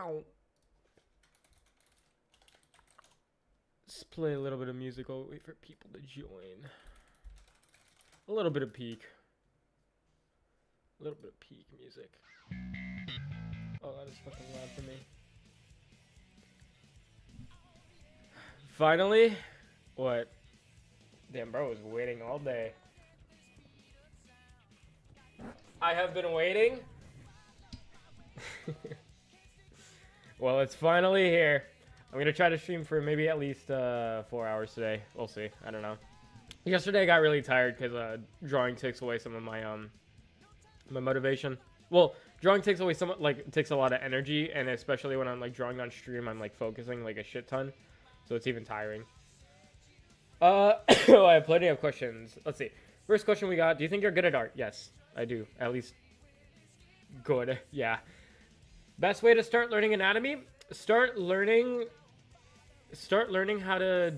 Ow. Let's play a little bit of music while we wait for people to join. A little bit of peak. A little bit of peak music. Oh, that is fucking loud for me. Finally? What? Damn, bro, I was waiting all day. I have been waiting. Well, it's finally here. I'm gonna try to stream for maybe at least 4 hours today. We'll see. I don't know. Yesterday I got really tired because drawing takes away some of my my motivation. Well, drawing takes away some, like, takes a lot of energy, and especially when I'm like drawing on stream, I'm like focusing like a shit ton, so it's even tiring. I have plenty of questions. Let's see. First question we got: do you think you're good at art? Yes, I do. At least good. Yeah. Best way to start learning anatomy? Start learning how to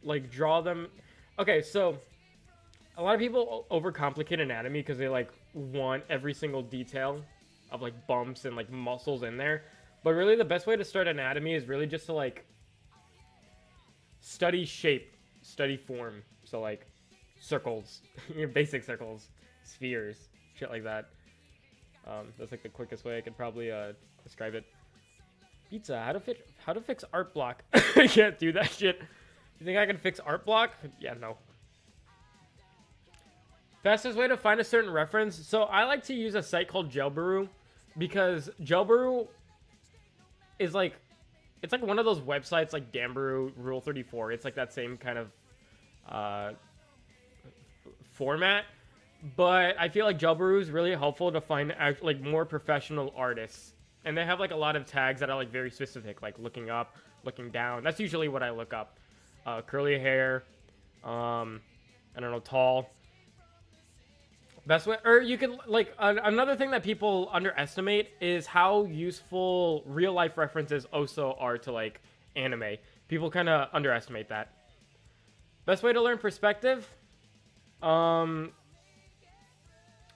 like draw them. Okay, so a lot of people overcomplicate anatomy because they like want every single detail of like bumps and like muscles in there. But really the best way to start anatomy is really just to like study shape, study form. So like circles, basic circles, spheres, shit like that. That's like the quickest way I could probably describe it. Pizza, how to fix art block? I can't do that shit. You think I can fix art block? Yeah, no. Fastest way to find a certain reference. So I like to use a site called Jailbrew because Jailbrew is like, it's like one of those websites like Gambrew, Rule 34. It's like that same kind of format. But I feel like Jailbrew is really helpful to find like more professional artists. And they have like a lot of tags that are like very specific, like looking up, looking down. That's usually what I look up. Curly hair, I don't know, tall. Best way, or you can like another thing that people underestimate is how useful real life references also are to like anime. People kind of underestimate that. Best way to learn perspective?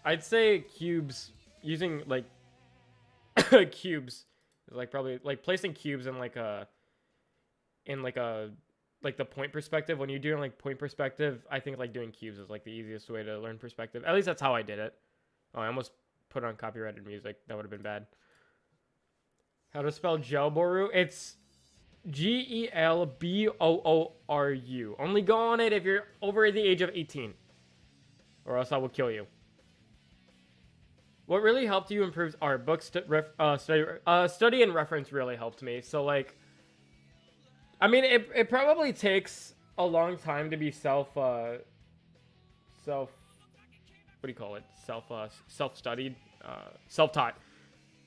I'd say cubes, using like cubes, like probably like placing cubes in like like the point perspective. When you're doing like point perspective, I think like doing cubes is like the easiest way to learn perspective. At least that's how I did it. Oh, I almost put on copyrighted music. That would have been bad. How to spell Gelbooru? It's Gelbooru. Only go on it if you're over the age of 18, or else I will kill you. What really helped you improve art? Books, study and reference really helped me. So like, I mean, it probably takes a long time to be self-studied, self-taught.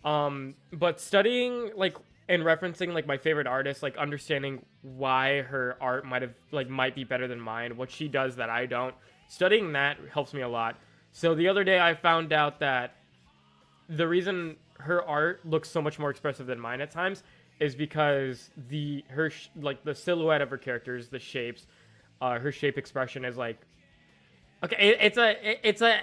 But studying like and referencing like my favorite artists, like understanding why her art might be better than mine, what she does that I don't. Studying that helps me a lot. So the other day I found out that the reason her art looks so much more expressive than mine at times is because the silhouette of her characters, the shapes, her shape expression is like, okay, it's a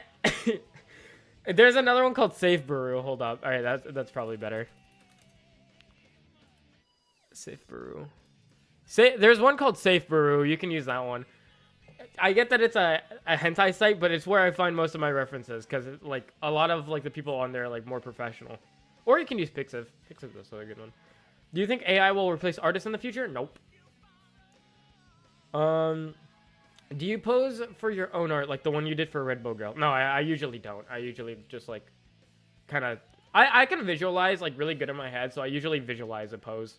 there's another one called Safe Baru. Hold up. All right, that's probably better. Safe Baru. There's one called Safe Baru. You can use that one. I get that it's a hentai site, but it's where I find most of my references because like a lot of like the people on there are like more professional. Or you can use Pixiv. Pixiv is also a good one. Do you think AI will replace artists in the future? Nope. Do you pose for your own art like the one you did for Red Bow Girl? No, I usually don't. I usually just like kind of I can visualize like really good in my head, so I usually visualize a pose.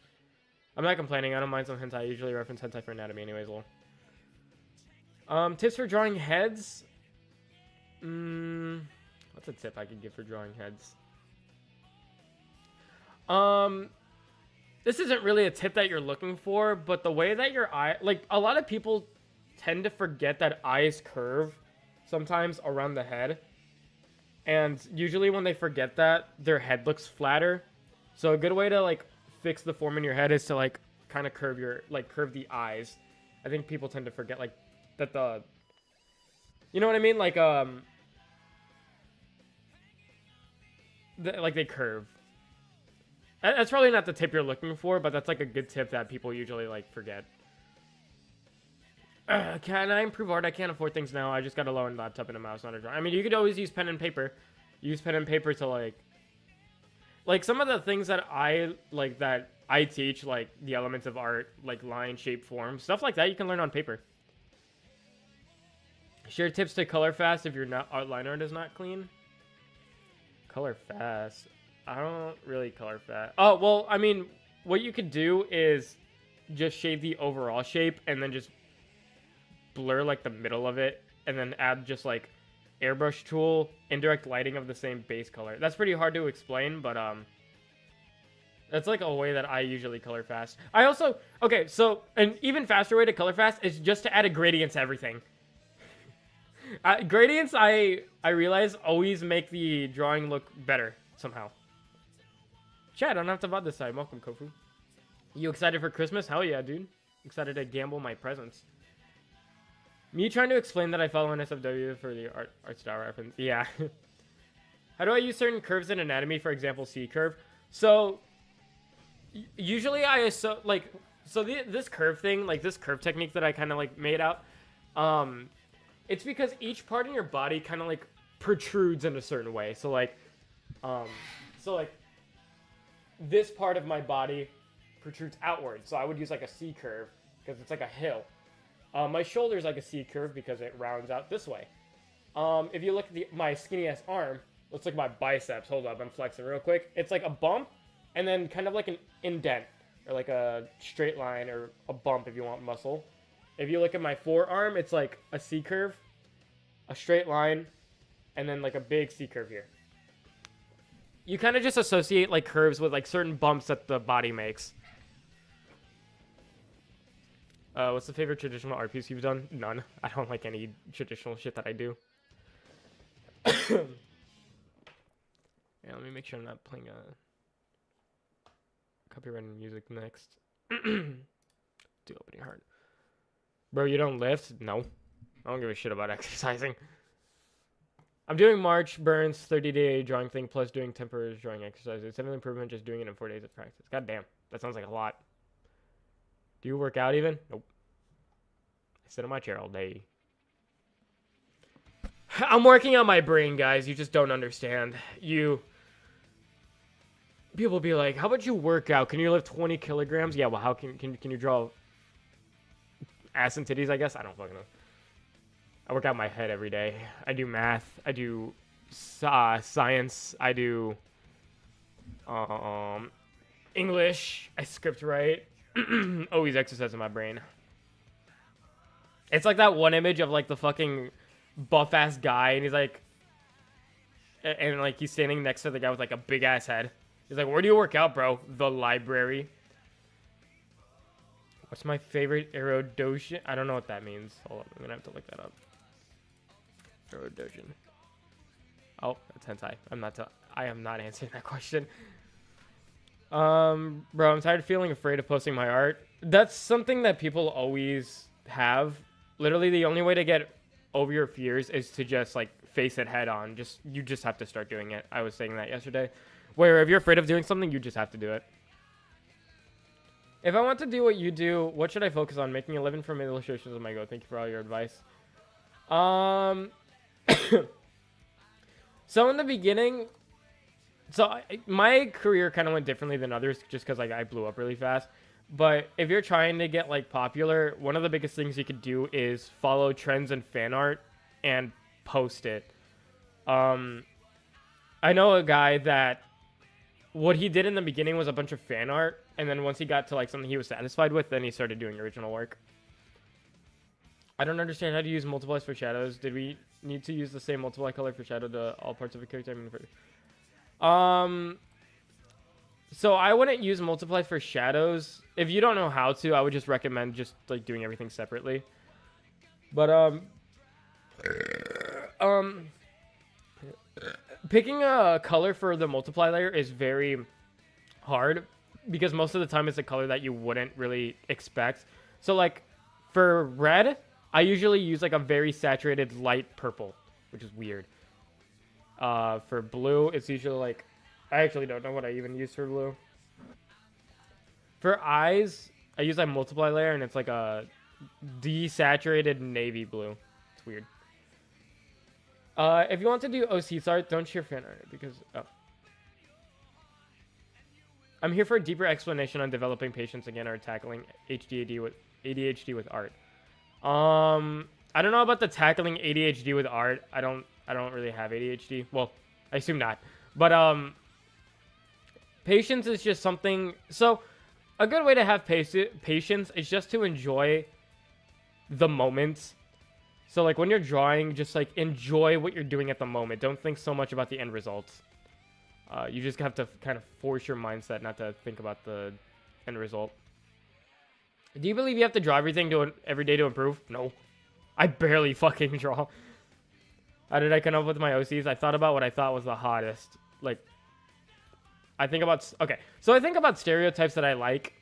I'm not complaining. I don't mind some hentai. I usually reference hentai for anatomy anyways, lol. Tips for drawing heads? What's a tip I could give for drawing heads? This isn't really a tip that you're looking for, but the way that your eye, like a lot of people tend to forget that eyes curve sometimes around the head. And usually when they forget that, their head looks flatter. So a good way to like fix the form in your head is to like kind of curve the eyes. I think people tend to forget like that you know what I mean? Like, like they curve. That's probably not the tip you're looking for, but that's like a good tip that people usually like forget. Can I improve art? I can't afford things now. I just got a low-end laptop and a mouse, not a drawing. I mean, you could always use pen and paper. Use pen and paper to like some of the things that I teach, like the elements of art, like line, shape, form, stuff like that. You can learn on paper. Share tips to color fast if your line art is not clean. Color fast. I don't really color fast. Oh well, I mean, what you could do is just shade the overall shape and then just blur like the middle of it, and then add just like airbrush tool, indirect lighting of the same base color. That's pretty hard to explain, but that's like a way that I usually color fast. I also, okay, so an even faster way to color fast is just to add a gradient to everything. Gradients, I realize, always make the drawing look better somehow. Chat, I don't have to VOD this time. Welcome, Kofu. You excited for Christmas? Hell yeah, dude. Excited to gamble my presents. Me trying to explain that I follow NSFW for the art style reference. Yeah. How do I use certain curves in anatomy? For example, C curve. So usually this curve thing, like this curve technique that I kind of like made out. It's because each part in your body kind of like protrudes in a certain way. So like this part of my body protrudes outward. So I would use like a C curve because it's like a hill. My shoulder's like a C curve because it rounds out this way. If you look at my skinny ass arm, looks like my biceps. Hold up, I'm flexing real quick. It's like a bump and then kind of like an indent or like a straight line or a bump if you want muscle. If you look at my forearm, it's like a C curve, a straight line, and then like a big C curve here. You kind of just associate like curves with like certain bumps that the body makes. What's the favorite traditional art piece you've done? None. I don't like any traditional shit that I do. Yeah, let me make sure I'm not playing copyrighted music next. Do opening heart. Bro, you don't lift? No. I don't give a shit about exercising. I'm doing March, Burns, 30-day drawing thing, plus doing temporary drawing exercises. 7 improvement, just doing it in 4 days of practice. God damn. That sounds like a lot. Do you work out even? Nope. I sit in my chair all day. I'm working on my brain, guys. You just don't understand. People be like, how about you work out? Can you lift 20 kilograms? Yeah, well, how can you draw ass and titties, I guess? I don't fucking know. I work out my head every day. I do math. I do science. I do English. I script write. Always exercising my brain. It's like that one image of like the fucking buff ass guy, and he's like, and like he's standing next to the guy with like a big ass head. He's like, "Where do you work out, bro?" The library. What's my favorite erodosian? I don't know what that means. Hold on, I'm gonna have to look that up. Erodosian. Oh, that's hentai. I am not answering that question. Bro, I'm tired of feeling afraid of posting my art. That's something that people always have. Literally, the only way to get over your fears is to just like face it head on. You just have to start doing it. I was saying that yesterday. Where if you're afraid of doing something, you just have to do it. If I want to do what you do, what should I focus on? Making a living from illustrations of my go. Thank you for all your advice. So in the beginning, my career kind of went differently than others just because like I blew up really fast. But if you're trying to get like popular, one of the biggest things you could do is follow trends in fan art and post it. I know a guy that what he did in the beginning was a bunch of fan art, and then once he got to like something he was satisfied with, then he started doing original work. I don't understand how to use multiplies for shadows. Did we need to use the same multiply color for shadow to all parts of a character? So I wouldn't use multiplies for shadows. If you don't know how to, I would just recommend just like doing everything separately. But picking a color for the multiply layer is very hard because most of the time it's a color that you wouldn't really expect. So like for red, I usually use like a very saturated light purple, which is weird. For blue, it's usually like, I actually don't know what I even use for blue. For eyes, I use like multiply layer, and it's like a desaturated navy blue. It's weird. If you want to do OC's art, don't share fan art because I'm here for a deeper explanation on developing patience again or tackling ADHD with art. I don't know about the tackling ADHD with art. I don't really have ADHD. Well, I assume not. But patience is just something. So a good way to have patience is just to enjoy the moments. So like when you're drawing, just like enjoy what you're doing at the moment. Don't think so much about the end results. You just have to kind of force your mindset not to think about the end result. Do you believe you have to draw everything every day to improve? No. I barely fucking draw. How did I come up with my OCs? I thought about what I thought was the hottest. Like, I think about... Okay, so I think about stereotypes that I like.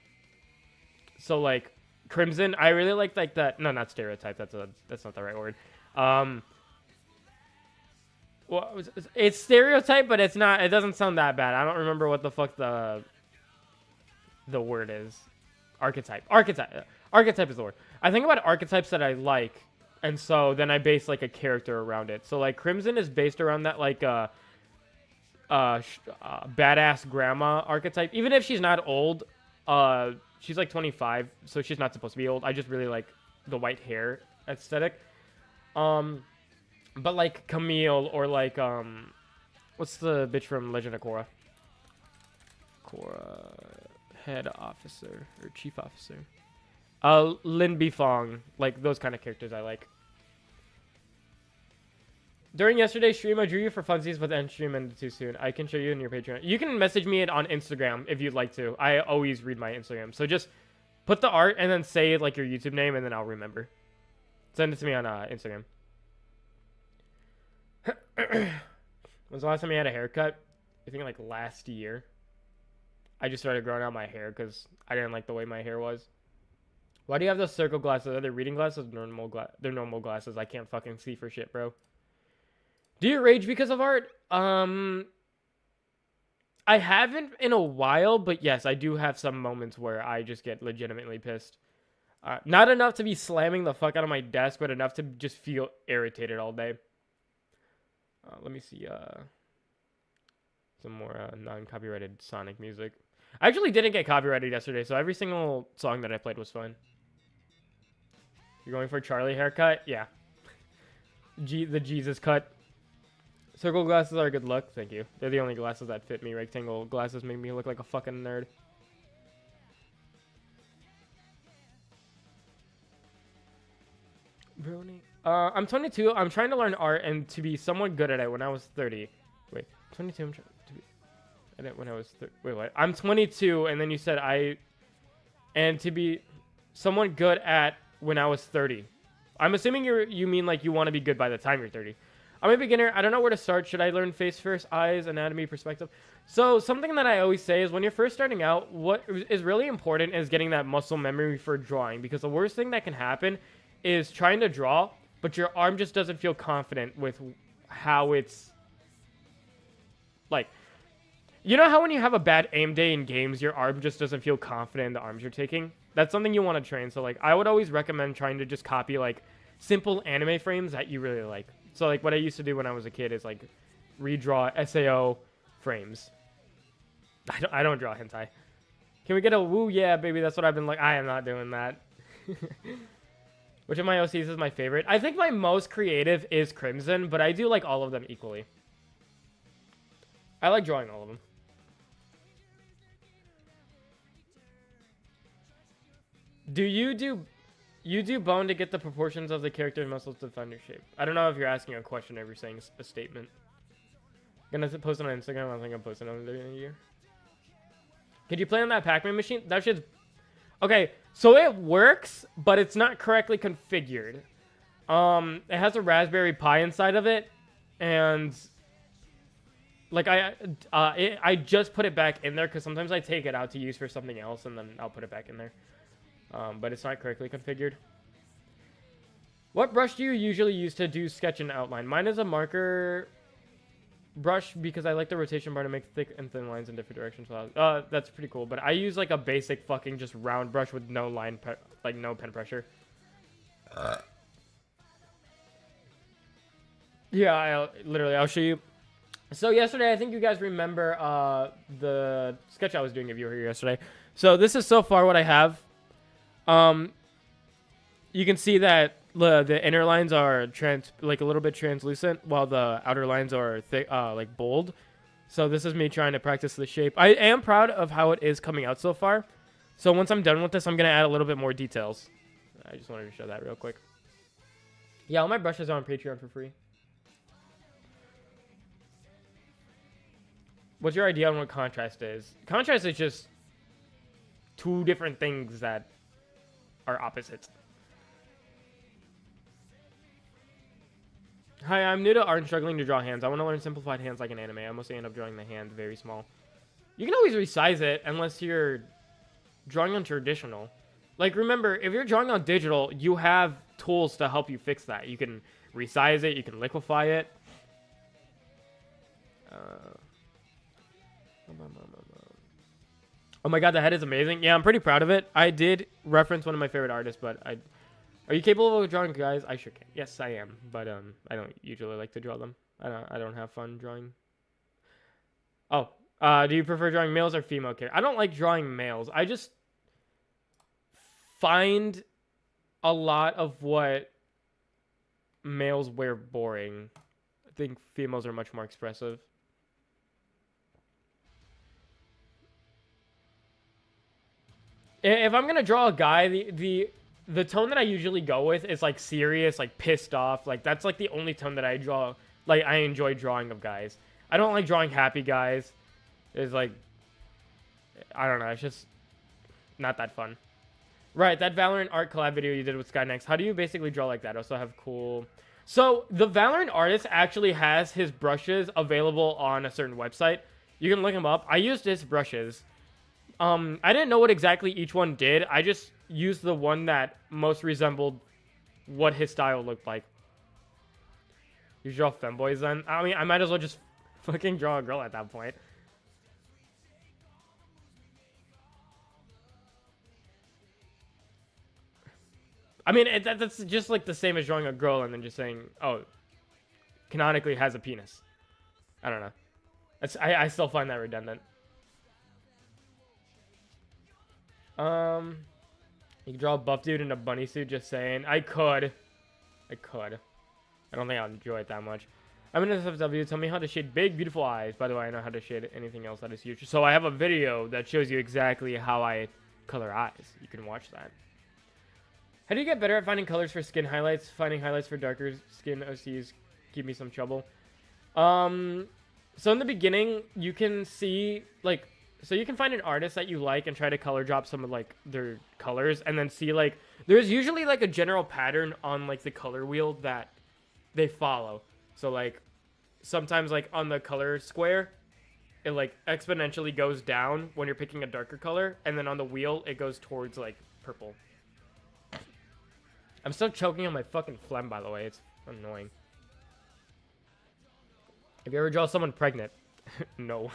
So, like, Crimson. I really like that... No, not stereotype. That's not the right word. Well, it's stereotype, but it's not... It doesn't sound that bad. I don't remember what the fuck the word is. Archetype is the word. I think about archetypes that I like, and so then I base like a character around it. So like Crimson is based around that like badass grandma archetype. Even if she's not old, she's like 25, so she's not supposed to be old. I just really like the white hair aesthetic. But like Camille or like what's the bitch from Legend of Korra? Head officer or chief officer. Lin Bifong, like those kind of characters I like. During yesterday's stream, I drew you for funsies, but the end stream ended too soon. I can show you in your Patreon. You can message me it on Instagram if you'd like to. I always read my Instagram. So just put the art and then say like your YouTube name, and then I'll remember. Send it to me on Instagram. When's the last time you had a haircut? I think like last year. I just started growing out my hair because I didn't like the way my hair was. Why do you have those circle glasses? Are they reading glasses? They're normal glasses. I can't fucking see for shit, bro. Do you rage because of art? I haven't in a while, but yes, I do have some moments where I just get legitimately pissed. Not enough to be slamming the fuck out of my desk, but enough to just feel irritated all day. Let me see some more non-copyrighted Sonic music. I actually didn't get copyrighted yesterday, so every single song that I played was fun. You're going for a Charlie haircut? Yeah. The Jesus cut. Circle glasses are a good look. Thank you. They're the only glasses that fit me. Rectangle glasses make me look like a fucking nerd. Brony. I'm 22. I'm trying to learn art and to be somewhat good at it when I was 30. Wait, 22. I'm trying to be... when I was wait, what? I'm 22, and then you said and to be somewhat good at when I was 30. I'm assuming you mean like you want to be good by the time you're 30. I'm a beginner. I don't know where to start. Should I learn face first, eyes, anatomy, perspective? So something that I always say is when you're first starting out, what is really important is getting that muscle memory for drawing, because the worst thing that can happen is trying to draw, but your arm just doesn't feel confident with how it's like. You know how when you have a bad aim day in games, your arm just doesn't feel confident in the arms you're taking? That's something you want to train. So, like, I would always recommend trying to just copy, like, simple anime frames that you really like. So, like, what I used to do when I was a kid is, like, redraw SAO frames. I don't draw hentai. Can we get a woo? Yeah, baby, that's what I've been like. I am not doing that. Which of my OCs is my favorite? I think my most creative is Crimson, but I do like all of them equally. I like drawing all of them. Do you do bone to get the proportions of the character and muscles to find your shape? I don't know if you're asking a question or if you're saying a statement. Gonna post it on Instagram. I think I'm posting it on the year. Could you play on that Pac-Man machine? That shit's... Okay, so it works, but it's not correctly configured. It has a Raspberry Pi inside of it, and like I just put it back in there because sometimes I take it out to use for something else, and then I'll put it back in there. But it's not correctly configured. What brush do you usually use to do sketch and outline? Mine is a marker. brush because I like the rotation bar to make thick and thin lines in different directions. That's pretty cool. But I use like a basic fucking just round brush with no no pen pressure. Yeah, I'll show you. So yesterday, I think you guys remember the sketch I was doing if you were here yesterday. So this is so far what I have. You can see that the inner lines are like a little bit translucent, while the outer lines are thick, like bold. So this is me trying to practice the shape. I am proud of how it is coming out so far. So once I'm done with this, I'm gonna add a little bit more details. I just wanted to show that real quick. Yeah, all my brushes are on Patreon for free. What's your idea on what contrast is? Contrast is just two different things that are opposites. Hi, I'm new to art and struggling to draw hands. I want to learn simplified hands like an anime. I mostly end up drawing the hand very small. You can always resize it unless you're drawing on traditional. Like, remember, if you're drawing on digital, you have tools to help you fix that. You can resize it. You can liquefy it. Oh my god, the head is amazing. Yeah, I'm pretty proud of it. I did reference one of my favorite artists, but are you capable of drawing guys? I sure can. Yes, I am, but I don't usually like to draw them. I don't have fun drawing. Oh, do you prefer drawing males or female characters? I don't like drawing males. I just find a lot of what males wear boring. I think females are much more expressive. If I'm gonna draw a guy, the tone that I usually go with is like serious, like pissed off. Like that's like the only tone that I draw. Like I enjoy drawing of guys. I don't like drawing happy guys. It's like, I don't know. It's just not that fun. Right, that Valorant art collab video you did with SkyNext. How do you basically draw like that? Also have cool. So the Valorant artist actually has his brushes available on a certain website. You can look him up. I used his brushes. I didn't know what exactly each one did. I just used the one that most resembled what his style looked like. You draw femboys then? I mean, I might as well just fucking draw a girl at that point. I mean, that's just like the same as drawing a girl and then just saying, oh, canonically has a penis. I don't know. I still find that redundant. You can draw a buff dude in a bunny suit, just saying. I could. I don't think I'll enjoy it that much. I'm in SFW. Tell me how to shade big, beautiful eyes. By the way, I know how to shade anything else that is huge. So I have a video that shows you exactly how I color eyes. You can watch that. How do you get better at finding colors for skin highlights? Finding highlights for darker skin OCs give me some trouble. So in the beginning, you can see, like, so you can find an artist that you like and try to color drop some of, like, their colors and then see, like, there's usually, like, a general pattern on, like, the color wheel that they follow. So, like, sometimes, like, on the color square, it, like, exponentially goes down when you're picking a darker color. And then on the wheel, it goes towards, like, purple. I'm still choking on my fucking phlegm, by the way. It's annoying. Have you ever drawn someone pregnant? No.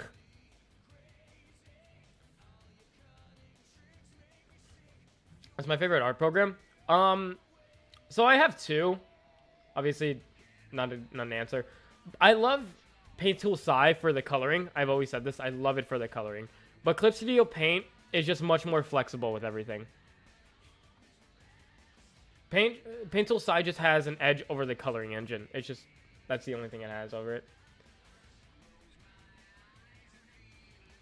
That's my favorite art program. So I have two. Obviously, not an answer. I love Paint Tool Sci for the coloring. I've always said this. I love it for the coloring. But Clip Studio Paint is just much more flexible with everything. Paint Tool Sci just has an edge over the coloring engine. It's just, that's the only thing it has over it.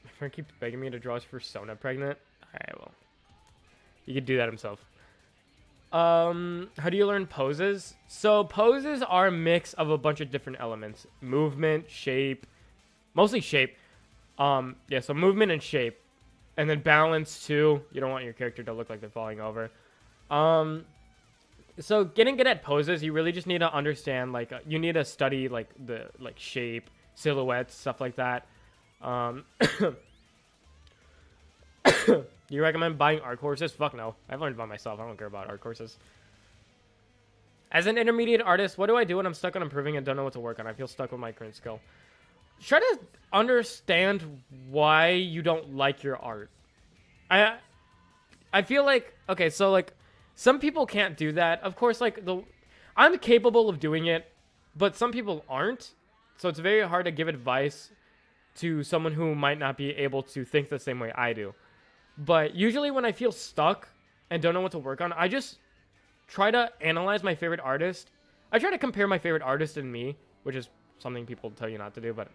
My friend keeps begging me to draw his persona pregnant. Alright, well. He could do that himself. How do you learn poses? So poses are a mix of a bunch of different elements. Movement, shape, mostly shape. Yeah, so movement and shape. And then balance too. You don't want your character to look like they're falling over. So getting good at poses, you really just need to understand, like, you need to study, like, the, like, shape, silhouettes, stuff like that. Do you recommend buying art courses? Fuck no. I've learned by myself. I don't care about art courses. As an intermediate artist, what do I do when I'm stuck on improving and don't know what to work on? I feel stuck with my current skill. try to understand why you don't like your art. I feel like, okay, so like some people can't do that. Of course, like I'm capable of doing it, but some people aren't. So it's very hard to give advice to someone who might not be able to think the same way I do. But usually when I feel stuck and don't know what to work on, I just try to analyze my favorite artist. I try to compare my favorite artist and me, which is something people tell you not to do, but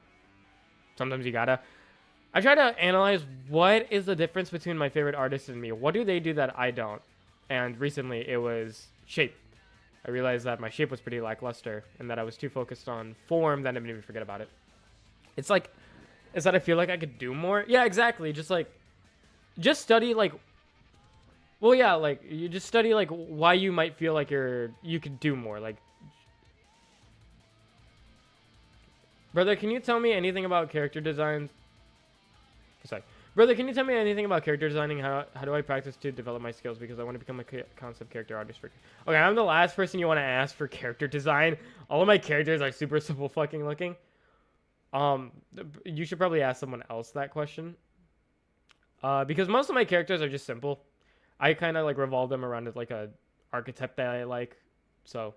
sometimes you gotta. I try to analyze what is the difference between my favorite artist and me. What do they do that I don't? And recently it was shape. I realized that my shape was pretty lackluster and that I was too focused on form that I made me forget about it. It's that I feel like I could do more. Yeah, exactly. Just study like, well, yeah, like you just study like why you might feel like you could do more. Like, brother, can you tell me anything about character designs? Sorry. Brother, can you tell me anything about character designing? How do I practice to develop my skills? Because I want to become a concept character artist. Okay, I'm the last person you want to ask for character design. All of my characters are super simple fucking looking. You should probably ask someone else that question. Because most of my characters are just simple. I kind of like revolve them around like a archetype that I like. So,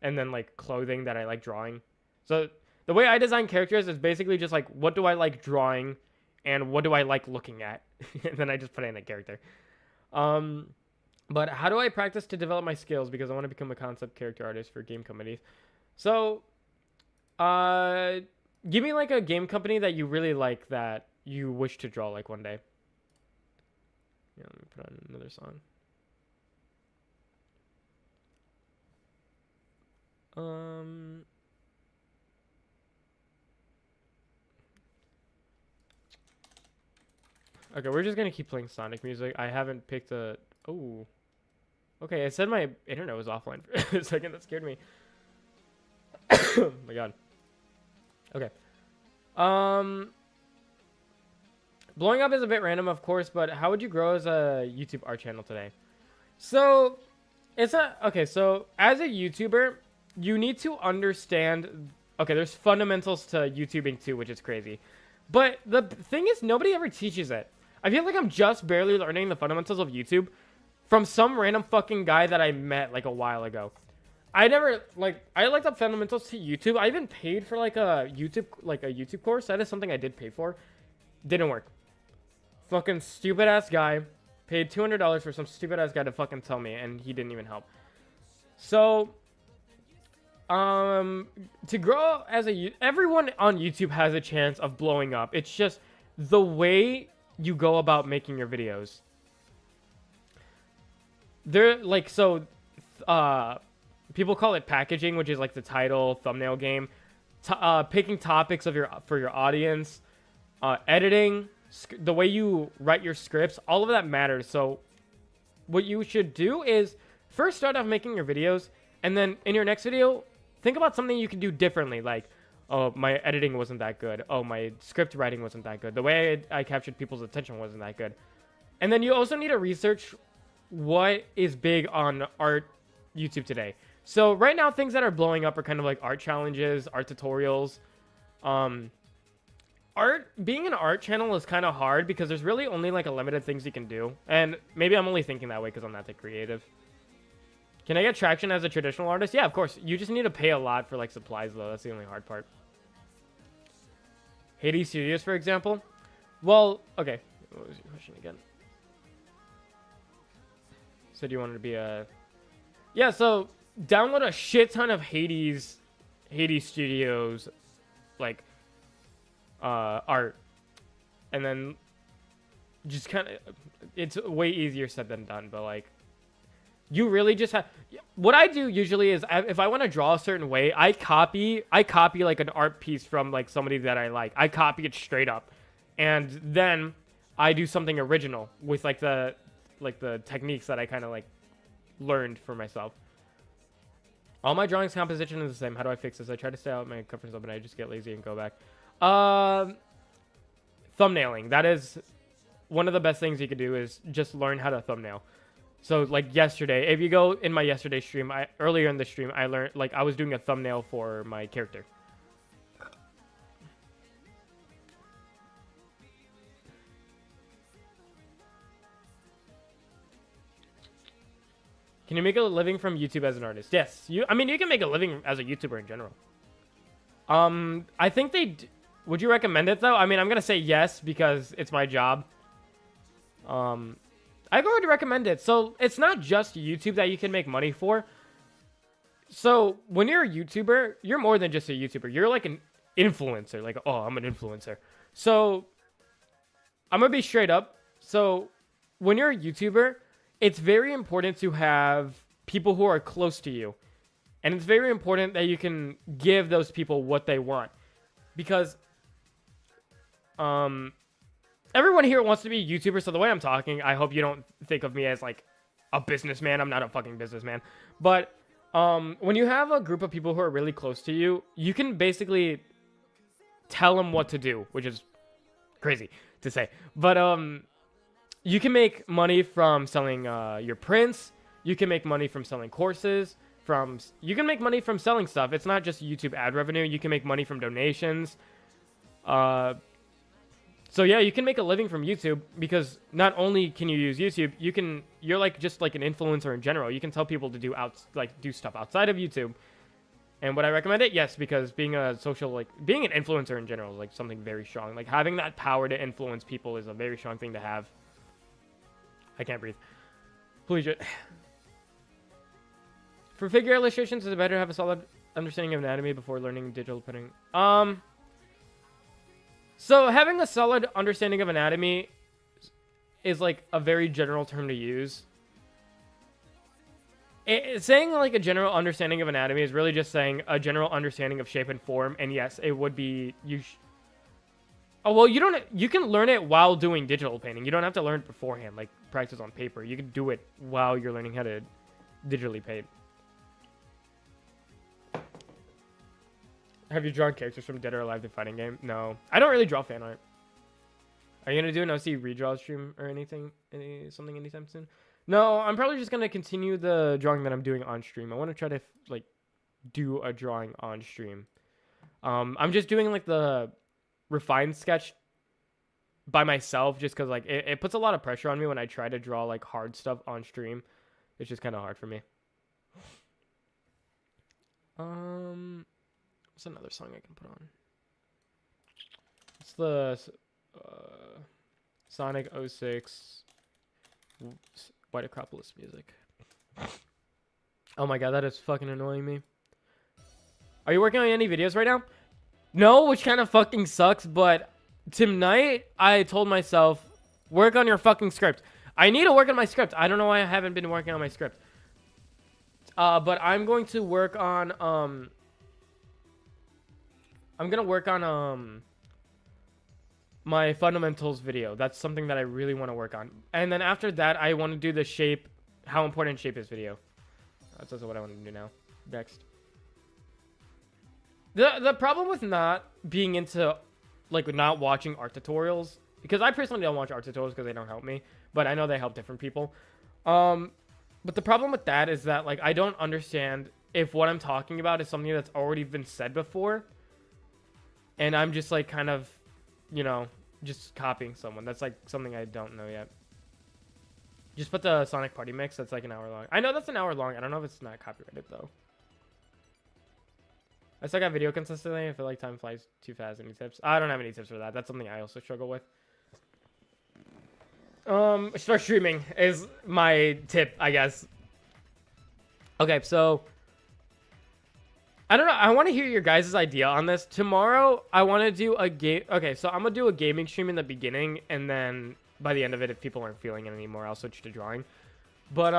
and then like clothing that I like drawing. So the way I design characters is basically just like, what do I like drawing? And what do I like looking at? And then I just put it in a character. But how do I practice to develop my skills? Because I want to become a concept character artist for game companies. So, give me like a game company that you really like that you wish to draw like one day. Yeah, let me put on another song. Okay, we're just gonna keep playing Sonic music. I haven't picked a... Oh. Okay, it said my internet was offline for a second. That scared me. Oh my god. Okay. Blowing up is a bit random, of course, but how would you grow as a YouTube art channel today? So, it's not... Okay, so as a YouTuber, you need to understand... Okay, there's fundamentals to YouTubing too, which is crazy. But the thing is, nobody ever teaches it. I feel like I'm just barely learning the fundamentals of YouTube from some random fucking guy that I met like a while ago. I looked up fundamentals to YouTube. I even paid for like a YouTube course. That is something I did pay for. Didn't work. Fucking stupid ass guy. Paid $200 for some stupid ass guy to fucking tell me, and he didn't even help. So, to grow as everyone on YouTube has a chance of blowing up. It's just the way you go about making your videos. People call it packaging, which is like the title, thumbnail game. Picking topics for your audience, editing, the way you write your scripts, all of that matters. So what you should do is first start off making your videos, and then in your next video, think about something you can do differently. Like, oh, my editing wasn't that good. Oh, my script writing wasn't that good. The way I captured people's attention wasn't that good. And then you also need to research what is big on art YouTube today. So right now, things that are blowing up are kind of like art challenges, art tutorials. Being an art channel is kind of hard because there's really only like a limited things you can do. And maybe I'm only thinking that way because I'm not that creative. Can I get traction as a traditional artist? Yeah, of course. You just need to pay a lot for like supplies though. That's the only hard part. Hades Studios, for example. Well, okay. What was your question again? Said you wanted to be a... Yeah, so download a shit ton of Hades Studios, like, art. And then just kind of... It's way easier said than done, but like... You really just have... What I do usually is, if I want to draw a certain way, I copy like an art piece from like somebody that I like. I copy it straight up. And then I do something original with like the techniques that I kind of like learned for myself. All my drawings composition is the same. How do I fix this? I try to stay out of my comfort zone, but I just get lazy and go back. Thumbnailing. That is one of the best things you could do, is just learn how to thumbnail. So like yesterday, if you go in my yesterday stream, earlier in the stream, I learned, like, I was doing a thumbnail for my character. Can you make a living from YouTube as an artist? Yes. I mean, you can make a living as a YouTuber in general. I think would you recommend it though? I mean, I'm gonna say yes because it's my job. I would recommend it. So it's not just YouTube that you can make money for. So when you're a YouTuber, you're more than just a YouTuber. You're like an influencer. Like, oh, I'm an influencer. So I'm gonna be straight up. So when you're a YouTuber, it's very important to have people who are close to you. And it's very important that you can give those people what they want. Because everyone here wants to be a YouTuber, so the way I'm talking, I hope you don't think of me as like a businessman. I'm not a fucking businessman. But when you have a group of people who are really close to you, you can basically tell them what to do, which is crazy to say. But you can make money from selling your prints. You can make money from selling courses. You can make money from selling stuff. It's not just YouTube ad revenue. You can make money from donations. So yeah, you can make a living from YouTube because not only can you use YouTube, you're like just like an influencer in general. You can tell people to do stuff outside of YouTube. And would I recommend it? Yes, because being an influencer in general is like something very strong. Like having that power to influence people is a very strong thing to have. I can't breathe. Please. For figure illustrations, is it better to have a solid understanding of anatomy before learning digital printing? So having a solid understanding of anatomy is like a very general term to use. Saying like a general understanding of anatomy is really just saying a general understanding of shape and form. And yes, it would be oh well, you can learn it while doing digital painting. You don't have to learn it beforehand, like practice on paper. You can do it while you're learning how to digitally paint. Have you drawn characters from Dead or Alive the fighting game? No. I don't really draw fan art. Are you going to do an OC redraw stream or something anytime soon? No, I'm probably just going to continue the drawing that I'm doing on stream. I want to try to like do a drawing on stream. I'm just doing like the refined sketch by myself just because like it puts a lot of pressure on me when I try to draw like hard stuff on stream. It's just kind of hard for me. What's another song I can put on? It's the Sonic 06 White Acropolis music. Oh my god, that is fucking annoying me. Are you working on any videos right now? No, which kind of fucking sucks, but tonight I told myself, work on your fucking script. I need to work on my script. I don't know why I haven't been working on my script. But I'm going to work on, my fundamentals video. That's something that I really want to work on. And then after that, I want to do the shape, how important shape is video. That's also what I want to do now. Next. The problem with not being into, like, not watching art tutorials, because I personally don't watch art tutorials because they don't help me, but I know they help different people. But the problem with that is that, like, I don't understand if what I'm talking about is something that's already been said before, and I'm just, like, kind of, you know, just copying someone. That's, like, something I don't know yet. Just put the Sonic Party Mix. That's, like, an hour long. I know that's an hour long. I don't know if it's not copyrighted, though. I still got video consistently. I feel like time flies too fast. Any tips? I don't have any tips for that. That's something I also struggle with. Start streaming is my tip, I guess. Okay, so I don't know. I want to hear your guys' idea on this. Tomorrow, I want to do a game. Okay, so I'm going to do a gaming stream in the beginning, and then by the end of it, if people aren't feeling it anymore, I'll switch to drawing. But,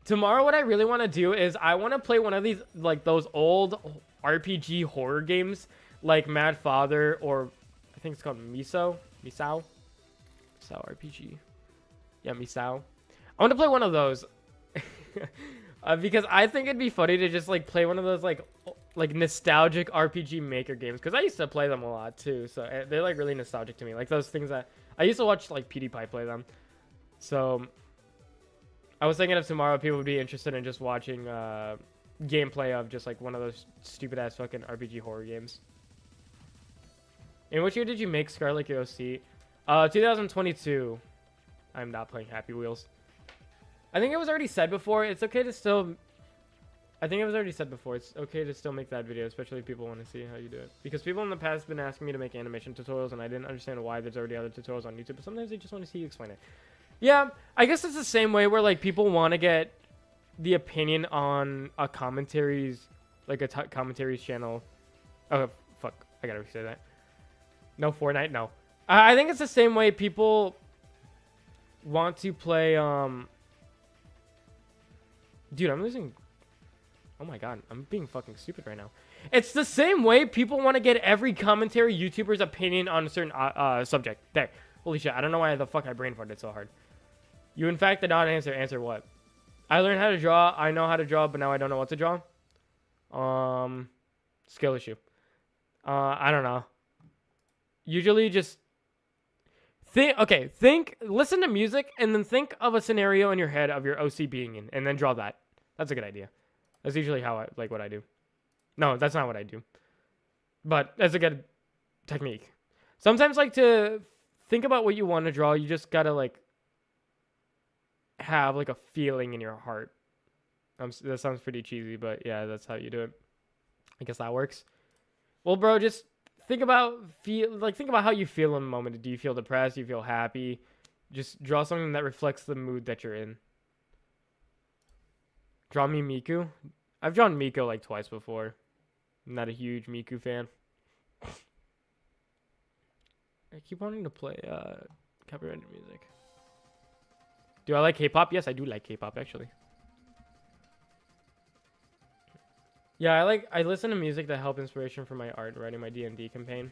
tomorrow, what I really want to do is I want to play one of these, like, those old RPG horror games, like Mad Father, or I think it's called Misao RPG. Yeah, Misao. I want to play one of those. Because I think it'd be funny to just, like, play one of those, like nostalgic RPG Maker games. Because I used to play them a lot, too. So they're, like, really nostalgic to me. Like, those things that... I used to watch, like, PewDiePie play them. So... I was thinking if tomorrow people would be interested in just watching gameplay of just like one of those stupid ass fucking RPG horror games. In which year did you make Scarlet OC? 2022. I'm not playing Happy Wheels. I think it was already said before. It's okay to still. I think it was already said before. It's okay to still make that video, especially if people want to see how you do it. Because people in the past have been asking me to make animation tutorials, and I didn't understand why there's already other tutorials on YouTube. But sometimes they just want to see you explain it. Yeah, I guess it's the same way where like people want to get the opinion on a commentaries, like a commentaries channel. Oh fuck! I gotta say that. No Fortnite, no. I think it's the same way people want to play. Dude, I'm losing. Oh my god, I'm being fucking stupid right now. It's the same way people want to get every commentary YouTuber's opinion on a certain subject. There. Holy shit, I don't know why the fuck I brain farted so hard. You in fact did not answer. Answer what? I learned how to draw. I know how to draw, but now I don't know what to draw. Skill issue. I don't know. Usually just listen to music and then think of a scenario in your head of your OC being in and then draw that. That's a good idea. That's usually how what I do. No, that's not what I do. But that's a good technique. Sometimes like to think about what you want to draw, you just gotta like have like a feeling in your heart. That sounds pretty cheesy, but yeah, that's how you do it. I guess that works. Well, bro, just think about how you feel in the moment. Do you feel depressed? Do you feel happy? Just draw something that reflects the mood that you're in. Draw me Miku. I've drawn Miko like twice before. I'm not a huge Miku fan. I keep wanting to play copyrighted music. Do I like K-pop? Yes, I do like K-pop actually. Yeah, I listen to music that help inspiration for my art writing my D&D campaign.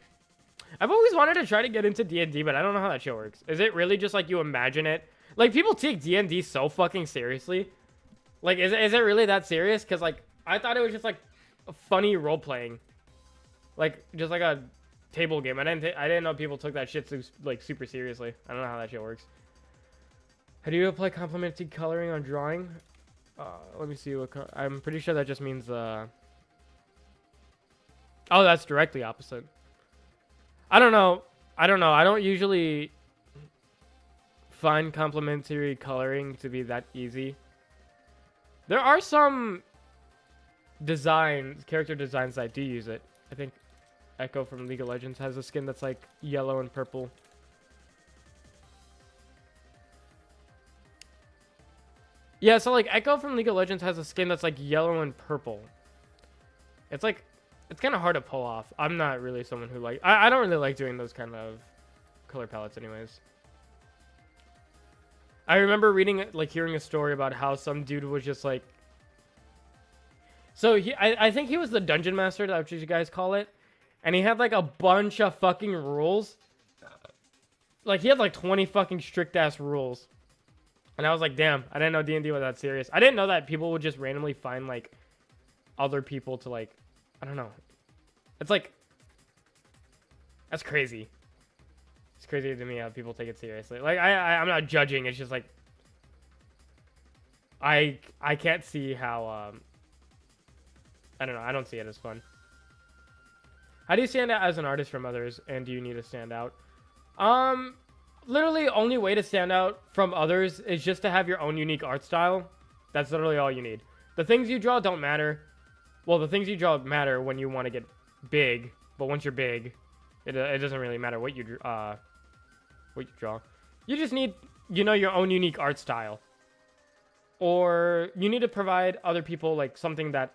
I've always wanted to try to get into D&D, but I don't know how that shit works. Is it really just like you imagine it? Like people take D&D so fucking seriously. Like is it really that serious? Cuz like I thought it was just like a funny role playing. Like just like a table game. I didn't know people took that shit like super seriously. I don't know how that shit works. How do you apply complementary coloring on drawing? Let me see what I'm pretty sure that just means oh, that's directly opposite. I don't know. I don't usually find complementary coloring to be that easy. There are some character designs that do use it. I think Echo from League of Legends has a skin that's like yellow and purple. Yeah, so like Echo from League of Legends has a skin that's like yellow and purple. It's kind of hard to pull off. I'm not really someone who I don't really like doing those kind of color palettes anyways. I remember hearing a story about how some dude was just like, so I think he was the dungeon master, that's what you guys call it, and he had like a bunch of fucking rules. Like he had like 20 fucking strict ass rules. And I was like, damn, I didn't know D&D was that serious. I didn't know that people would just randomly find, like, other people to, like, I don't know. It's like, that's crazy. It's crazy to me how people take it seriously. Like, I'm not judging. It's just, like, I can't see how, I don't know. I don't see it as fun. How do you stand out as an artist from others, and do you need to stand out? Literally, only way to stand out from others is just to have your own unique art style. That's literally all you need. The things you draw don't matter. Well, the things you draw matter when you want to get big, but once you're big, it doesn't really matter what you draw. You just need, your own unique art style. Or you need to provide other people, like, something that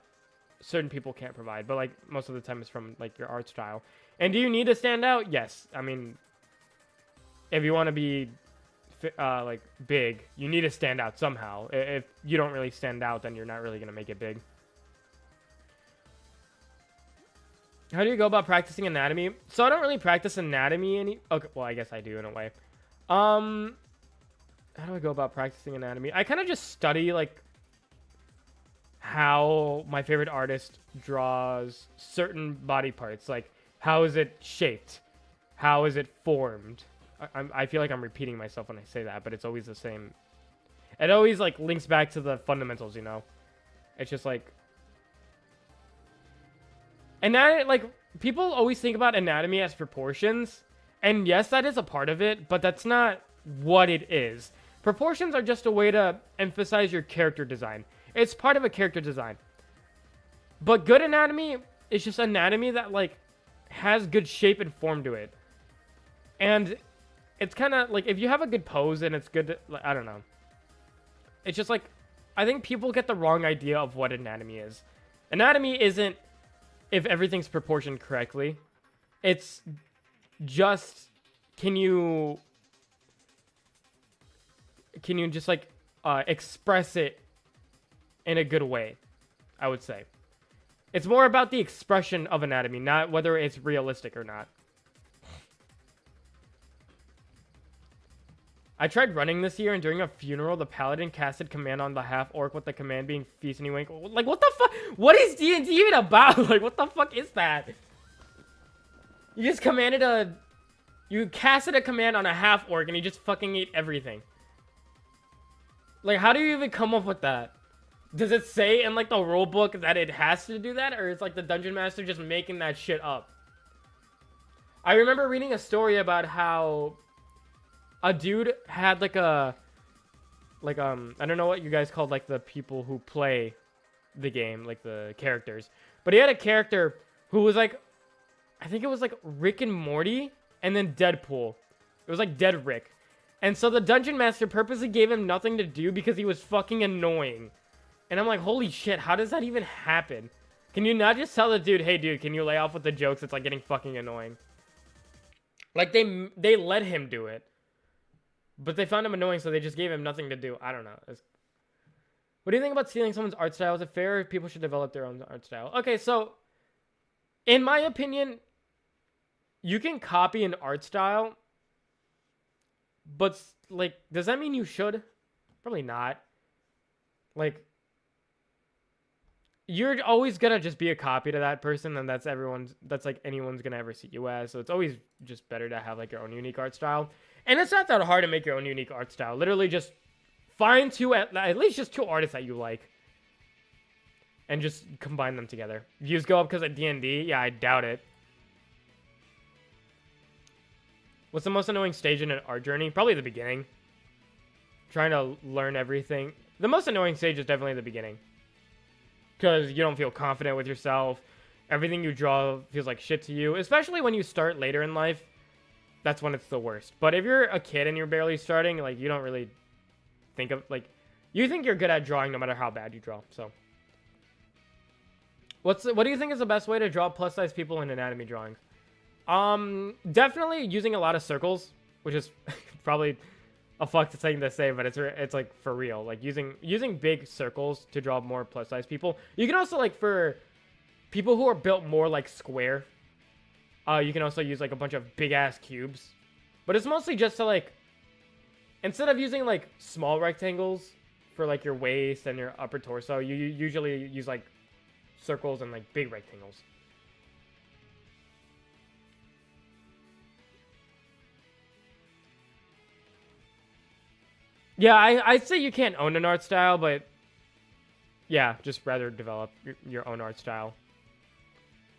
certain people can't provide. But, like, most of the time it's from, like, your art style. And do you need to stand out? Yes. I mean, if you want to be, like, big, you need to stand out somehow. If you don't really stand out, then you're not really going to make it big. How do you go about practicing anatomy? So I don't really practice anatomy okay, well, I guess I do in a way. How do I go about practicing anatomy? I kind of just study, like, how my favorite artist draws certain body parts. Like, how is it shaped? How is it formed? I feel like I'm repeating myself when I say that, but it's always the same. It always, like, links back to the fundamentals, It's just, like... And that, like, people always think about anatomy as proportions. And yes, that is a part of it, but that's not what it is. Proportions are just a way to emphasize your character design. It's part of a character design. But good anatomy is just anatomy that, like, has good shape and form to it. And it's kind of, like, if you have a good pose and it's good, to, like, I don't know. It's just, like, I think people get the wrong idea of what anatomy is. Anatomy isn't if everything's proportioned correctly. It's just, can you just, like, express it in a good way, I would say. It's more about the expression of anatomy, not whether it's realistic or not. I tried running this year, and during a funeral, the paladin casted command on the half-orc with the command being feast and wink. Like, what the fuck? What is D&D even about? Like, what the fuck is that? You just commanded a... You casted a command on a half-orc, and he just fucking ate everything. Like, how do you even come up with that? Does it say in, like, the rule book that it has to do that? Or is, like, the dungeon master just making that shit up? I remember reading a story about how a dude had, like, a... Like, I don't know what you guys called, like, the people who play the game. Like, the characters. But he had a character who was, like... I think it was, like, Rick and Morty and then Deadpool. It was, like, Dead Rick. And so the dungeon master purposely gave him nothing to do because he was fucking annoying. And I'm like, holy shit, how does that even happen? Can you not just tell the dude, hey, dude, can you lay off with the jokes? It's, like, getting fucking annoying. Like, they let him do it. But they found him annoying, so they just gave him nothing to do. I don't know. What do you think about stealing someone's art style? Is it fair if people should develop their own art style? Okay, so, in my opinion, you can copy an art style, but, like, does that mean you should? Probably not. Like, you're always gonna just be a copy to that person, and that's like anyone's gonna ever see you as. So it's always just better to have, like, your own unique art style. And it's not that hard to make your own unique art style. Literally just find at least just two artists that you like, and just combine them together. Views go up because of D&D? Yeah, I doubt it. What's the most annoying stage in an art journey? Probably the beginning. Trying to learn everything. The most annoying stage is definitely the beginning. Because you don't feel confident with yourself. Everything you draw feels like shit to you. Especially when you start later in life. That's when it's the worst. But if you're a kid and you're barely starting, like, you don't really think of, like... You think you're good at drawing no matter how bad you draw, so... What do you think is the best way to draw plus-size people in anatomy drawings? Definitely using a lot of circles, which is probably a fucked thing to say, but it's like for real. Like using big circles to draw more plus-size people. You can also, like, for people who are built more like square, you can also use, like, a bunch of big-ass cubes. But it's mostly just to, like, instead of using, like, small rectangles for, like, your waist and your upper torso, you usually use, like, circles and, like, big rectangles. Yeah, I'd say you can't own an art style, but yeah, just rather develop your own art style.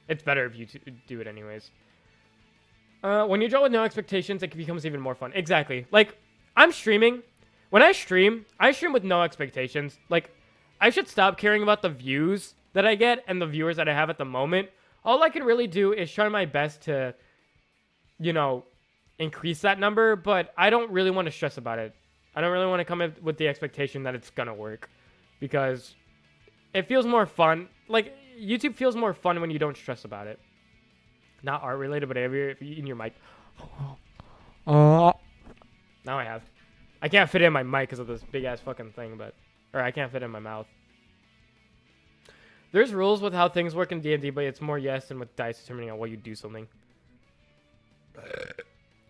It's better if you do it anyways. When you draw with no expectations, it becomes even more fun. Exactly. Like, I'm streaming. When I stream with no expectations. Like, I should stop caring about the views that I get and the viewers that I have at the moment. All I can really do is try my best to, you know, increase that number, but I don't really want to stress about it. I don't really want to come in with the expectation that it's gonna work, because it feels more fun. Like, YouTube feels more fun when you don't stress about it. Not art related, but if you're in your mic. Now I have. I can't fit it in my mic because of this big ass fucking thing, or I can't fit it in my mouth. There's rules with how things work in D&D, but it's more yes than with dice determining on what you do something.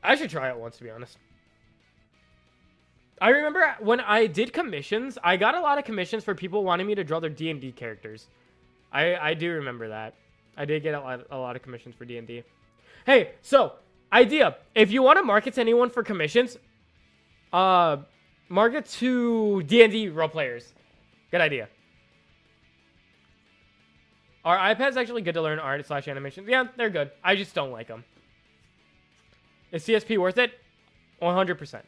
I should try it once, to be honest. I remember when I did commissions, I got a lot of commissions for people wanting me to draw their D&D characters. I do remember that. I did get a lot of commissions for D&D. Hey, so, idea. If you want to market to anyone for commissions, market to D&D role players. Good idea. Are iPads actually good to learn art / animations? Yeah, they're good. I just don't like them. Is CSP worth it? 100%.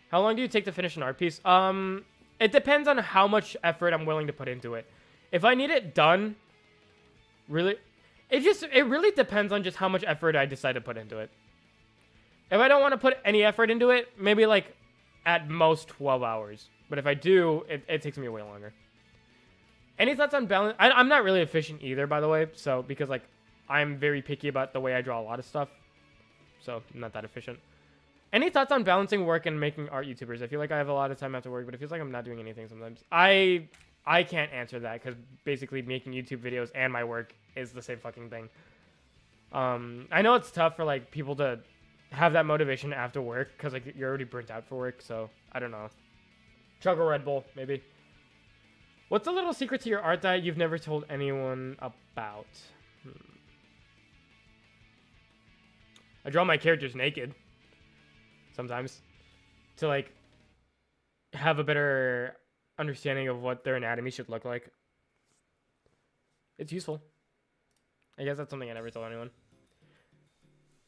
How long do you take to finish an art piece? It depends on how much effort I'm willing to put into it. If I need it done, really, it really depends on just how much effort I decide to put into it. If I don't want to put any effort into it, maybe like at most 12 hours. But if I do, it takes me way longer. Any thoughts on balance? I'm not really efficient either, by the way. So, because like, I'm very picky about the way I draw a lot of stuff. So, I'm not that efficient. Any thoughts on balancing work and making art YouTubers? I feel like I have a lot of time after work, but it feels like I'm not doing anything sometimes. I can't answer that because basically making YouTube videos and my work is the same fucking thing. I know it's tough for like people to have that motivation after work because like you're already burnt out for work. So I don't know. Chug a Red Bull, maybe. What's a little secret to your art that you've never told anyone about? I draw my characters naked. Sometimes. To like have a better understanding of what their anatomy should look like. It's useful. I guess that's something I never told anyone.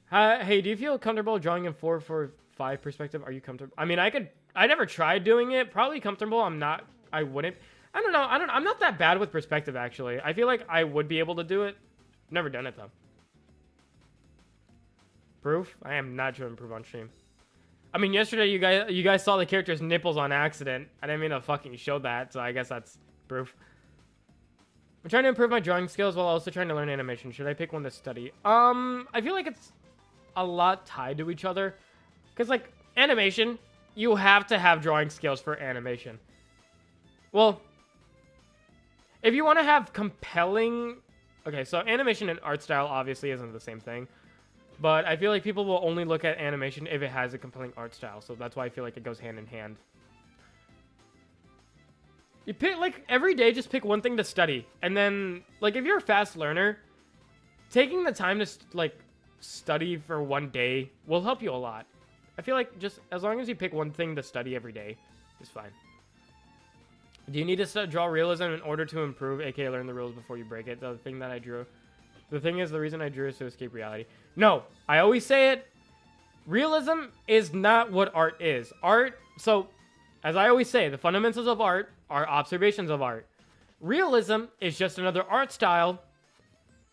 Hey, do you feel comfortable drawing in 4:5 perspective? Are you comfortable? I mean, I never tried doing it. Probably comfortable. I wouldn't. I don't know. I'm not that bad with perspective, actually. I feel like I would be able to do it. Never done it, though. Proof? I am not trying to improve on stream. I mean, yesterday you guys saw the character's nipples on accident. I didn't mean to fucking show that, so I guess that's proof. I'm trying to improve my drawing skills while also trying to learn animation. Should I pick one to study? I feel like it's a lot tied to each other. Because, like, animation, you have to have drawing skills for animation. Well, if you want to have compelling... Okay, so animation and art style obviously isn't the same thing. But I feel like people will only look at animation if it has a compelling art style. So that's why I feel like it goes hand in hand. You pick, like, every day, just pick one thing to study. And then, like, if you're a fast learner, taking the time to, like, study for one day will help you a lot. I feel like just as long as you pick one thing to study every day, it's fine. Do you need to draw realism in order to improve, aka learn the rules before you break it? The thing that I drew. The thing is, the reason I drew is to escape reality. No, I always say it. Realism is not what art is. Art, so, as I always say, the fundamentals of art are observations of art. Realism is just another art style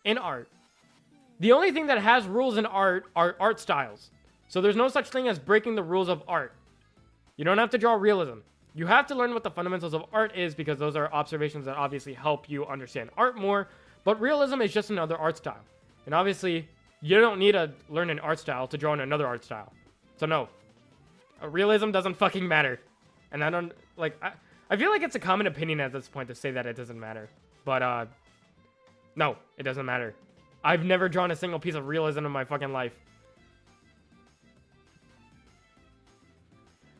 in art. The only thing that has rules in art are art styles. So there's no such thing as breaking the rules of art. You don't have to draw realism. You have to learn what the fundamentals of art is because those are observations that obviously help you understand art more. But realism is just another art style. And obviously, you don't need to learn an art style to draw in another art style. So no. Realism doesn't fucking matter. And I don't, like, I feel like it's a common opinion at this point to say that it doesn't matter. But, no, it doesn't matter. I've never drawn a single piece of realism in my fucking life.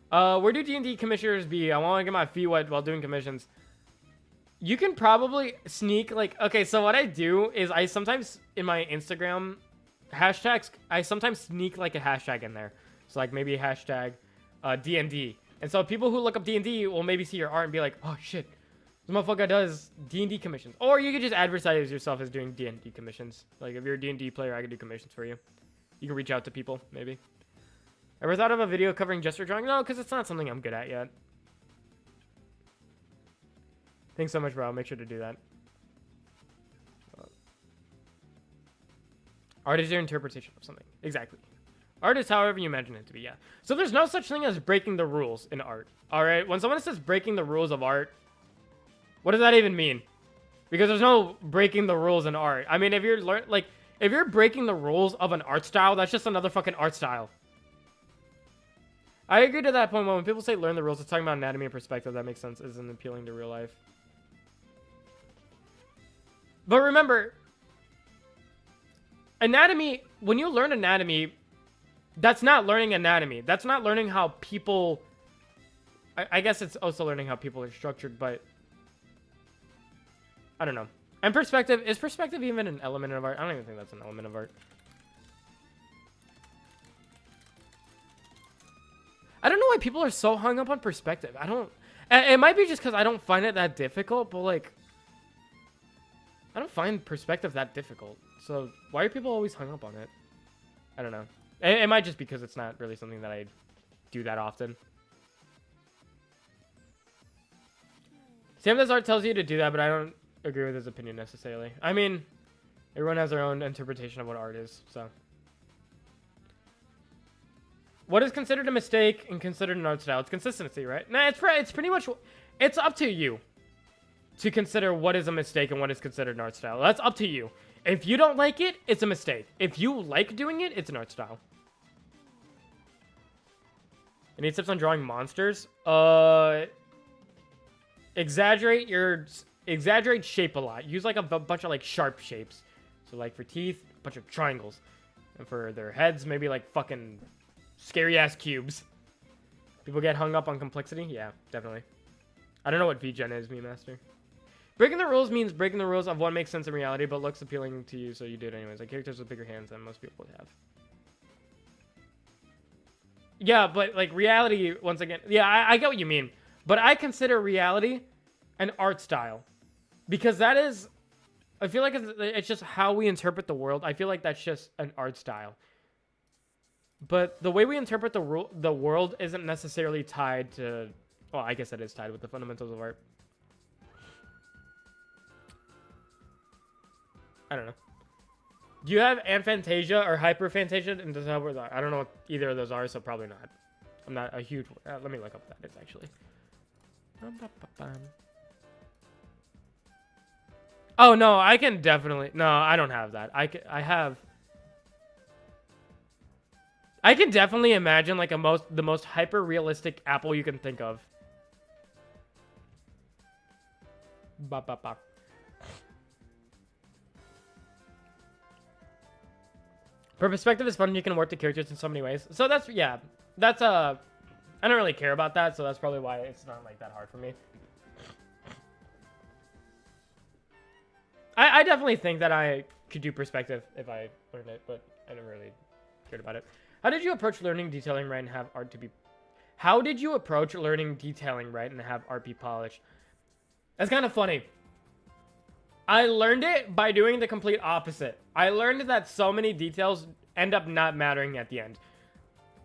Where do D&D commissioners be? I want to get my feet wet while doing commissions. You can probably sneak, like, okay, so what I do is I sometimes, in my Instagram hashtags, I sometimes sneak, like, a hashtag in there. So, like, maybe a hashtag, D&D. And so people who look up D&D will maybe see your art and be like, oh, shit, this motherfucker does D&D commissions. Or you could just advertise yourself as doing D&D commissions. Like, if you're a D&D player, I can do commissions for you. You can reach out to people, maybe. Ever thought of a video covering gesture drawing? No, because it's not something I'm good at yet. Thanks so much, bro. I'll make sure to do that. Art is your interpretation of something. Exactly. Art is however you imagine it to be, yeah. So there's no such thing as breaking the rules in art. Alright? When someone says breaking the rules of art, what does that even mean? Because there's no breaking the rules in art. I mean, if you're breaking the rules of an art style, that's just another fucking art style. I agree to that point. When people say learn the rules, it's talking about anatomy and perspective. That makes sense. Isn't appealing to real life. But remember, anatomy, when you learn anatomy, that's not learning anatomy. That's not learning how people... I guess it's also learning how people are structured, but... I don't know. And perspective, is perspective even an element of art? I don't even think that's an element of art. I don't know why people are so hung up on perspective. I don't... It might be just because I don't find it that difficult, but like... I don't find perspective that difficult. So why are people always hung up on it? I don't know. It might just because it's not really something that I do that often. Sam Does Art tells you to do that, but I don't agree with his opinion necessarily. I mean, everyone has their own interpretation of what art is, so. What is considered a mistake and considered an art style? It's consistency, right? Nah, it's pretty much, it's up to you to consider what is a mistake and what is considered an art style. That's up to you. If you don't like it, it's a mistake. If you like doing it, it's an art style. Any tips on drawing monsters? Exaggerate shape a lot. Use like a bunch of like sharp shapes. So like for teeth, a bunch of triangles. And for their heads, maybe like fucking scary ass cubes. People get hung up on complexity? Yeah, definitely. I don't know what VGen is, me master. Breaking the rules means breaking the rules of what makes sense in reality, but looks appealing to you, so you do it anyways. Like characters with bigger hands than most people would have. Yeah, but like reality, once again, yeah, I get what you mean. But I consider reality an art style. Because that is, I feel like it's just how we interpret the world. I feel like that's just an art style. But the way we interpret the world isn't necessarily tied to, well, I guess it is tied with the fundamentals of art. I don't know. Do you have aphantasia or hyperphantasia? And does that work? I don't know what either of those are, so probably not. I'm not a huge... let me look up what that is, actually. Oh, no, I can definitely... No, I don't have that. I can definitely imagine like the most hyper-realistic apple you can think of. Per perspective is fun. You can work the characters in so many ways. So that's, yeah, that's, I don't really care about that. So that's probably why it's not like that hard for me. I definitely think that I could do perspective if I learned it, but I never really cared about it. How did you approach learning detailing right and have art to be... How did you approach learning detailing right and have art be polished? That's kind of funny. I learned it by doing the complete opposite. I learned that so many details end up not mattering at the end.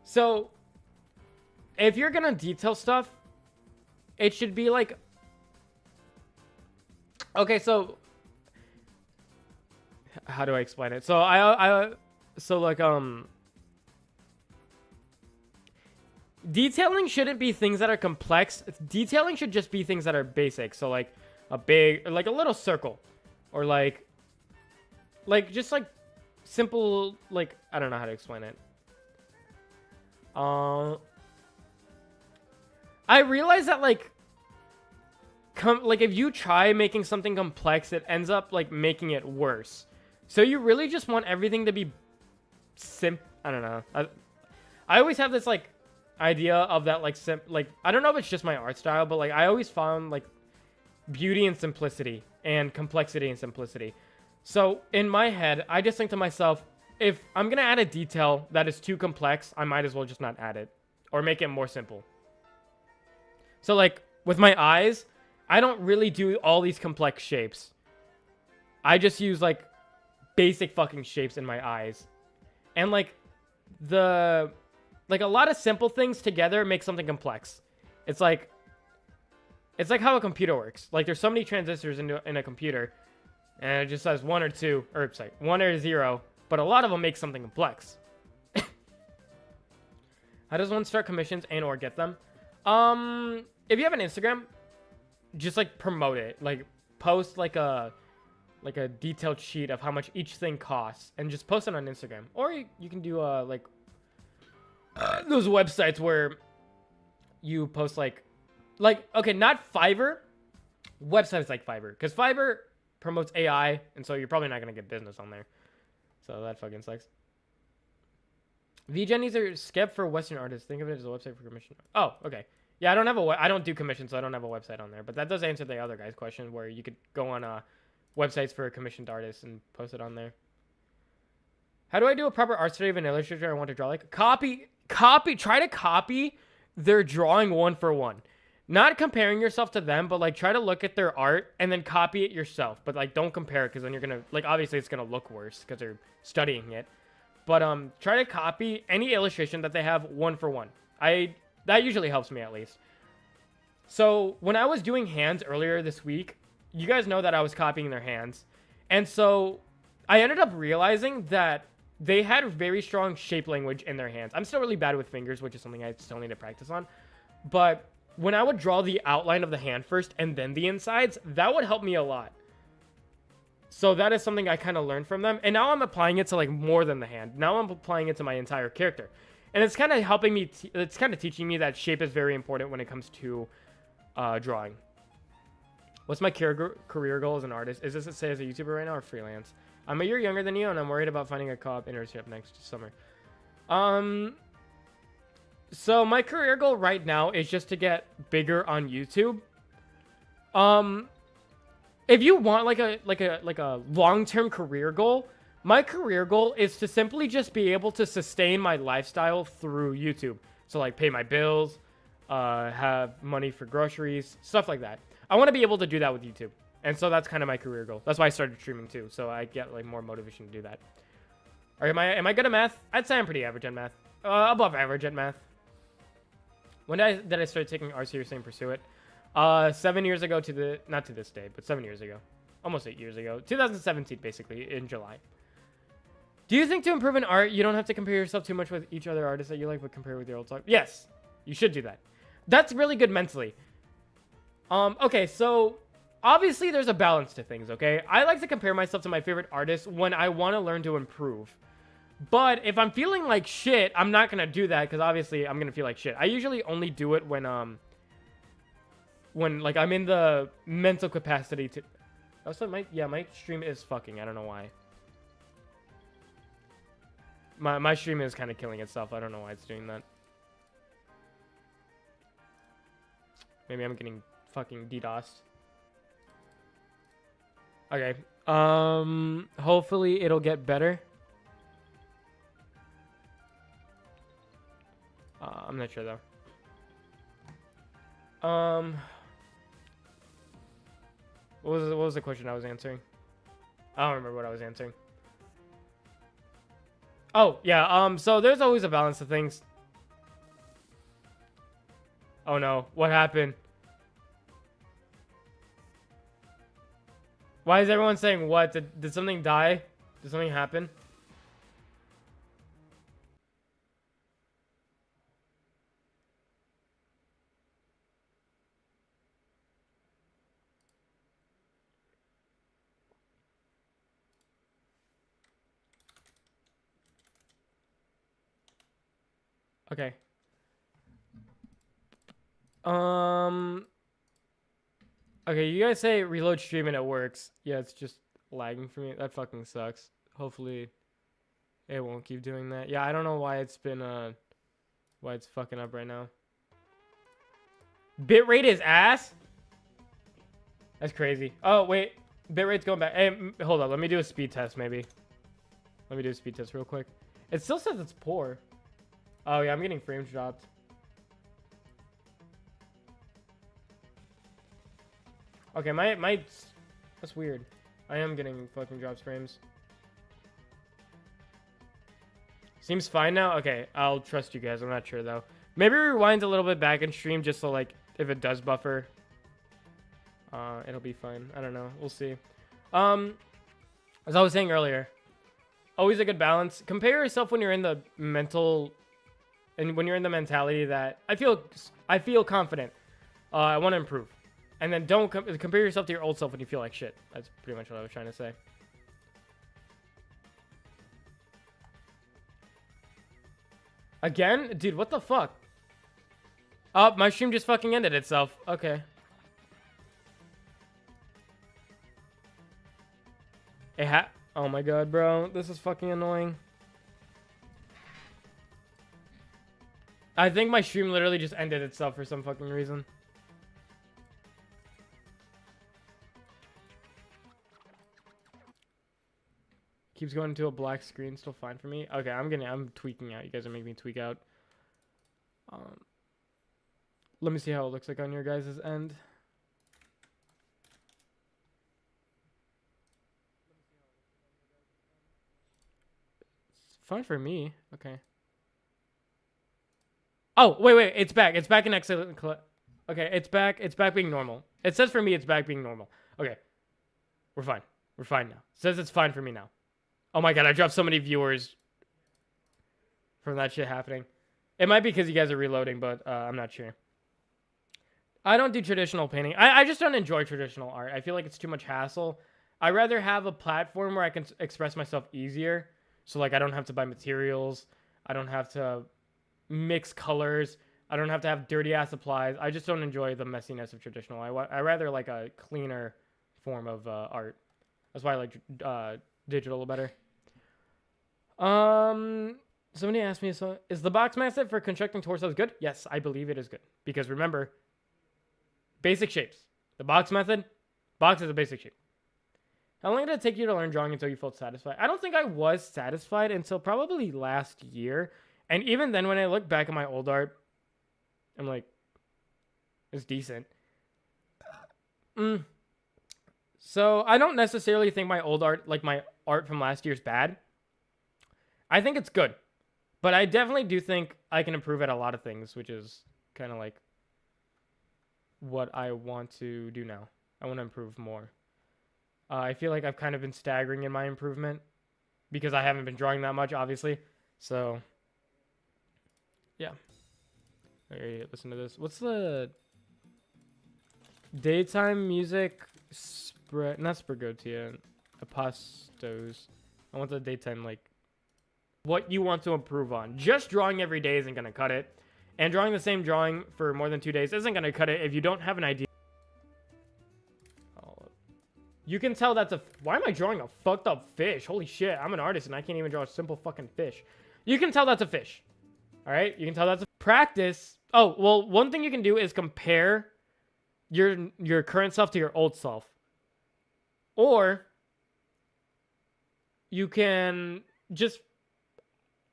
So, if you're gonna detail stuff, it should be like... Okay, so... How do I explain it? So, so like, detailing shouldn't be things that are complex. Detailing should just be things that are basic. So, like, like a little circle. Or like just like simple, like, I don't know how to explain it. I realize that like if you try making something complex, it ends up like making it worse. So you really just want everything to be I don't know. I always have this like idea of that like I don't know if it's just my art style, but like I always found like beauty and simplicity and complexity and simplicity. So in my head, I just think to myself, if I'm gonna add a detail that is too complex, I might as well just not add it or make it more simple. So like with my eyes, I don't really do all these complex shapes. I just use like basic fucking shapes in my eyes. And like a lot of simple things together make something complex. It's like how a computer works. Like there's so many transistors in a computer, and it just says 1 or 2, or sorry, 1 or 0, but a lot of them make something complex. How does one start commissions and or get them? If you have an Instagram, just like promote it. Like post like a detailed sheet of how much each thing costs, and just post it on Instagram. Or you can do those websites where you post like okay, not Fiverr, websites like Fiverr, because Fiverr promotes AI, and so you're probably not gonna get business on there. So that fucking sucks. VGen needs a skep for Western artists. Think of it as a website for commission. Oh, okay. Yeah, I don't do commission, so I don't have a website on there. But that does answer the other guy's question, where you could go on websites for commissioned artists and post it on there. How do I do a proper art study of an illustrator I want to draw like? Try to copy their drawing 1 for 1. Not comparing yourself to them, but like try to look at their art and then copy it yourself. But like don't compare it, because then you're gonna like obviously it's gonna look worse because they're studying it. But try to copy any illustration that they have 1 for 1. That usually helps me at least. So when I was doing hands earlier this week, you guys know that I was copying their hands. And so I ended up realizing that they had very strong shape language in their hands. I'm still really bad with fingers, which is something I still need to practice on. But when I would draw the outline of the hand first and then the insides, that would help me a lot. So that is something I kind of learned from them. And now I'm applying it to like more than the hand. Now I'm applying it to my entire character. And it's kind of helping me, it's kind of teaching me that shape is very important when it comes to drawing. What's my career goal as an artist? Is this, say, as a YouTuber right now or freelance? I'm a year younger than you, and I'm worried about finding a co-op internship next summer. So my career goal right now is just to get bigger on YouTube. If you want like a long-term career goal, my career goal is to simply just be able to sustain my lifestyle through YouTube. So like pay my bills, have money for groceries, stuff like that. I want to be able to do that with YouTube. And so that's kind of my career goal. That's why I started streaming too. So I get like more motivation to do that. Or am I good at math? I'd say I'm pretty average at math. Above average at math. When did I start taking art seriously and pursue it? 7 years ago not to this day, but 7 years ago. Almost 8 years ago. 2017, basically, in July. Do you think to improve in art, you don't have to compare yourself too much with each other artists that you like, but compare with your old stuff? Yes, you should do that. That's really good mentally. Okay, so obviously there's a balance to things, okay? I like to compare myself to my favorite artists when I want to learn to improve. But if I'm feeling like shit, I'm not going to do that because obviously I'm going to feel like shit. I usually only do it when like I'm in the mental capacity to... Also, my stream is fucking. I don't know why. My stream is kind of killing itself. I don't know why it's doing that. Maybe I'm getting fucking DDoSed. Okay. Hopefully it'll get better. I'm not sure though. What was the question I was answering? I don't remember what I was answering. Oh, yeah, so there's always a balance of things. Oh no, what happened? Why is everyone saying what? Did something die? Did something happen? Okay. Okay, you guys say reload stream and it works. Yeah, it's just lagging for me. That fucking sucks. Hopefully it won't keep doing that. Yeah, I don't know why it's been why it's fucking up right now. Bitrate is ass? That's crazy. Oh, wait. Bitrate's going back. Hey, hold on. Let me do a speed test maybe. Let me do a speed test real quick. It still says it's poor. Oh, yeah, I'm getting frames dropped. Okay, that's weird. I am getting fucking drops frames. Seems fine now? Okay, I'll trust you guys. I'm not sure, though. Maybe rewind a little bit back in stream just so, like, if it does buffer, it'll be fine. I don't know. We'll see. As I was saying earlier, always a good balance. Compare yourself when you're in the mental... And when you're in the mentality that I feel confident, I want to improve, and then don't compare yourself to your old self when you feel like shit. That's pretty much what I was trying to say. Again, dude, what the fuck? Oh, my stream just fucking ended itself. Okay. Oh my god, bro, this is fucking annoying. I think my stream literally just ended itself for some fucking reason. Keeps going to a black screen, still fine for me. Okay, I'm tweaking out. You guys are making me tweak out. Let me see how it looks like on your guys' end. It's fine for me. Okay. Oh, wait, it's back. It's back in excellent. Okay, it's back. It's back being normal. It says for me it's back being normal. Okay. We're fine. We're fine now. It says it's fine for me now. Oh my god, I dropped so many viewers from that shit happening. It might be because you guys are reloading, but I'm not sure. I don't do traditional painting. I just don't enjoy traditional art. I feel like it's too much hassle. I'd rather have a platform where I can express myself easier. So, like, I don't have to buy materials. I don't have to mix colors. I don't have to have dirty-ass supplies. I just don't enjoy the messiness of traditional. I rather like a cleaner form of art. That's why I like digital better. Somebody asked me, so is the box method for constructing torsos good? Yes, I believe it is good. Because remember, basic shapes. The box method, box is a basic shape. How long did it take you to learn drawing until you felt satisfied? I don't think I was satisfied until probably last year. And even then, when I look back at my old art, I'm like, it's decent. So I don't necessarily think my old art, like my art from last year, is bad. I think it's good. But I definitely do think I can improve at a lot of things, which is kind of like what I want to do now. I want to improve more. I feel like I've kind of been staggering in my improvement because I haven't been drawing that much, obviously. So, yeah. Okay, listen to this. What's the daytime music spread? Not Spregotia. Apostos. I want the daytime, like, what you want to improve on. Just drawing every day isn't going to cut it. And drawing the same drawing for more than 2 days isn't going to cut it if you don't have an idea. You can tell that's a... Why am I drawing a fucked up fish? Holy shit, I'm an artist and I can't even draw a simple fucking fish. You can tell that's a fish. Alright? You can tell that's a... Practice. Oh, well, one thing you can do is compare your current self to your old self. Or you can just...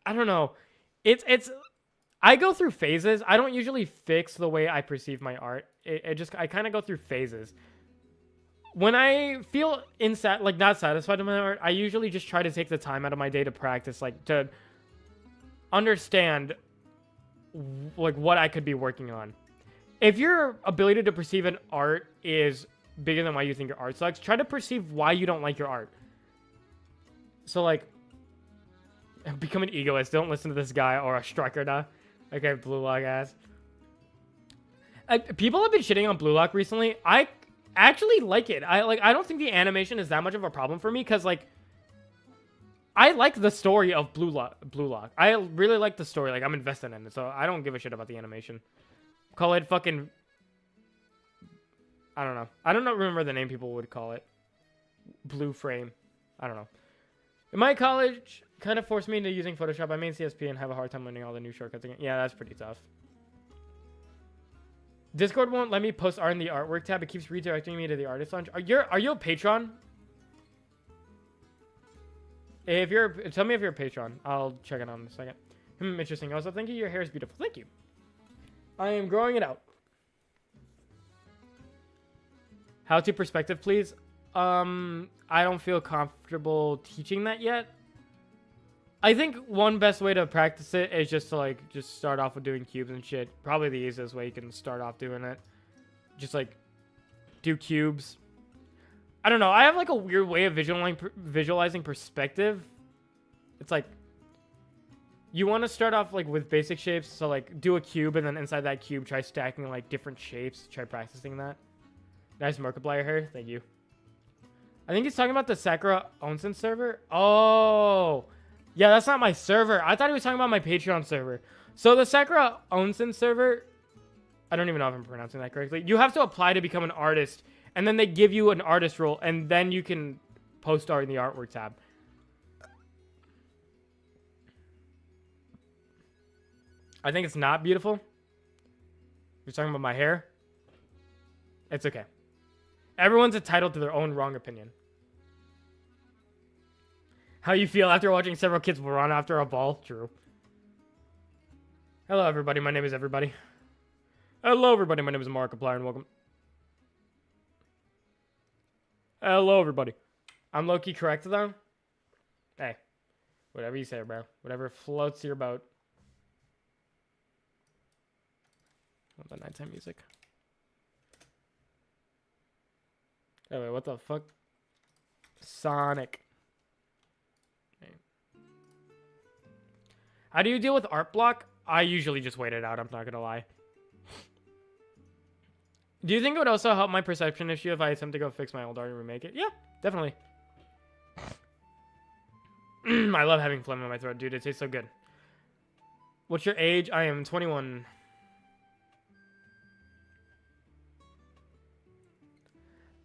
I don't know. It's... I go through phases. I don't usually fix the way I perceive my art. I kind of go through phases. When I feel not satisfied with my art, I usually just try to take the time out of my day to practice, like to understand like what I could be working on. If your ability to perceive an art is bigger than why you think your art sucks, try to perceive why you don't like your art. So like, become an egoist. Don't listen to this guy or a striker now. Okay, Blue Lock ass. People have been shitting on Blue Lock recently. I actually like it. I don't think the animation is that much of a problem for me because like I like the story of Blue Lock. I really like the story. Like I'm invested in it, so I don't give a shit about the animation. Call it fucking I don't know. I don't remember the name people would call it. Blue frame. I don't know. In my college kind of forced me into using Photoshop. I made CSP and have a hard time learning all the new shortcuts again. Yeah, that's pretty tough. Discord won't let me post art in the artwork tab. It keeps redirecting me to the artist launch. Are you a patron? If you're, tell me if you're a patron. I'll check it out in a second. Interesting. Also, thank you. Your hair is beautiful. Thank you. I am growing it out. How to perspective, please. I don't feel comfortable teaching that yet. I think one best way to practice it is just to just start off with doing cubes and shit. Probably the easiest way you can start off doing it. Just like do cubes. I don't know. I have like a weird way of visualizing perspective. It's like you want to start off like with basic shapes. So like do a cube and then inside that cube try stacking like different shapes. Try practicing that. Nice Markiplier hair. Thank you. I think he's talking about the Sakura Onsen server. Oh, yeah, that's not my server. I thought he was talking about my Patreon server. So the Sakura Onsen server, I don't even know if I'm pronouncing that correctly. You have to apply to become an artist, and then they give you an artist role, and then you can post art in the artwork tab. I think it's not beautiful. You're talking about my hair? It's okay. Everyone's entitled to their own wrong opinion. How you feel after watching several kids run after a ball? True. Hello, everybody. My name is Everybody. Hello, everybody. My name is Markiplier, and welcome. Hello, everybody. I'm low-key correct, though. Hey. Whatever you say, bro. Whatever floats your boat. The nighttime music. Oh, wait, what the fuck? Sonic. Okay. How do you deal with art block? I usually just wait it out, I'm not gonna lie. Do you think it would also help my perception issue if I attempt to go fix my old art and remake it? Yeah, definitely. I love having phlegm in my throat, dude. It tastes so good. What's your age? I am 21.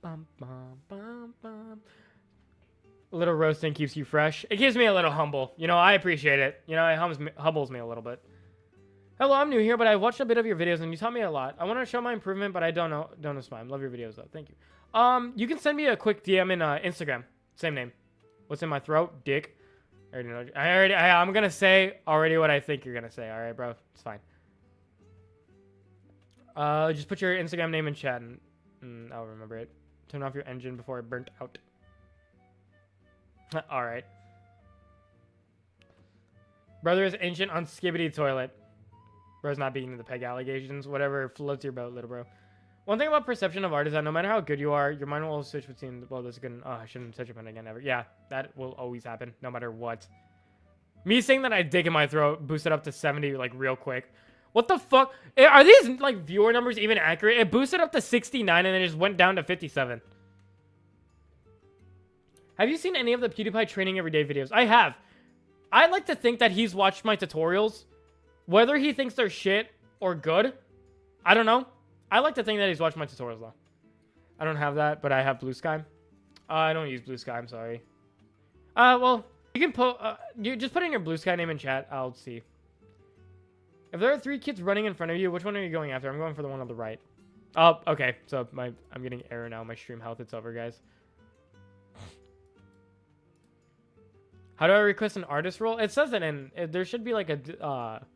Bum, bum, bum, bum. A little roasting keeps you fresh. It keeps me a little humble. You know, I appreciate it. You know, it humbles me a little bit. Hello, I'm new here, but I watched a bit of your videos and you taught me a lot. I want to show my improvement, but I don't know spam. Love your videos though. Thank you. You can send me a quick DM in Instagram. Same name. What's in my throat? Dick. I already know. I'm gonna say already what I think you're gonna say. All right, bro. It's fine. Just put your Instagram name in chat and I'll remember it. Turn off your engine before it burnt out. All right. Brother is ancient on Skibbity toilet. Bro's not beating the peg allegations. Whatever floats your boat, little bro. One thing about perception of art is that no matter how good you are, your mind will always switch between, well, this is good. Oh, I shouldn't touch it again ever. Yeah, that will always happen, no matter what. Me saying that I dig in my throat boosted up to 70, like, real quick. What the fuck? Are these, like, viewer numbers even accurate? It boosted up to 69 and then it just went down to 57. Have you seen any of the PewDiePie training everyday videos? I have. I like to think that he's watched my tutorials. Whether he thinks they're shit or good, I don't know. I like to think that he's watched my tutorials, though. I don't have that, but I have Blue Sky. I don't use Blue Sky, I'm sorry. Well, you can put, you just put in your Blue Sky name in chat. I'll see. If there are 3 kids running in front of you, which one are you going after? I'm going for the one on the right. Oh, okay. So I'm getting error now. My stream health, it's over, guys. How do I request an artist role? It says it in, there should be like a,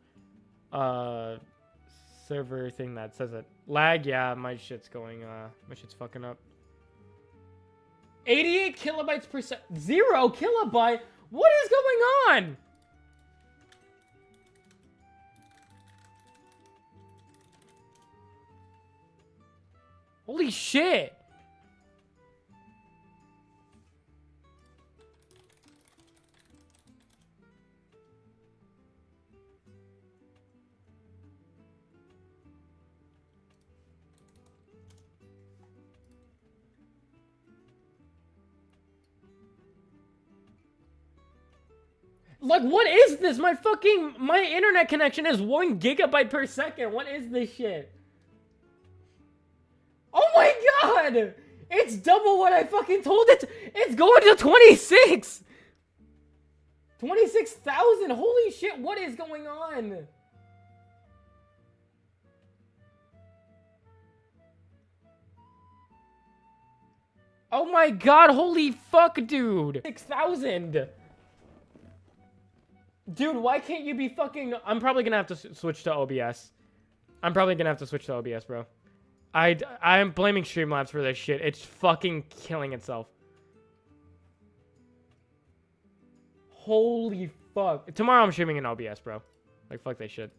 server thing that says it. Lag, yeah, my shit's fucking up. 88 kilobytes per second. 0 kilobyte? What is going on? Holy shit. Like, what is this? My internet connection is 1 gigabyte per second. What is this shit? Oh my god! It's double what I fucking told it. It's going to 26! 26,000! Holy shit, what is going on? Oh my god, holy fuck, dude! 6,000! Dude, why can't you be fucking... I'm probably gonna have to switch to OBS. I'm probably gonna have to switch to OBS, bro. I'm blaming Streamlabs for this shit. It's fucking killing itself. Holy fuck. Tomorrow I'm streaming in OBS, bro. Like, fuck that shit.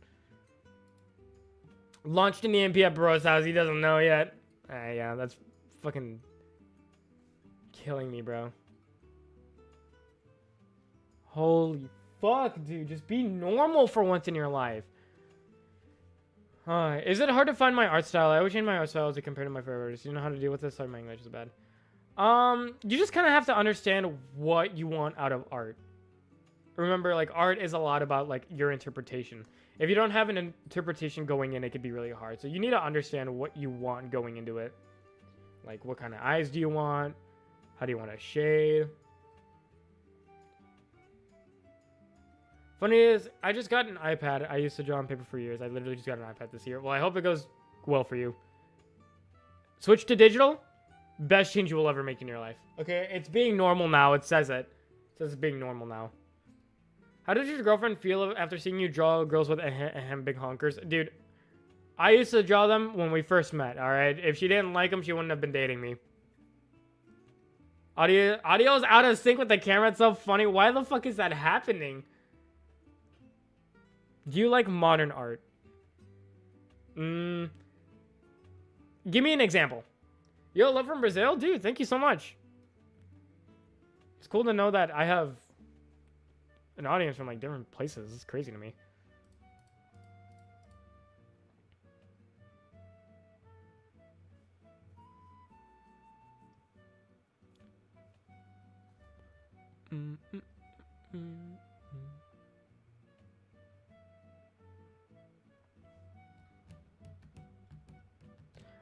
Launched an EMP at bro's house. He doesn't know yet. Yeah, that's fucking killing me, bro. Holy fuck, dude. Just be normal for once in your life. Is it hard to find my art style? I always change my art style to compare to my favorite artists. You know how to deal with this? Sorry, my English is bad. You just kind of have to understand what you want out of art. Remember, like, art is a lot about, like, your interpretation. If you don't have an interpretation going in, it could be really hard. So you need to understand what you want going into it. Like, what kind of eyes do you want? How do you want to shade? Funny is, I just got an iPad. I used to draw on paper for years. I literally just got an iPad this year. Well, I hope it goes well for you. Switch to digital. Best change you will ever make in your life. Okay, it's being normal now. It says it. It says it's being normal now. How did your girlfriend feel after seeing you draw girls with big honkers? Dude, I used to draw them when we first met, alright? If she didn't like them, she wouldn't have been dating me. Audio's out of sync with the camera. It's so funny. Why the fuck is that happening? Do you like modern art? Give me an example. Yo, love from Brazil? Dude, thank you so much. It's cool to know that I have an audience from like different places. It's crazy to me.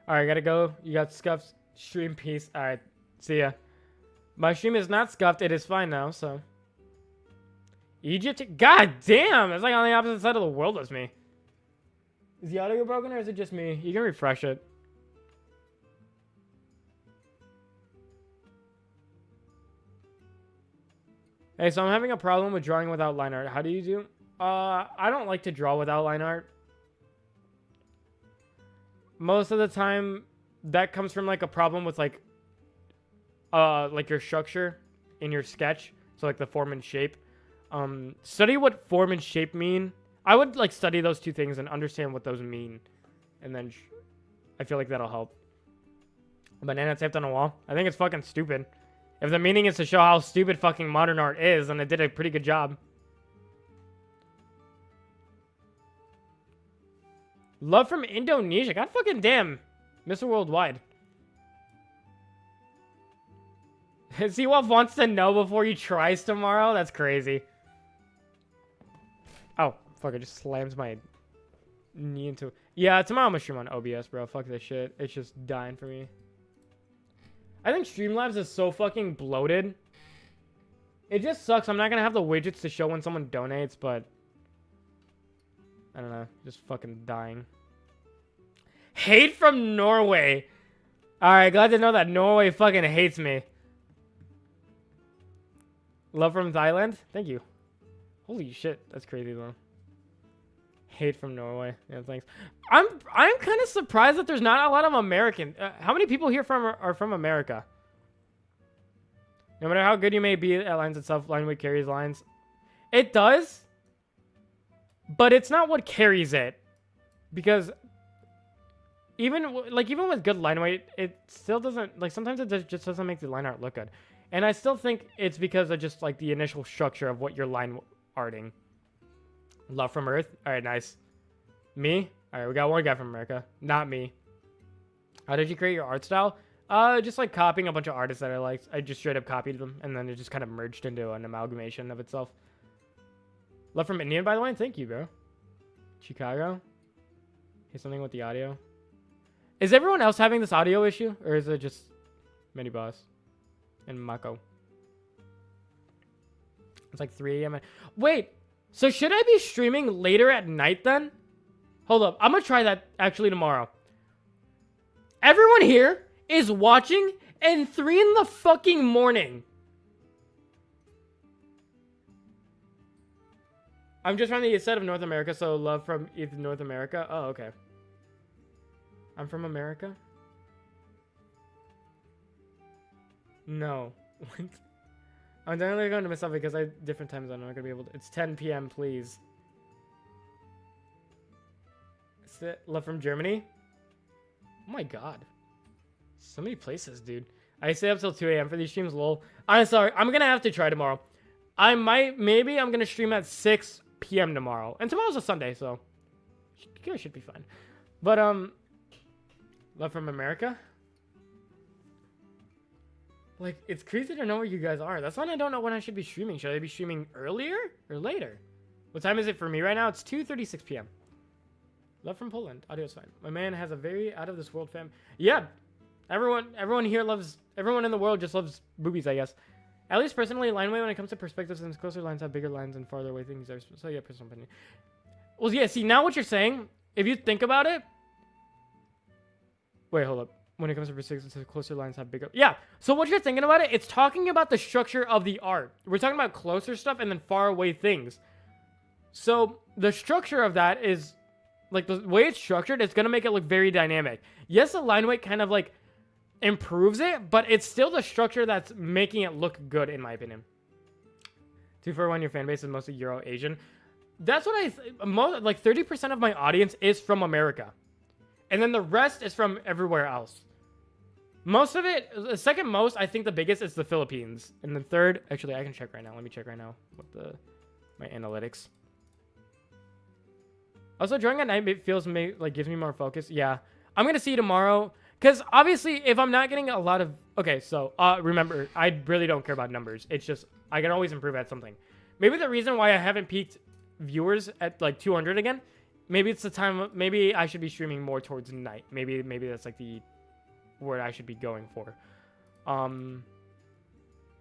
Alright, gotta go. You got scuffed. Stream peace. Alright, see ya. My stream is not scuffed. It is fine now, so. Egypt? God damn! It's like on the opposite side of the world as me. Is the audio broken or is it just me? You can refresh it. Hey, so I'm having a problem with drawing without line art. How do you do? I don't like to draw without line art. Most of the time, that comes from like a problem with like your structure in your sketch. So like the form and shape. Study what form and shape mean. I would like study those two things and understand what those mean. And then I feel like that'll help. Banana taped on a wall. I think it's fucking stupid. If the meaning is to show how stupid fucking modern art is, then it did a pretty good job. Love from Indonesia. God fucking damn. Mr. Worldwide. See what wants to know before he tries tomorrow? That's crazy. Oh, fuck. I just slammed my knee into it. Yeah, tomorrow I'm gonna stream on OBS, bro. Fuck this shit. It's just dying for me. I think Streamlabs is so fucking bloated. It just sucks. I'm not gonna have the widgets to show when someone donates, but I don't know. Just fucking dying. Hate from Norway. Alright, glad to know that Norway fucking hates me. Love from Thailand? Thank you. Holy shit. That's crazy, though. Hate from Norway. Yeah, thanks. I'm kind of surprised that there's not a lot of American. How many people here are from America? No matter how good you may be at lines itself, line weight carries lines. It does, but it's not what carries it, because even with good line weight, it still doesn't, like, sometimes it just doesn't make the line art look good. And I still think it's because of just like the initial structure of what you're line arting. Love from Earth. All right, nice. Me? All right, we got one guy from America. Not me. How did you create your art style? Just like copying a bunch of artists that I liked. I just straight up copied them, and then it just kind of merged into an amalgamation of itself. Love from Indian, by the way. Thank you, bro. Chicago. Here's something with the audio. Is everyone else having this audio issue, or is it just Mini Boss and Mako? It's like 3 a.m. Wait. So should I be streaming later at night then? Hold up. I'm going to try that actually tomorrow. Everyone here is watching at 3 in the fucking morning. I'm just from the east side of North America, so love from North America. Oh, okay. I'm from America? No. What? I'm definitely going to miss out because I have different time zone. I'm not going to be able to. It's 10 p.m., please. Love from Germany? Oh my god. So many places, dude. I stay up till 2 a.m. for these streams, lol. I'm sorry. I'm going to have to try tomorrow. Maybe I'm going to stream at 6 p.m. tomorrow. And tomorrow's a Sunday, so you guys should be fine. But, love from America? Like, it's crazy to know where you guys are. That's why I don't know when I should be streaming. Should I be streaming earlier or later? What time is it for me right now? It's 2:36 p.m. Love from Poland. Audio's fine. My man has a very out-of-this-world fam. Yeah. Everyone here loves... Everyone in the world just loves boobies, I guess. At least personally, line weight when it comes to perspectives, and closer lines have bigger lines and farther away things. So yeah, personal opinion. Well, yeah, see, now what you're saying, if you think about it... Wait, hold up. When it comes to perspectives, closer lines have bigger... Yeah, so what you're thinking about it, it's talking about the structure of the art. We're talking about closer stuff and then far away things. So the structure of that is... Like, the way it's structured, it's going to make it look very dynamic. Yes, the line weight kind of, like, improves it, but it's still the structure that's making it look good, in my opinion. 241, your fan base is mostly Euro-Asian. That's what like, 30% of my audience is from America. And then the rest is from everywhere else. Most of it, the second most, I think the biggest is the Philippines. And the third, actually, I can check right now. Let me check right now what my analytics. Also, drawing at night feels like gives me more focus. Yeah, I'm gonna see tomorrow. Because obviously, if I'm not getting a lot of... Okay, so remember, I really don't care about numbers. It's just, I can always improve at something. Maybe the reason why I haven't peaked viewers at like 200 again, maybe it's the time... Maybe I should be streaming more towards night. Maybe that's like the word I should be going for.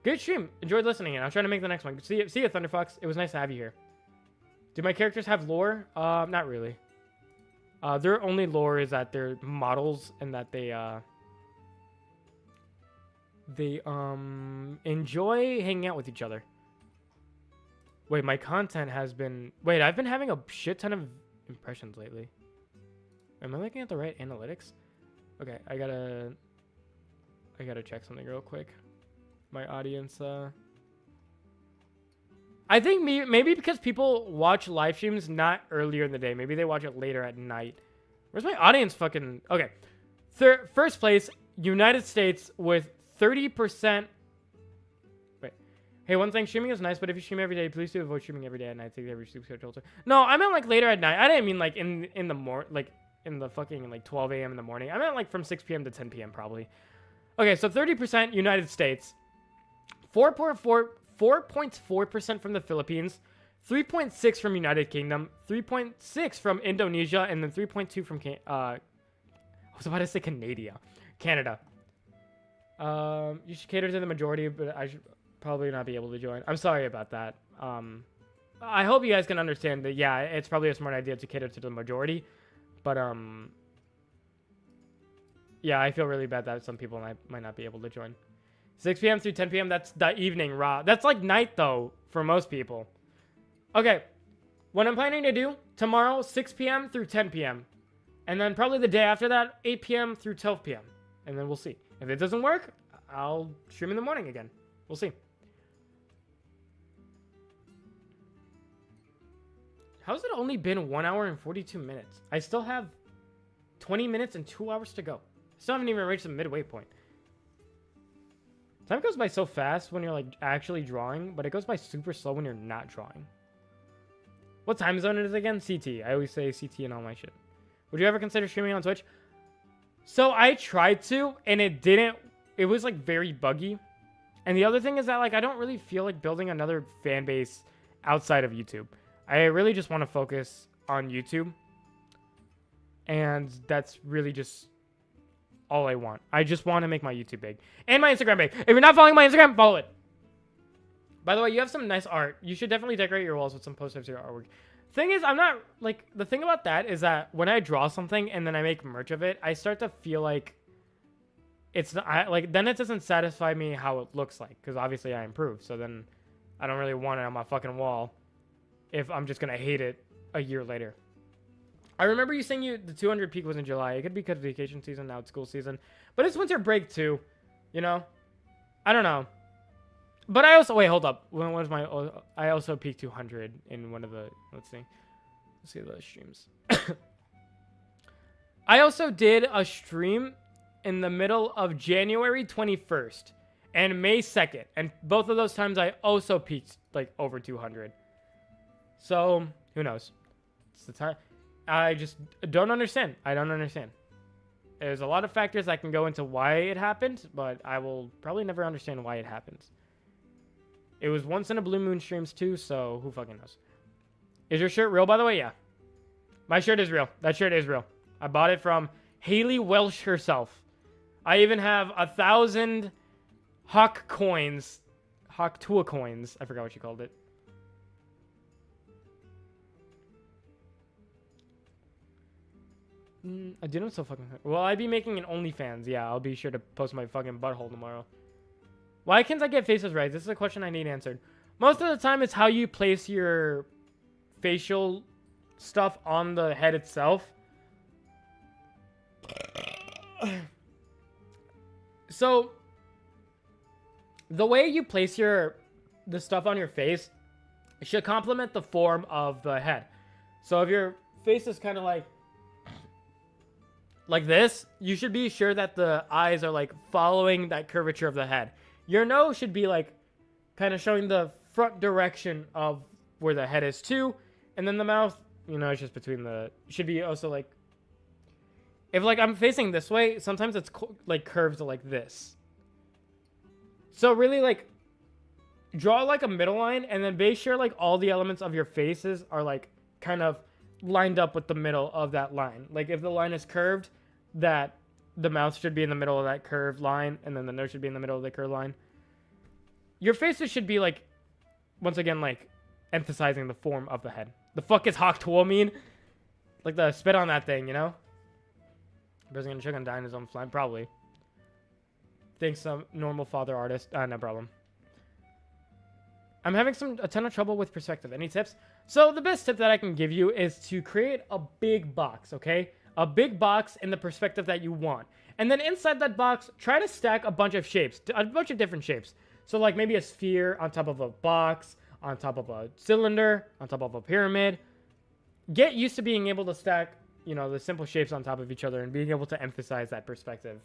Good stream. Enjoyed listening in. I'll try to make the next one. See you, Thunderfox. It was nice to have you here. Do my characters have lore? Not really. Their only lore is that they're models and that they enjoy hanging out with each other. Wait, my content has been... Wait, I've been having a shit ton of impressions lately. Am I looking at the right analytics? Okay, I gotta check something real quick. My audience, I think maybe because people watch live streams not earlier in the day. Maybe they watch it later at night. Where's my audience fucking... Okay. First place, United States with 30%... Wait. Hey, one thing, streaming is nice, but if you stream every day, please do avoid streaming every day at night. Take every sleep schedule. No, I meant like later at night. I didn't mean like in the like in the fucking like 12 a.m. in the morning. I meant like from 6 p.m. to 10 p.m. probably. Okay, so 30% United States. 4.4% from the Philippines, 3.6 from United Kingdom, 3.6 from Indonesia, and then 3.2 from I was about to say Canada. You should cater to the majority, but I should probably not be able to join. I'm sorry about that. I hope you guys can understand that. Yeah, it's probably a smart idea to cater to the majority, but yeah, I feel really bad that some people might not be able to join. 6 p.m. through 10 p.m. That's the evening, raw. That's like night, though, for most people. Okay. What I'm planning to do tomorrow, 6 p.m. through 10 p.m. And then probably the day after that, 8 p.m. through 12 p.m. And then we'll see. If it doesn't work, I'll stream in the morning again. We'll see. How's it only been 1 hour and 42 minutes? I still have 20 minutes and 2 hours to go. Still haven't even reached the midway point. Time goes by so fast when you're like actually drawing, but it goes by super slow when you're not drawing. What time zone is it again? CT. I always say CT and all my shit. Would you ever consider streaming on Twitch? So I tried to, and it didn't. It was like very buggy. And the other thing is that like I don't really feel like building another fan base outside of YouTube. I really just want to focus on YouTube. And that's really just all I want. I just want to make my YouTube big. And my Instagram big. If you're not following my Instagram, follow it. By the way, you have some nice art. You should definitely decorate your walls with some posters of your artwork. Thing is, I'm not, like, the thing about that is that when I draw something and then I make merch of it, I start to feel like it's not, like, then it doesn't satisfy me how it looks like. Because obviously I improve. So then I don't really want it on my fucking wall if I'm just going to hate it a year later. I remember you saying the 200 peak was in July. It could be because of vacation season, now it's school season. But it's winter break too, you know? I don't know. But I also, wait, hold up. When was my, I also peaked 200 in one of the, let's see the streams. I also did a stream in the middle of January 21st and May 2nd. And both of those times I also peaked like over 200. So, who knows? It's the time. I just don't understand. I don't understand. There's a lot of factors that can go into why it happened, but I will probably never understand why it happens. It was once in a blue moon streams too, so who fucking knows? Is your shirt real, by the way? Yeah. My shirt is real. That shirt is real. I bought it from Haley Welsh herself. I even have 1,000 Hawk coins. Hawk Tua coins. I forgot what you called it. I didn't so fucking... Well, I'd be making an OnlyFans. Yeah, I'll be sure to post my fucking butthole tomorrow. Why can't I get faces right? This is a question I need answered. Most of the time, it's how you place your facial stuff on the head itself. So, the way you place the stuff on your face should complement the form of the head. So if your face is kind of like like this, you should be sure that the eyes are like following that curvature of the head. Your nose should be like kind of showing the front direction of where the head is too. And then the mouth, you know, it's just between the, should be also like, if like I'm facing this way, sometimes it's like curved like this. So really like draw like a middle line and then make sure like all the elements of your faces are like kind of lined up with the middle of that line. Like if the line is curved, that the mouth should be in the middle of that curved line, and then the nose should be in the middle of the curved line. Your faces should be like, once again, like emphasizing the form of the head. The fuck is Hawk Tool mean? Like the spit on that thing, you know? Bro's gonna check on dying his own fly, probably. Thanks, some normal father artist. No problem. I'm having a ton of trouble with perspective. Any tips? So the best tip that I can give you is to create a big box, okay? A big box in the perspective that you want. And then inside that box, try to stack a bunch of shapes, a bunch of different shapes. So like maybe a sphere on top of a box, on top of a cylinder, on top of a pyramid. Get used to being able to stack, you know, the simple shapes on top of each other and being able to emphasize that perspective.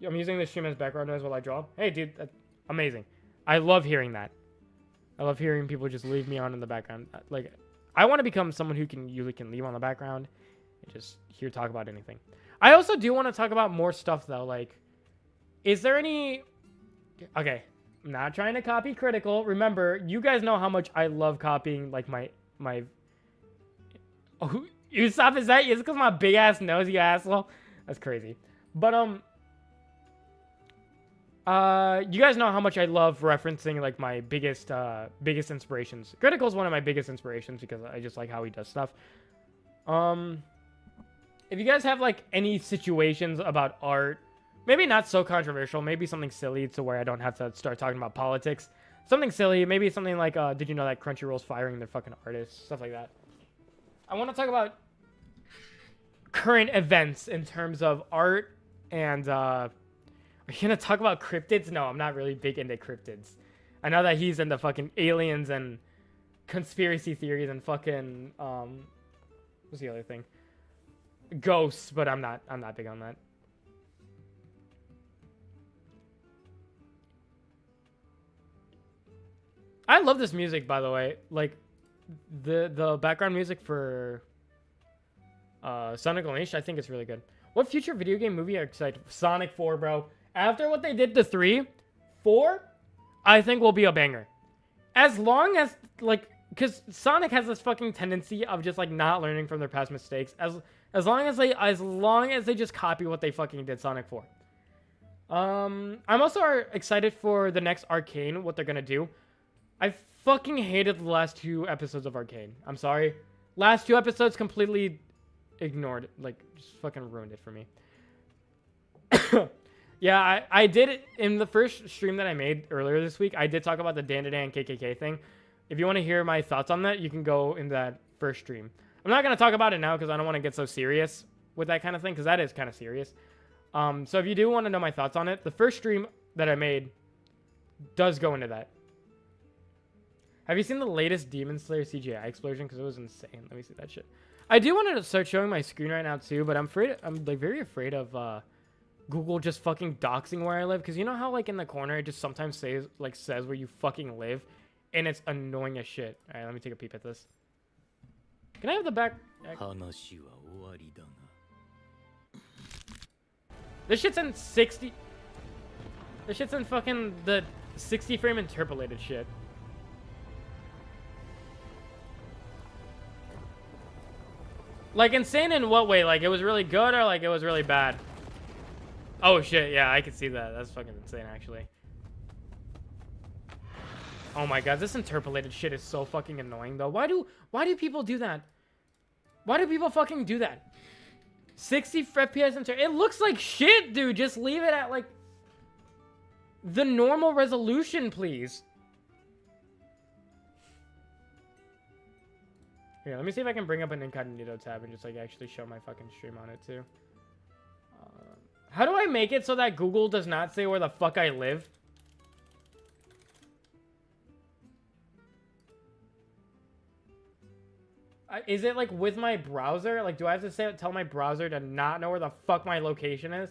I'm using this stream as background noise while I draw. Hey, dude, that's amazing. I love hearing that. I love hearing people just leave me on in the background. Like, I want to become someone who can leave on the background and just hear talk about anything. I also do want to talk about more stuff though. Like, is there any? Okay, I'm not trying to copy Critical. Remember, you guys know how much I love copying. Like my. Oh, Usopp, is that? Is it because my big ass nose, you asshole? That's crazy. But you guys know how much I love referencing like my biggest inspirations. Critical is one of my biggest inspirations because I just like how he does stuff. If you guys have like any situations about art, maybe not so controversial, maybe something silly to where I don't have to start talking about politics. Something silly, maybe something like, did you know that Crunchyroll's firing their fucking artists? Stuff like that. I want to talk about current events in terms of art and, are you going to talk about cryptids? No, I'm not really big into cryptids. I know that he's into fucking aliens and conspiracy theories and fucking, what's the other thing? Ghosts, but I'm not big on that. I love this music, by the way. Like, the background music for Sonic Unleashed, I think it's really good. What future video game movie are you excited for? Sonic 4, bro. After what they did to 3, 4, I think will be a banger. As long as, like, because Sonic has this fucking tendency of just, like, not learning from their past mistakes. As long as they just copy what they fucking did Sonic 4. I'm also excited for the next Arcane, what they're gonna do. I fucking hated the last 2 episodes of Arcane. I'm sorry. Last 2 episodes completely ignored, like, just fucking ruined it for me. Yeah, I did it in the first stream that I made earlier this week. I did talk about the Dandadan KKK thing. If you want to hear my thoughts on that, you can go in that first stream. I'm not going to talk about it now because I don't want to get so serious with that kind of thing, because that is kind of serious. So if you do want to know my thoughts on it, the first stream that I made does go into that. Have you seen the latest Demon Slayer CGI explosion? Because it was insane. Let me see that shit. I do want to start showing my screen right now too, but I'm like very afraid of Google just fucking doxing where I live. Because you know how like in the corner it just sometimes says where you fucking live, and it's annoying as shit. All right, let me take a peep at this. Can I have the back? This shit's in 60. This shit's in fucking the 60 frame interpolated shit. Like insane in what way? Like it was really good or like it was really bad? Oh shit, yeah, I can see that. That's fucking insane actually. Oh my god, this interpolated shit is so fucking annoying though. Why do people do that? Why do people fucking do that? 60 FPS it looks like shit, dude. Just leave it at like the normal resolution, please. Here, let me see if I can bring up an incognito tab and just like actually show my fucking stream on it too. How do I make it so that Google does not say where the fuck I live? Is it like with my browser? Like, do I have to tell my browser to not know where the fuck my location is?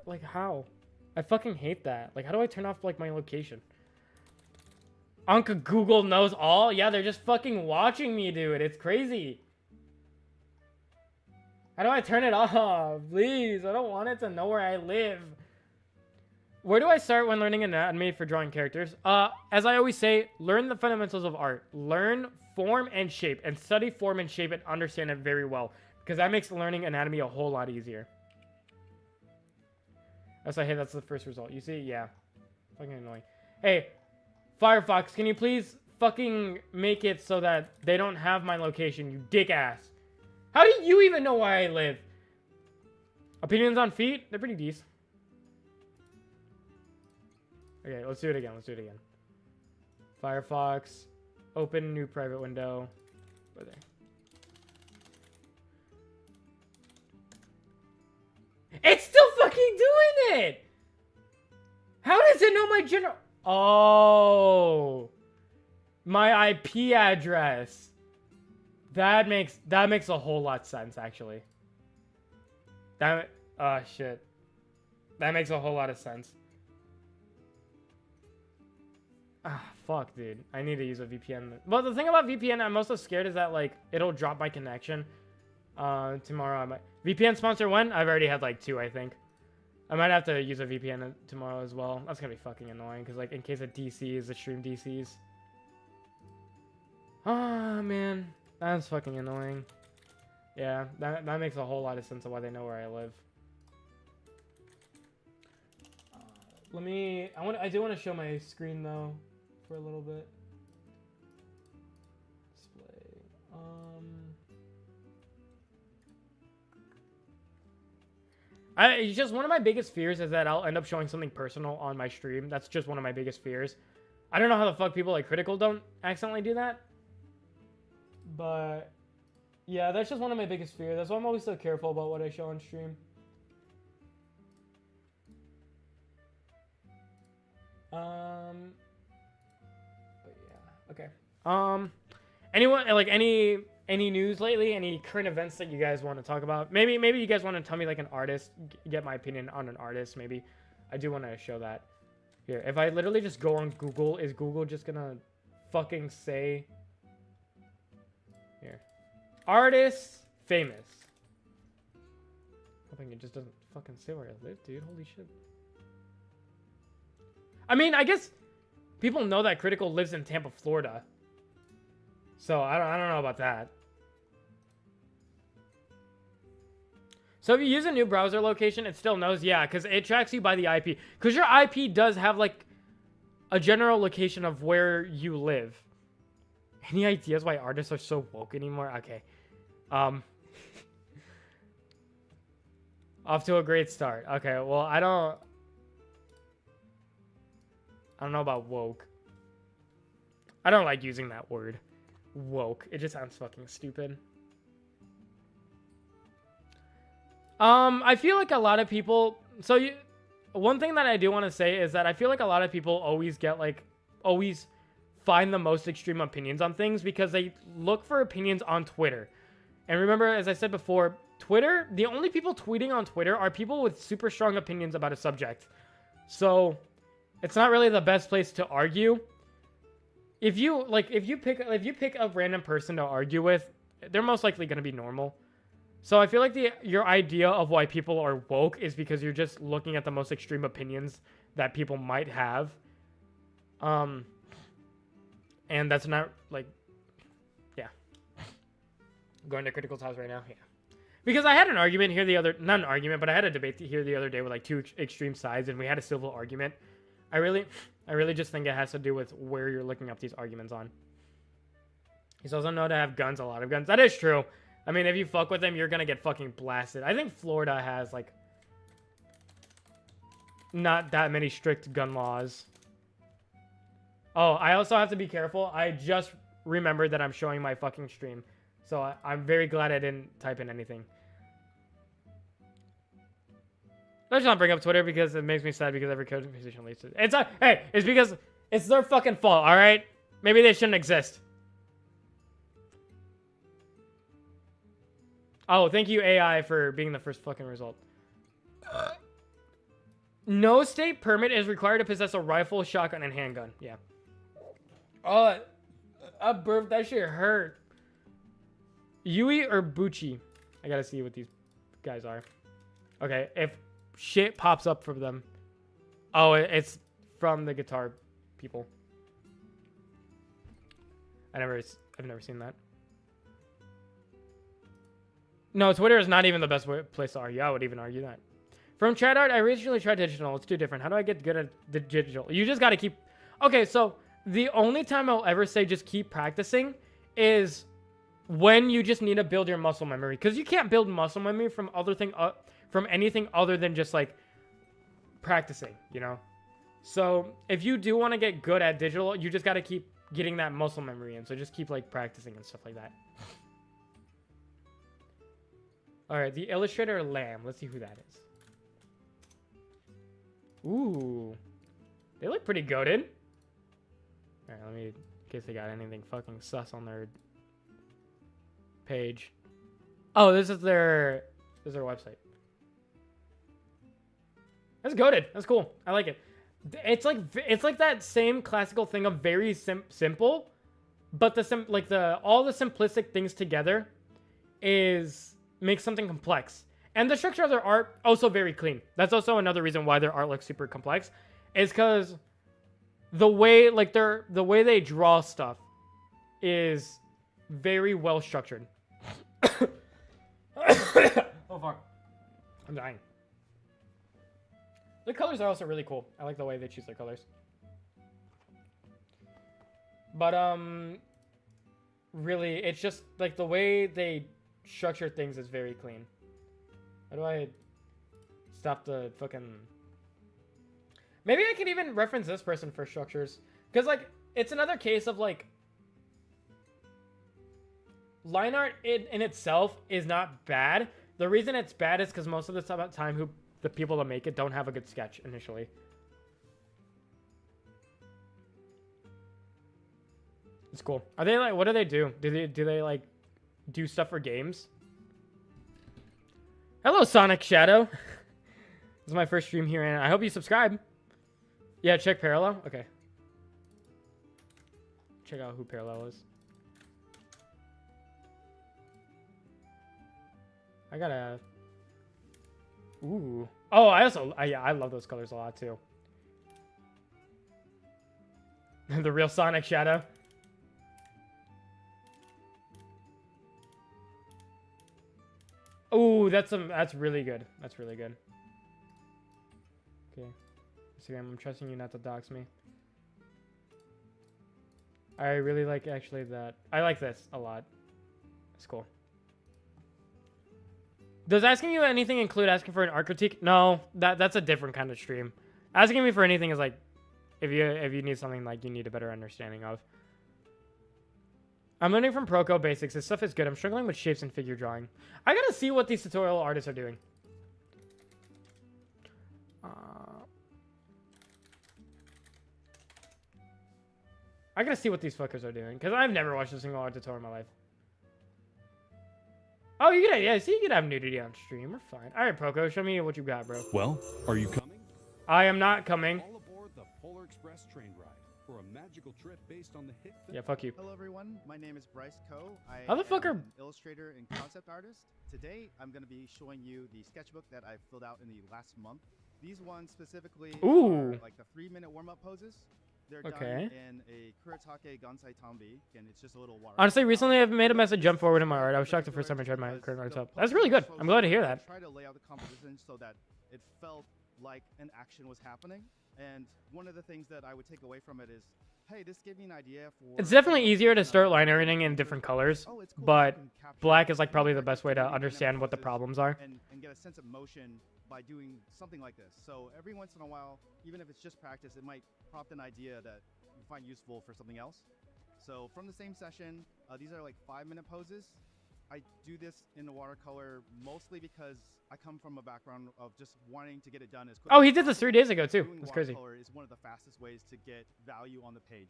Like, how? I fucking hate that. Like, how do I turn off, like, my location? Uncle Google knows all? Yeah, they're just fucking watching me do it. It's crazy. How do I turn it off? Please, I don't want it to know where I live. Where do I start when learning anatomy for drawing characters? As I always say, learn the fundamentals of art. Learn form and shape, and study form and shape and understand it very well. Because that makes learning anatomy a whole lot easier. That's like, hey, that's the first result. You see? Yeah. Fucking annoying. Hey, Firefox, can you please fucking make it so that they don't have my location, you dick ass? How do you even know where I live? Opinions on feet? They're pretty decent. Okay, let's do it again. Let's do it again. Firefox. Open new private window. Right there. It's still fucking doing it! How does it know my general... Oh. My IP address. That makes a whole lot of sense, actually. Oh, shit. That makes a whole lot of sense. Ah, fuck, dude. I need to use a VPN. But the thing about VPN I'm most scared is that, like, it'll drop my connection. Tomorrow I might... VPN sponsor when? I've already had, like, 2, I think. I might have to use a VPN tomorrow as well. That's gonna be fucking annoying, because, like, in case it DCs, the stream DCs. Ah, man. That's fucking annoying. Yeah, that makes a whole lot of sense of why they know where I live. I do want to show my screen, though, for a little bit. Display. It's just one of my biggest fears is that I'll end up showing something personal on my stream. That's just one of my biggest fears. I don't know how the fuck people like Critical don't accidentally do that. But yeah, that's just one of my biggest fears. That's why I'm always so careful about what I show on stream. But yeah, okay. Anyone like any news lately? Any current events that you guys want to talk about? Maybe you guys want to tell me like an artist, get my opinion on an artist. Maybe I do want to show that. Here, if I literally just go on Google, is Google just gonna fucking say? Here, artist famous. Hoping it just doesn't fucking say where I live, dude. Holy shit. I mean, I guess people know that Critical lives in Tampa, Florida. So I don't know about that. So if you use a new browser location, it still knows, yeah, because it tracks you by the IP. Because your IP does have like a general location of where you live. Any ideas why artists are so woke anymore? Okay. Off to a great start. Okay, well, I don't know about woke. I don't like using that word. Woke. It just sounds fucking stupid. I feel like a lot of people... one thing that I do want to say is that I feel like a lot of people always find the most extreme opinions on things because they look for opinions on Twitter. And remember, as I said before, Twitter, the only people tweeting on Twitter are people with super strong opinions about a subject. So, it's not really the best place to argue. If you pick a random person to argue with, they're most likely going to be normal. So I feel like your idea of why people are woke is because you're just looking at the most extreme opinions that people might have. And that's not like, yeah. Going to Critical's house right now, yeah. Because I had an argument here not an argument, but I had a debate here the other day with like two extreme sides, and we had a civil argument. I really just think it has to do with where you're looking up these arguments on. He's also known to have guns, a lot of guns. That is true. I mean, if you fuck with him, you're gonna get fucking blasted. I think Florida has, like, not that many strict gun laws. Oh, I also have to be careful. I just remembered that I'm showing my fucking stream. So I'm very glad I didn't type in anything. Let's not bring up Twitter because it makes me sad because every code position leads to. It's a, hey, it's because it's their fucking fault. All right, maybe they shouldn't exist. Oh, thank you AI for being the first fucking result. No state permit is required to possess a rifle, shotgun, and handgun. Yeah. Oh, I burped. That shit hurt. Yui or Bucci? I gotta see what these guys are. Okay, if shit pops up from them. Oh, it's from the guitar people. I've never seen that. No, Twitter is not even the best place to argue. I would even argue that. From chat art, I recently tried digital. It's too different. How do I get good at the digital? You just got to keep... Okay, so the only time I'll ever say just keep practicing is when you just need to build your muscle memory. Because you can't build muscle memory from anything other than just, like, practicing, you know? So if you do want to get good at digital, you just got to keep getting that muscle memory in. So just keep, like, practicing and stuff like that. All right, the illustrator Lamb. Let's see who that is. Ooh. They look pretty goated. All right, let me... In case they got anything fucking sus on their page. Oh, this is their website. That's goated. That's cool. I like it. It's like that same classical thing of very simple, but all the simplistic things together makes something complex. And the structure of their art also very clean. That's also another reason why their art looks super complex, is because the way they draw stuff is very well structured. Oh fuck, I'm dying. The colors are also really cool. I like the way they choose their colors. But really, it's just like the way they structure things is very clean. How do I stop the fucking... Maybe I can even reference this person for structures. Because, like, it's another case of, like... Line art in itself is not bad. The reason it's bad is because most of the time the people that make it don't have a good sketch initially. It's cool. Are they, like... What do they do? Do they like, do stuff for games? Hello, Sonic Shadow. This is my first stream here, and I hope you subscribe. Yeah, check Parallel. Okay. Check out who Parallel is. I gotta... Ooh. Oh, I love those colors a lot, too. The real Sonic Shadow. Ooh, that's really good. That's really good. Okay. Instagram, I'm trusting you not to dox me. I really like actually that. I like this a lot. It's cool. Does asking you anything include asking for an art critique? No, that's a different kind of stream. Asking me for anything is like if you need something like you need a better understanding of. I'm learning from Proco Basics. This stuff is good. I'm struggling with shapes and figure drawing. I gotta see what these tutorial artists are doing. I gotta see what these fuckers are doing, because I've never watched a single art tutorial in my life. Oh, you can, yeah, see, you can have nudity on stream. We're fine. All right, Proco, show me what you got, bro. Well, are you coming? I am not coming. All aboard the Polar Express train ride for a magical trip based on the hit film. Yeah, fuck you. Hello, everyone. My name is Bryce Coe. How the fuck are... an illustrator and concept artist. Today, I'm going to be showing you the sketchbook that I filled out in the last month. These ones specifically are like the 3-minute warm-up poses. They're done in a Kuretake Gansai Tambi, and it's just a little water. Honestly, recently I've made a message jump forward in my art. I was shocked the first time I tried my current art up. That's really good. I'm glad to hear that. I tried to lay out the composition so that it felt like an action was happening. And one of the things that I would take away from it is, hey, this gave me an idea for... It's definitely easier to start line everything in different colors, but black is like probably the best way to understand what the problems are. And get a sense of motion by doing something like this. So every once in a while, even if it's just practice, it might prompt an idea that you find useful for something else. So from the same session, these are like 5-minute poses. I do this in the watercolor mostly because I come from a background of just wanting to get it done as quick. Oh, he did this 3 days ago too. Doing That's crazy. watercolor is one of the fastest ways to get value on the page.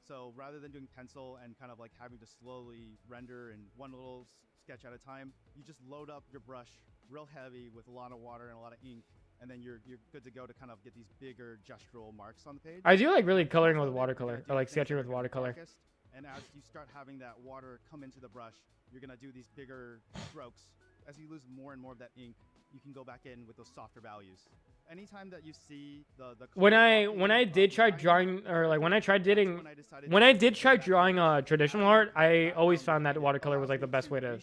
So rather than doing pencil and kind of like having to slowly render in one little sketch at a time, you just load up your brush real heavy with a lot of water and a lot of ink, and then you're good to go to kind of get these bigger gestural marks on the page. I do like really coloring with watercolor, or like sketching with watercolor. And as you start having that water come into the brush, you're gonna do these bigger strokes. As you lose more and more of that ink, you can go back in with those softer values. Anytime that you see the when I did try drawing, or like when I did try drawing traditional art, I always found that watercolor was like the best way to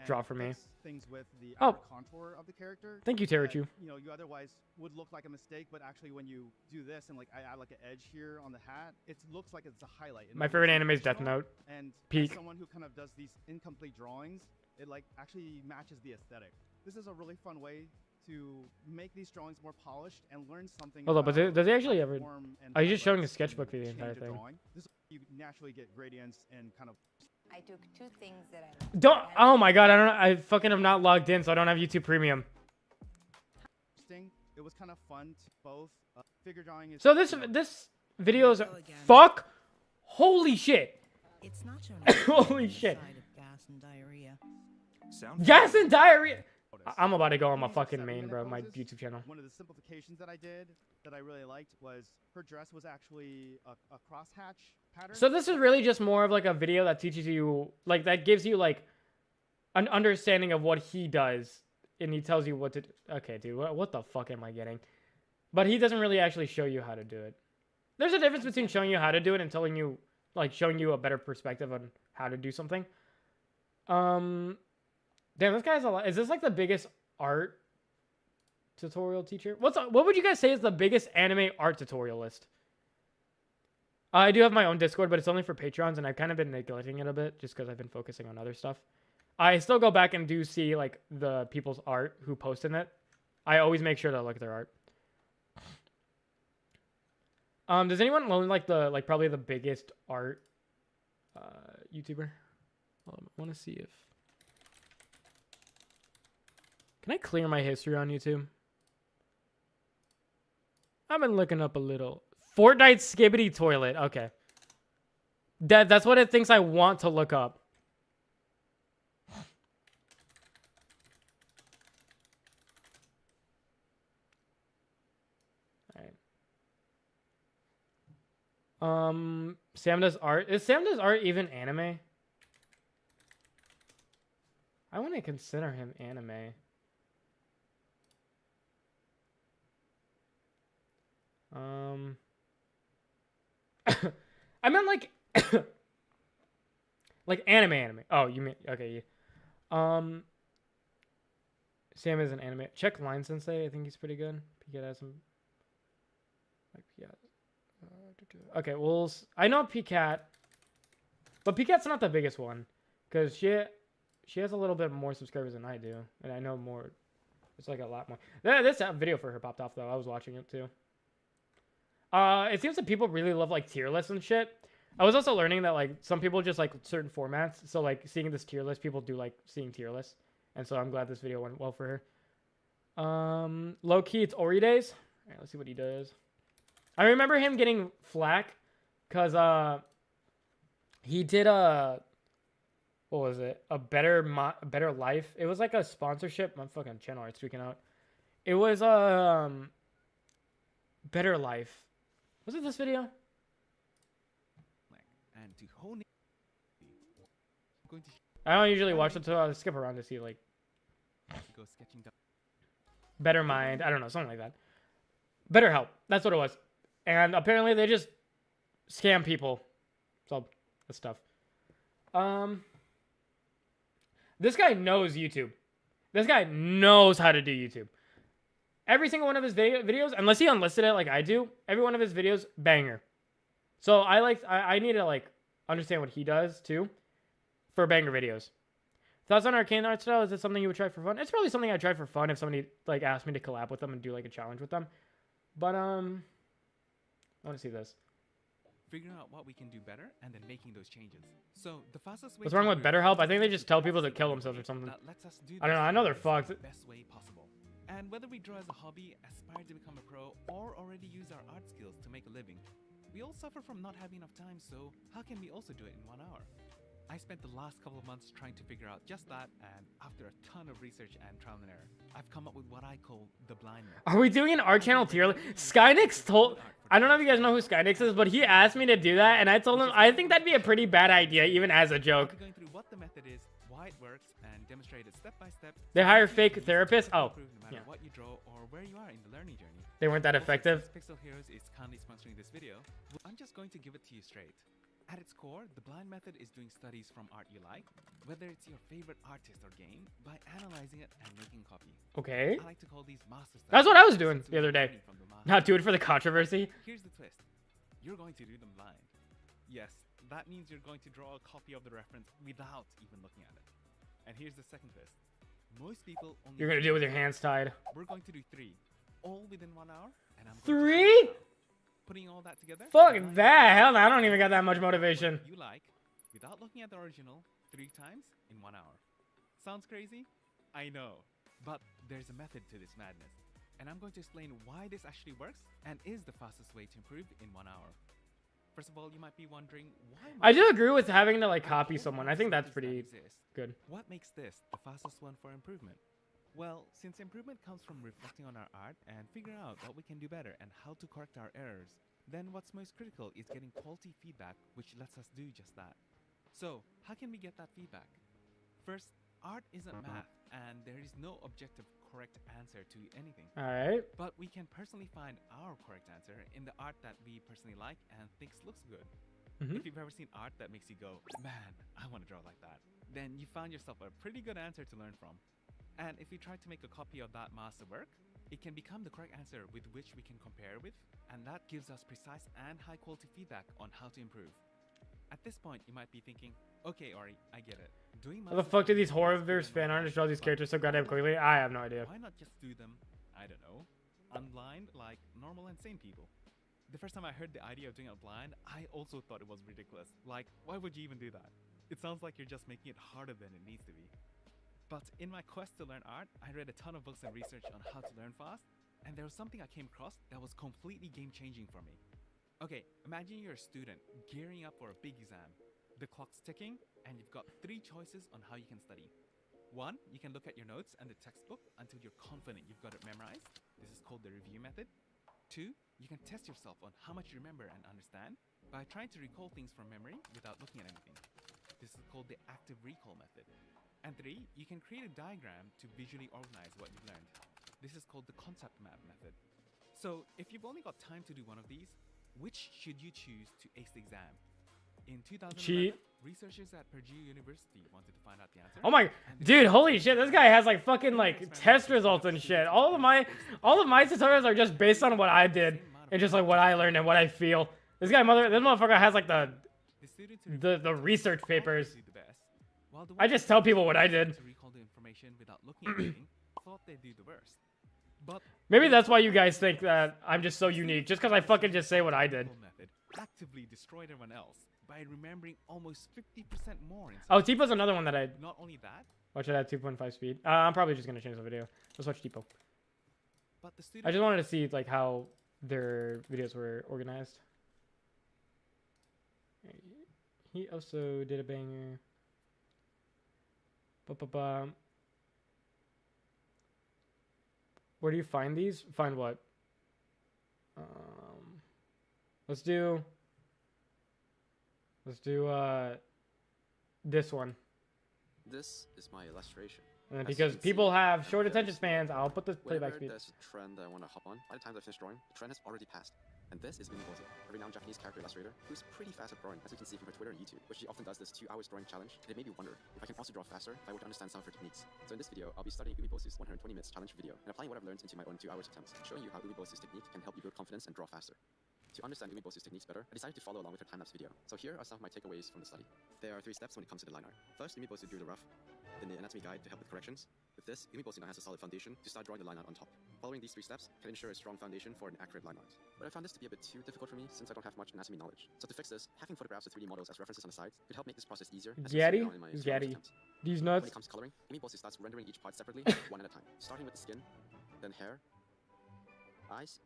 draw for me. Things with the outer contour of the character. Thank you, Terachu. You know, you otherwise would look like a mistake, but actually when you do this and like I add like an edge here on the hat, it looks like it's a highlight. My favorite anime is Death Note. And Peak. As someone who kind of does these incomplete drawings, it like actually matches the aesthetic. This is a really fun way to make these drawings more polished and learn something. Hold up, but does he actually ever? Are you just showing a sketchbook for the entire thing? This you naturally get gradients and kind of. I took 2 things that I don't. Oh my god, I fucking am not logged in, so I don't have YouTube Premium. It was kind of fun to both figure drawing. So this video is fuck. Holy shit. It's not holy shit. Gas and diarrhea. Gas and diarrhea. I'm about to go on my fucking main, bro, my YouTube channel. One of the simplifications that I did that I really liked was her dress was actually a crosshatch pattern. So this is really just more of like a video that teaches you, like that gives you like an understanding of what he does, and he tells you what to do. Okay, dude, what the fuck am I getting? But he doesn't really actually show you how to do it. There's a difference between showing you how to do it and telling you, like, showing you a better perspective on how to do something. Damn, this guy's a lot. Is this like the biggest art tutorial teacher? What would you guys say is the biggest anime art tutorialist? I do have my own Discord, but it's only for Patrons, and I've kind of been neglecting it a bit just because I've been focusing on other stuff. I still go back and do see like the people's art who post in it. I always make sure to look at their art. Does anyone know like probably the biggest art YouTuber? I want to see if. Can I clear my history on YouTube? I've been looking up a little. Fortnite Skibbity Toilet. Okay. That's what it thinks I want to look up. Alright. Sam Does Art. Is Sam Does Art even anime? I want to consider him anime. I meant like like anime. Oh, you mean okay, yeah. Sam is an anime. Check Line Sensei. I think he's pretty good. Pika has some like yeah. Okay, well I know Pcat, but Picat's not the biggest one because she has a little bit more subscribers than I do, and I know more. It's like a lot more. This video for her popped off though. I was watching it too. It seems that people really love like tier lists and shit. I was also learning that like some people just like certain formats. So like seeing this tier list, people do like seeing tier lists, and so I'm glad this video went well for her. Low key, it's Ori days. All right, let's see what he does. I remember him getting flack because he did what was it? A better life. It was like a sponsorship. My fucking channel art's freaking out. It was Better Life. Was it this video? And to hone I don't usually watch it, so I'll skip around to see like go sketching down. Better Mind. I don't know, something like that. Better Help. That's what it was. And apparently they just scam people. So that's stuff. This guy knows YouTube. This guy knows how to do YouTube. Every single one of his videos, unless he unlisted it like I do, every one of his videos, banger. So I need to like understand what he does too for banger videos. Thoughts on arcane art style? Is it something you would try for fun? It's probably something I'd try for fun if somebody like asked me to collab with them and do like a challenge with them. But I want to see this. figuring out what we can do better, and then making those changes. So the fastest way. What's wrong with improve BetterHelp? I is think they to just tell do people to everything kill in a themselves or way something. that lets us do I don't know. I this know they're in fucked. the best way possible. And whether we draw as a hobby, aspire to become a pro, or already use our art skills to make a living, we all suffer from not having enough time, so how can we also do it in 1 hour? I spent the last couple of months trying to figure out just that, and after a ton of research and trial and error, I've come up with what I call the blind method. Are we doing an art channel tier? Skynix told... I don't know if you guys know who Skynix is, but he asked me to do that, and I told him I think that'd be a pretty bad idea, even as a joke. I'll be going through what the method is, why it works, and demonstrate it step by step. They hire fake therapists? Oh, No matter yeah. what you draw or where you are in the learning journey. They weren't that Also, effective. since Pixel Heroes is kindly sponsoring this video, I'm just going to give it to you straight. At its core, the blind method is doing studies from art you like, whether it's your favorite artist or game, by analyzing it and making a copy. Okay. I like to call these master studies. That's what I was doing since the other we're day. learning from the master. Not do it for the controversy. Here's the twist. You're going to do them blind. Yes, that means you're going to draw a copy of the reference without even looking at it. And here's the second twist. Most people only You're gonna do it with your hands tied. We're going to do 3, all within 1 hour, and I'm going to 3? show you how. Putting all that together. Fuck the blind that. method Hell no, I don't even got that much is motivation. what you like, without looking at the original, 3 times in 1 hour. Sounds crazy? I know. But there's a method to this madness. And I'm going to explain why this actually works and is the fastest way to improve in 1 hour. First of all, you might be wondering why. I do agree with having to like copy someone. I think that's pretty good. What makes this the fastest one for improvement? Well, since improvement comes from reflecting on our art and figuring out what we can do better and how to correct our errors, then what's most critical is getting quality feedback, which lets us do just that. So, how can we get that feedback? First, art isn't math, and there is no objective correct answer to anything. Alright. But we can personally find our correct answer in the art that we personally like and thinks looks good. If you've ever seen art that makes you go, man, I want to draw like that, then you found yourself a pretty good answer to learn from. And if we try to make a copy of that masterwork, it can become the correct answer with which we can compare with, and that gives us precise and high quality feedback on how to improve. At this point, you might be thinking, okay, Ori, I get it. Doing How the fuck do these horrorverse fan artists draw these characters so goddamn quickly? I have no idea. Why not just do them, I don't know, unblind like normal and sane people? The first time I heard the idea of doing it blind, I also thought it was ridiculous. Like, why would you even do that? It sounds like you're just making it harder than it needs to be. But in my quest to learn art, I read a ton of books and research on how to learn fast, and there was something I came across that was completely game-changing for me. Okay, imagine you're a student gearing up for a big exam. The clock's ticking, and you've got 3 choices on how you can study. 1, you can look at your notes and the textbook until you're confident you've got it memorized. This is called the review method. 2, you can test yourself on how much you remember and understand by trying to recall things from memory without looking at anything. This is called the active recall method. And 3, you can create a diagram to visually organize what you've learned. This is called the concept map method. So, if you've only got time to do one of these, which should you choose to ace the exam? In 2011, Cheat. researchers at Purdue University wanted to find out the answer. Oh my, dude, holy shit, this guy has like fucking like test results and shit. All of my tutorials are just based on what I did and just like what I learned and what I feel. This motherfucker has like the research papers. I just tell people what I did. To recall the information without looking at anything, thought they'd do the worst. But Maybe that's why you guys think that I'm just so unique, just because I fucking just say what I did. method actively destroyed everyone else by remembering almost 50% more. Oh, Tipo's another one that I Not only that, watch it at 2.5 speed. I'm probably just gonna change the video. Let's watch Tipo. but the I student just wanted to see like how their videos were organized. He also did a banger. Ba-ba-ba. Where do you find these? Find what? Let's do this one. This is my illustration. And As you because can people see, have I'm short very attention slow. spans, I'll put the playback Whenever speed. there's a trend that I want to hop on, by the time I finish drawing, the trend has already passed. And this is Mimi, a renowned Japanese character illustrator who's pretty fast at drawing, as you can see from her Twitter and YouTube, where she often does this 2 hours drawing challenge. And it made me wonder if I can also draw faster if I were to understand some of her techniques. So in this video, I'll be studying Ubibosu's 120 minutes challenge video and applying what I've learned into my own 2 hours attempts, showing you how Ubibosu's technique can help you build confidence and draw faster. To understand Umibosu's techniques better, I decided to follow along with her time-lapse video. So here are some of my takeaways from the study. There are 3 steps when it comes to the line art. First, Umibosu drew the rough, then the anatomy guide to help with corrections. With this, Umibosu now has a solid foundation to start drawing the line art on top. Following these 3 steps can ensure a strong foundation for an accurate line art. But I found this to be a bit too difficult for me since I don't have much anatomy knowledge. So to fix this, having photographs of 3D models as references on the sides could help make this process easier. Getty? Getty. These When nuts. it comes to coloring, Umibosu starts rendering each part separately, one at a time, starting with the skin, then hair, eyes,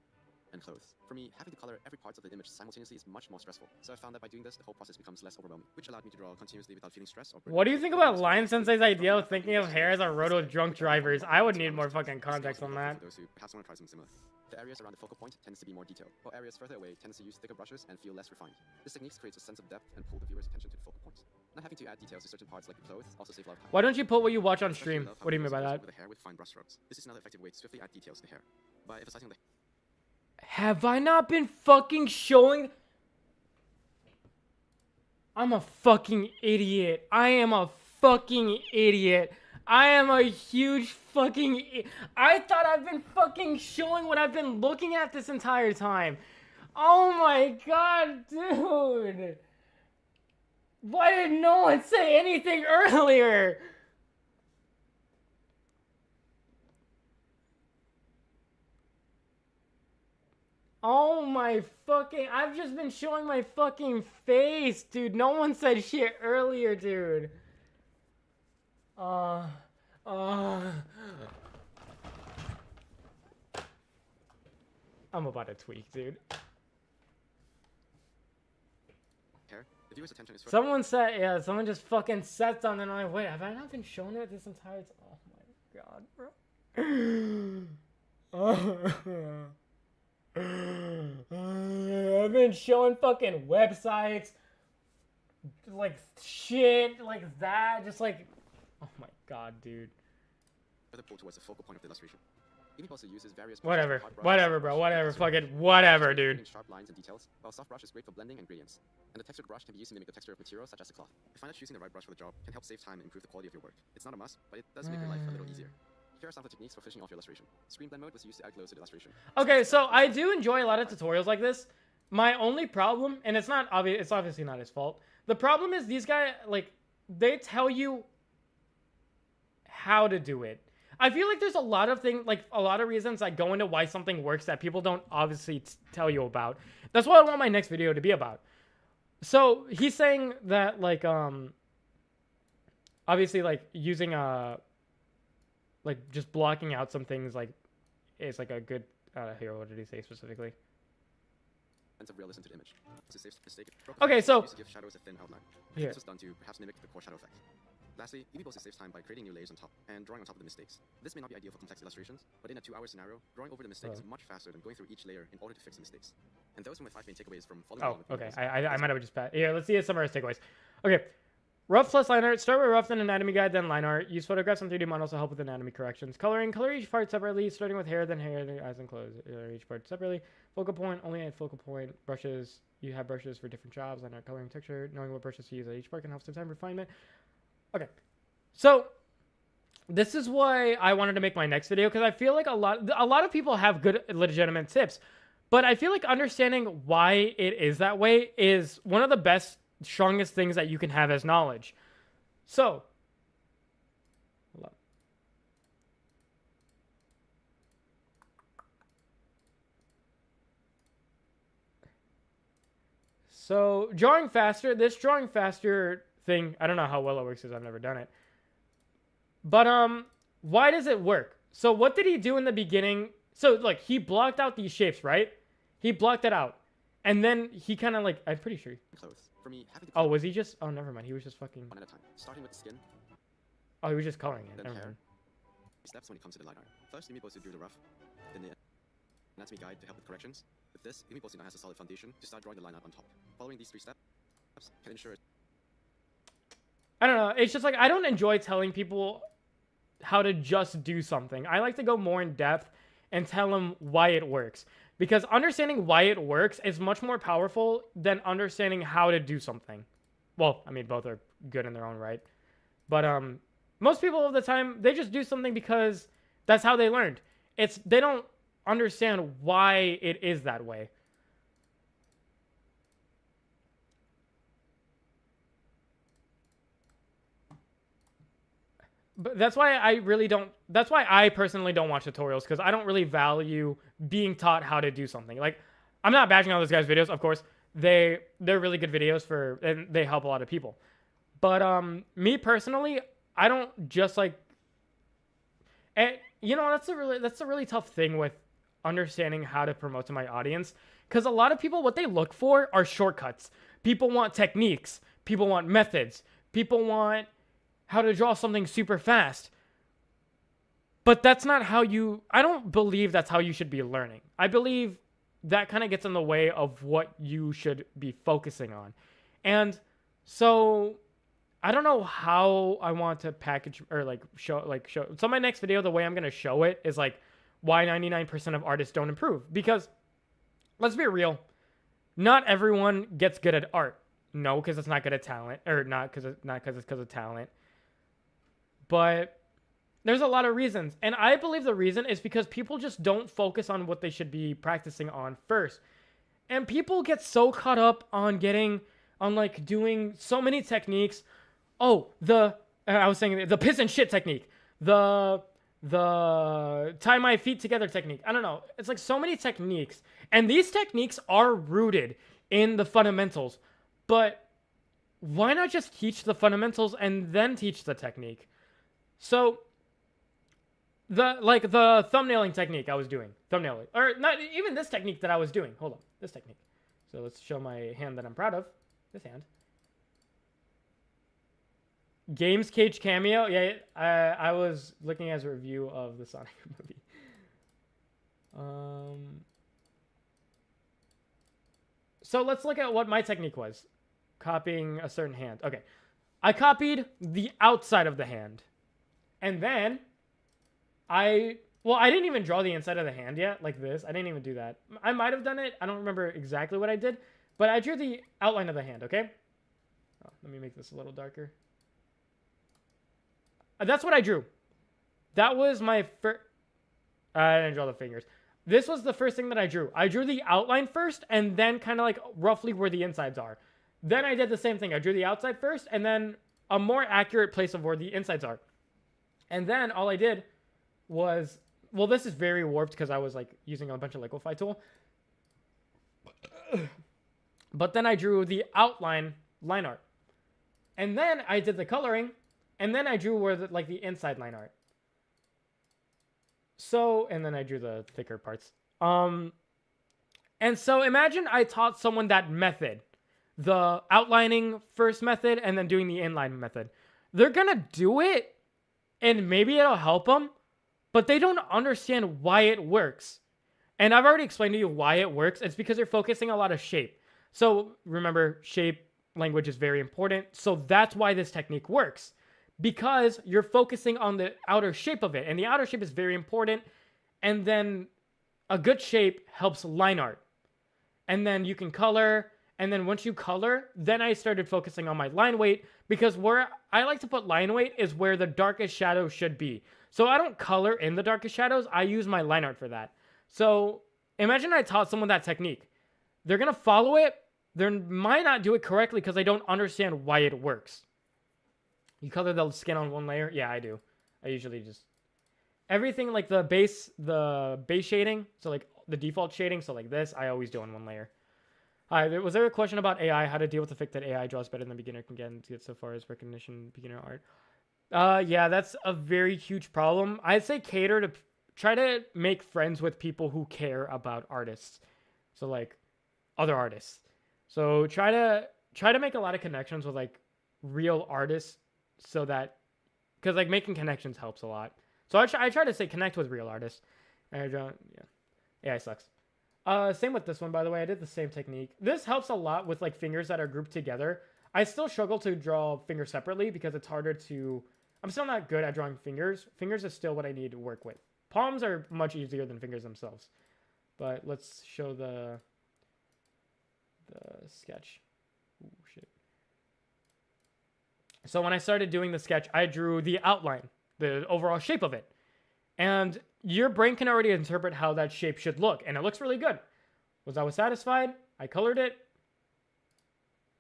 and clothes. For me, having to color every part of the image simultaneously is much more stressful. So I found that by doing this, the whole process becomes less overwhelming, which allowed me to draw continuously without feeling stressed or burdened. What do you think about Lion Sensei's idea of thinking of hair as a roto drunk drivers? I would need more fucking context on that. For those who perhaps want to try something similar. The areas around the focal point tends to be more detailed, while areas further away tends to use thicker brushes and feel less refined. This technique creates a sense of depth and pull the viewer's attention to the focal points. Not having to add details to certain parts like the clothes also save a lot of time. Why don't you put what you watch on Especially stream? love how What do you mean by Umibosu that? with the hair with fine brush strokes. This is another effective way to swiftly add details to the hair. By emphasizing the Have I not been fucking showing? I'm a fucking idiot. I am a fucking idiot. I am a huge fucking I thought I've been fucking showing what I've been looking at this entire time. Oh my god, dude. Why did no one say anything earlier? Oh my fucking, I've just been showing my fucking face, dude. No one said shit earlier, dude. I'm about to tweak, dude. hair. The viewer's attention is Someone said, yeah, someone just fucking said something. And I'm like, wait, have I not been showing it this entire time? Oh my god, bro. I've been showing fucking websites, like shit, like that, just like, oh my god, dude. further pull towards the focal point of the illustration. Umibosu uses various Whatever, hard brushes, whatever, soft bro, brush, whatever, and texture. fucking whatever, Creating dude. sharp lines and details, while soft brush is great for blending and gradients. And the textured brush can be used to mimic the texture of materials such as the cloth. I find that choosing the right brush for the job can help save time and improve the quality of your work. It's not a must, but it does make your life a little easier. Here are some of the techniques for finishing off your illustration. Screen blend mode was used to add glow to the illustration. Okay, so I do enjoy a lot of tutorials like this. My only problem, and it's not obvious, it's obviously not his fault. The problem is these guys, like, they tell you how to do it. I feel like there's a lot of things, like a lot of reasons that go into why something works that people don't obviously tell you about. That's what I want my next video to be about. So he's saying that, like, obviously, like, using like, just blocking out some things, like, is like a good, here, what did he say specifically? Sense of realism to the image. It's a safe mistake. Okay, so used to give shadows a thin outline. here. This was done to perhaps mimic the core shadow effect. Lastly, Umibosu saves time by creating new layers on top and drawing on top of the mistakes. This may not be ideal for complex illustrations, but in a 2-hour scenario, drawing over the mistakes is much faster than going through each layer in order to fix the mistakes. And those were my 5 main takeaways from following Oh, along with okay. Umibosu. I might have just passed. Here, let's see some of our takeaways. Okay. Rough plus line art. Start with rough, then anatomy guide, then line art. Use photographs and 3D models to help with anatomy corrections. Coloring. Color each part separately, starting with hair, then eyes, and clothes. Each part separately. Focal point. Only add focal point. Brushes. You have brushes for different jobs. Line art, coloring, texture. Knowing what brushes to use at each part can help save time refinement. Okay. So, this is why I wanted to make my next video, because I feel like a lot of people have good, legitimate tips. But I feel like understanding why it is that way is one of the best, strongest things that you can have as knowledge. So, hold on. So, drawing faster, this drawing faster thing, I don't know how well it works because I've never done it. But, why does it work? So, what did he do in the beginning? So, like, he blocked out these shapes, right? He blocked it out. And then he kind of, like, I'm pretty sure. Clothes. For me, having to Oh, was he just? Oh, never mind. He was just fucking. one at a time, starting with the skin, Oh, he was just coloring it. then Never hair. mind. Steps when it comes to the line art. First, Umibosu drew the rough, then the anatomy guide to help with corrections. With this, Umibosu now has a solid foundation to start drawing the line art on top. Following these 3 steps can ensure I don't know. It's just like I don't enjoy telling people how to just do something. I like to go more in depth and tell them why it works. Because understanding why it works is much more powerful than understanding how to do something. Well, I mean, both are good in their own right. But most people of the time, they just do something because that's how they learned. They don't understand why it is that way. but that's why I really don't. That's why I personally don't watch tutorials, because I don't really value being taught how to do something. Like, I'm not bashing on this guy's videos, of course. They're really good videos and they help a lot of people. But me personally, I don't just like. And you know, that's a really tough thing with understanding how to promote to my audience, because a lot of people, what they look for are shortcuts. People want techniques. People want methods. People want how to draw something super fast. But that's not how I don't believe that's how you should be learning. I believe that kind of gets in the way of what you should be focusing on. And so I don't know how I want to package or show. So my next video, the way I'm going to show it is like why 99% of artists don't improve. Because let's be real, not everyone gets good at art. No, because it's not good at talent, or not because it's because of talent. But there's a lot of reasons. And I believe the reason is because people just don't focus on what they should be practicing on first. And people get so caught up on doing so many techniques. Oh, I was saying the piss and shit technique. The tie my feet together technique. I don't know. It's like so many techniques. And these techniques are rooted in the fundamentals. But why not just teach the fundamentals and then teach the technique? So the thumbnailing technique I was doing. Thumbnailing. Or not even this technique that I was doing. Hold on. This technique. So let's show my hand that I'm proud of. This hand. Games Cage cameo. Yeah, I was looking at a review of the Sonic movie. So let's look at what my technique was. Copying a certain hand. Okay. I copied the outside of the hand. And then I didn't even draw the inside of the hand yet, like this. I didn't even do that. I might have done it. I don't remember exactly what I did. But I drew the outline of the hand, okay? Oh, let me make this a little darker. That's what I drew. That was my first... I didn't draw the fingers. This was the first thing that I drew. I drew the outline first, and then kind of like roughly where the insides are. Then I did the same thing. I drew the outside first, and then a more accurate place of where the insides are. And then all I did was... Well, this is very warped because I was like using a bunch of liquify tool. But then I drew the outline line art. And then I did the coloring. And then I drew where the inside line art. So, and then I drew the thicker parts. And so imagine I taught someone that method. The outlining first method and then doing the inline method. They're gonna do it and maybe it'll help them, but they don't understand why it works. And I've already explained to you why it works. It's because you're focusing a lot of shape. So remember, shape language is very important. So that's why this technique works. Because you're focusing on the outer shape of it. And the outer shape is very important. And then a good shape helps line art. And then you can color. And then once you color, then I started focusing on my line weight. Because where I like to put line weight is where the darkest shadow should be. So I don't color in the darkest shadows. I use my line art for that. So imagine I taught someone that technique. They're going to follow it. They might not do it correctly because they don't understand why it works. You color the skin on one layer? Yeah, I do. I usually just... Everything like the base shading, so like the default shading, so like this, I always do on one layer. Hi, was there a question about AI, how to deal with the fact that AI draws better than beginner can get so far as recognition beginner art? Yeah, that's a very huge problem. I'd say try to make friends with people who care about artists. So like other artists. So try to make a lot of connections with like real artists. So that, because like making connections helps a lot. So I try to say connect with real artists. AI sucks. Same with this one, by the way. I did the same technique. This helps a lot with like fingers that are grouped together. I still struggle to draw fingers separately because it's harder to... I'm still not good at drawing fingers. Fingers is still what I need to work with. Palms are much easier than fingers themselves. But let's show the sketch. Ooh, shit. So when I started doing the sketch, I drew the outline, the overall shape of it. And your brain can already interpret how that shape should look. And it looks really good. I was satisfied. I colored it.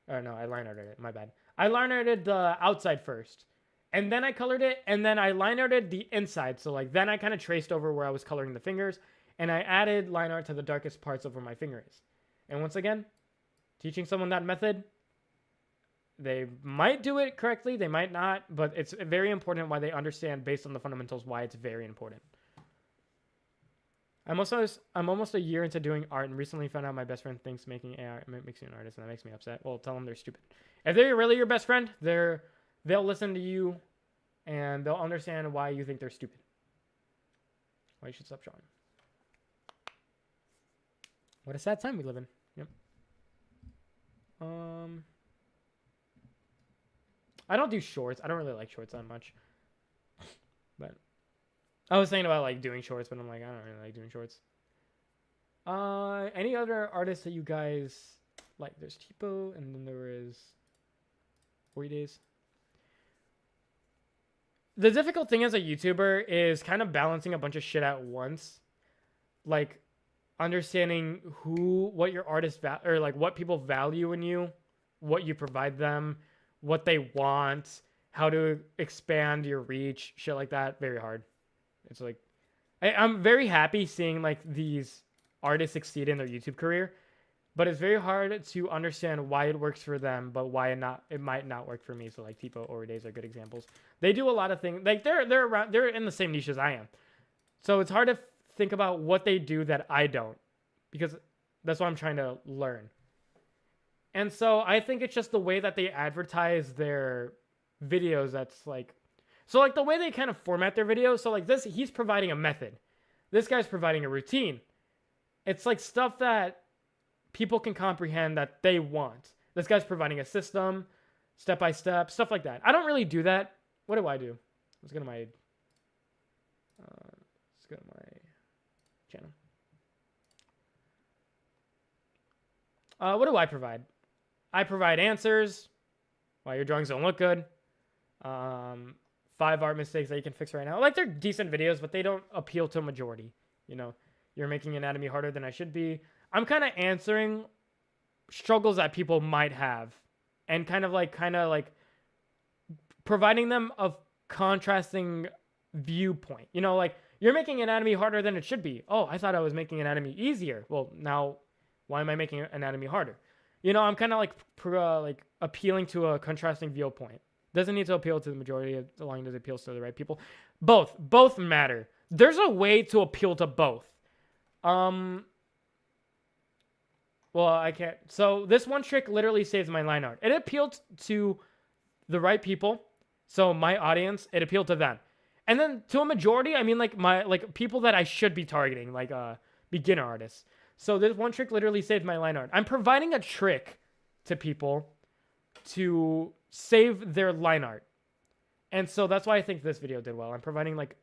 Oh, no, I line arted it. My bad. I line arted the outside first. And then I colored it, and then I line arted the inside. So like then I kind of traced over where I was coloring the fingers, and I added line art to the darkest parts of where my finger is. And once again, teaching someone that method, they might do it correctly, they might not, but it's very important why they understand based on the fundamentals why it's very important. I'm almost a year into doing art and recently found out my best friend thinks making AI makes you an artist, and that makes me upset. Well, tell them they're stupid. If they're really your best friend, they'll listen to you and they'll understand why you think they're stupid. Why you should stop drawing. What a sad time we live in. Yep. I don't do shorts. I don't really like shorts that much. But I was thinking about like doing shorts, but I'm like, I don't really like doing shorts. Any other artists that you guys like? There's Tipo, and then there is 40 Days. The difficult thing as a YouTuber is kind of balancing a bunch of shit at once. Like understanding what your artists or like what people value in you, what you provide them, what they want, how to expand your reach, shit like that. Very hard. It's like I'm very happy seeing like these artists succeed in their YouTube career, but it's very hard to understand why it works for them, but why it might not work for me. So like Tipo or Days are good examples. They do a lot of things. Like they're in the same niche as I am. So it's hard to think about what they do that I don't, because that's what I'm trying to learn. And so I think it's just the way that they advertise their videos that's like, so like the way they kind of format their videos. So like this, he's providing a method. This guy's providing a routine. It's like stuff that people can comprehend that they want. This guy's providing a system, step by step, stuff like that. I don't really do that. What do I do? Let's go to my channel. What do I provide? I provide answers. Why your drawings don't look good. 5 art mistakes that you can fix right now. Like they're decent videos, but they don't appeal to a majority. You know, you're making anatomy harder than I should be. I'm kind of answering struggles that people might have, and kind of like providing them a contrasting viewpoint. You know, like you're making anatomy harder than it should be. Oh, I thought I was making anatomy easier. Well, now why am I making anatomy harder? You know, I'm kind of like appealing to a contrasting viewpoint. Doesn't need to appeal to the majority as long as it appeals to the right people. Both matter. There's a way to appeal to both. Well, I can't. So this one trick literally saves my line art. It appealed to the right people. So my audience, it appealed to them. And then to a majority, I mean like people that I should be targeting, like beginner artists. So this one trick literally saved my line art. I'm providing a trick to people to save their line art. And so that's why I think this video did well. I'm providing like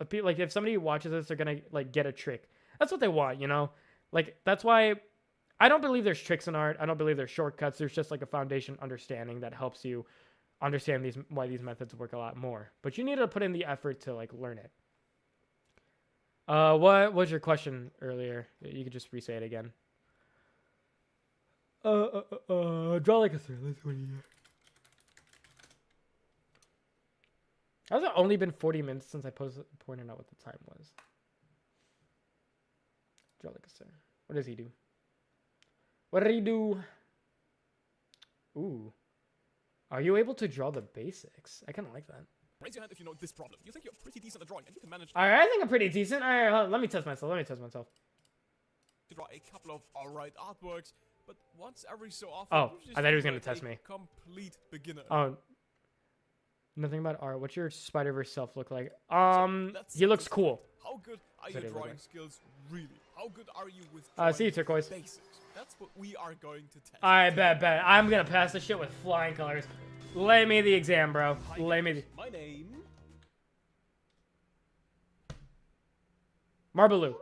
if somebody watches this, they're going to like get a trick. That's what they want, you know? Like that's why I don't believe there's tricks in art. I don't believe there's shortcuts. There's just like a foundation understanding that helps you understand why these methods work a lot more. But you need to put in the effort to like learn it. What was your question earlier? You could just re-say it again. Draw like a sir. Let's see what you get. Has it only been 40 minutes since I pointed out what the time was? Draw like a sir. What does he do? What did he do? Ooh. Are you able to draw the basics? I kind of like that. Raise your hand if you know this problem. You think you're pretty decent at drawing and you can manage Alright, I think I'm pretty decent. Alright, let me test myself. to draw a couple of alright artworks, but once every so often Oh, you just I thought he was feel gonna like test a me. complete beginner. Oh. Nothing about art. What's your Spider-Verse self look like? Let's He looks just- cool. How good are That's your what it look drawing like. skills really? How good are you with See you, Turquoise. basics? That's what we are going to test. I bet. I'm gonna pass this shit with flying colors. Lay me the exam, bro. Lay me the... My name Marbaloo.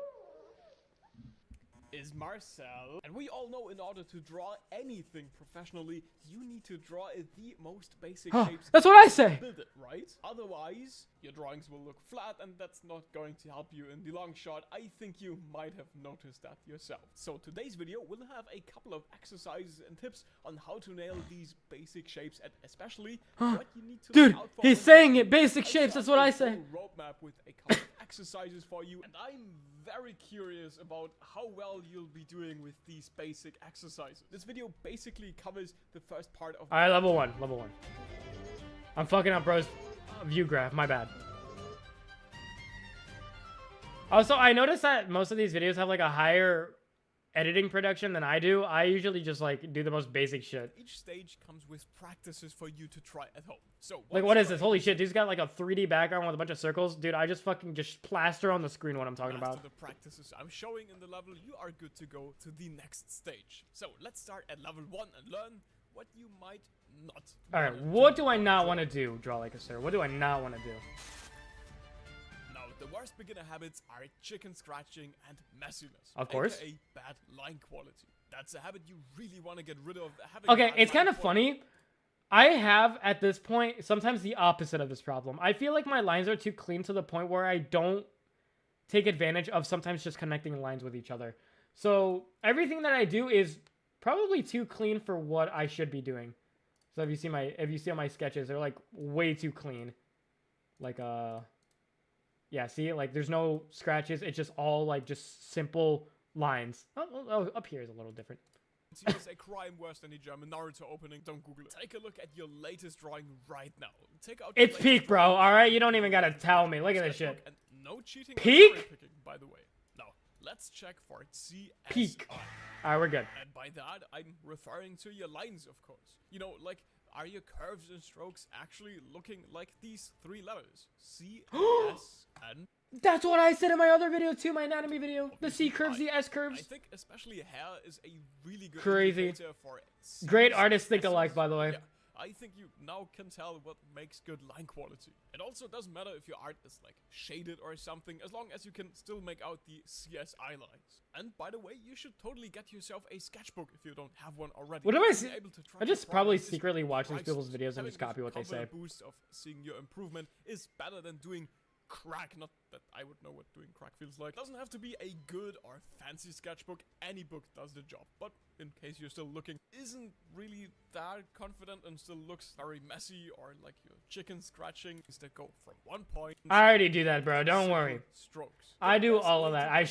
is is Marcel. And we all know in order to draw anything professionally, you need to draw it the most basic shapes. That's what I say. Build it, right? Otherwise, your drawings will look flat and that's not going to help you in the long shot. I think you might have noticed that yourself. So today's video will have a couple of exercises and tips on how to nail these basic shapes and especially what you need to Dude, look out for. he's saying it. Basic shapes, that's what I say. Roadmap with a couple of exercises for you, and I'm very curious about how well you'll be doing with these basic exercises. This video basically covers the first part of— Alright, level 1. I'm fucking up bro's view graph, my bad. Also, I noticed that most of these videos have like a higher editing production than I do. I usually just like do the most basic shit. Each stage comes with practices for you to try at home. So like, what is this? Holy shit, dude's got like a 3D background with a bunch of circles. Dude, I just fucking just plaster on the screen what I'm talking about. The practices I'm showing in the level, you are good to go to the next stage. So let's start at level 1 and learn what you might not. Alright, what do I not want to do? Draw like a sir. What do I not want to do? Now, the worst beginner habits are chicken scratching and messiness. Of course. AKA bad line quality. That's a habit you really want to get rid of. Okay, it's kind of funny. I have, at this point, sometimes the opposite of this problem. I feel like my lines are too clean to the point where I don't take advantage of sometimes just connecting lines with each other. So everything that I do is probably too clean for what I should be doing. So if you see on my sketches, they're like way too clean. Like, yeah, see, like there's no scratches. It's just all like just simple lines. Oh, up here is a little different. It's a crime worse than the German Naruto opening. Don't Google it. Take a look at your latest drawing right now. Take out. It's peak, bro. All right, you don't even gotta tell me. Look at this shit. And no cheating. Peak. Picking, by the way. Now let's check for CSI. Peak. All right, we're good. And by that, I'm referring to your lines, of course. You know, like, are your curves and strokes actually looking like these 3 letters? C, S, N. That's what I said in my other video too, my anatomy video. The C curves, the S curves. I think especially hair is a really good indicator for great artists think alike, by the way. Yeah, I think you now can tell what makes good line quality. It also doesn't matter if your art is like shaded or something, as long as you can still make out the CSI lines. And by the way, you should totally get yourself a sketchbook if you don't have one already. What am I just probably secretly watch these people's videos and just copy what they say. Boost of seeing your improvement is better than doing crack. Not that I would know what doing crack feels like. Doesn't have to be a good or fancy sketchbook. Any book does the job. But in case you're still looking, isn't really that confident and still looks very messy or like you're chicken scratching, instead go from one point. I already do that, bro. Don't worry. Strokes. I do all of that. I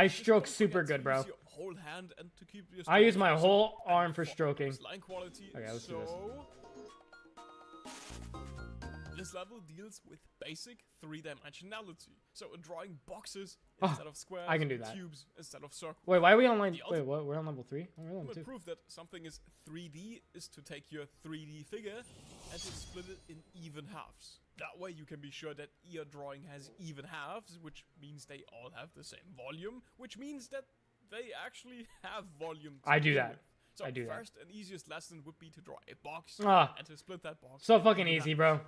stroke super good, bro. Use your whole hand and to keep your I use my whole arm for stroking. Line quality. Okay, let's do this. This level deals with basic 3-dimensionality. So drawing boxes instead of squares, I can do that. Tubes instead of circles. Wait, why are we on line? Wait, what? We're on level 3? Oh, we're on level 2. Proof that something is 3D is to take your 3D figure and to split it in even halves. That way you can be sure that your drawing has even halves, which means they all have the same volume, which means that they actually have volume. I do that. So I do that. First and easiest lesson would be to draw a box and to split that box. So fucking easy, bro.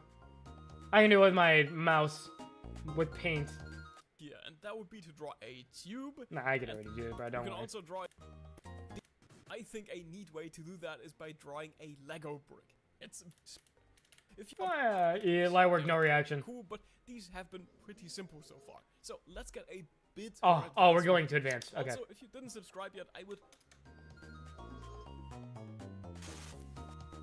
I can do it with my mouse, with paint. Yeah, and that would be to draw a tube. Nah, I can already do it, bro. Don't worry. You can also draw. I think a neat way to do that is by drawing a Lego brick. It's if you yeah, light work, no reaction. Cool, but these have been pretty simple so far. So let's get a bit. Oh, we're going to advanced. Okay. Also, if you didn't subscribe yet, I would.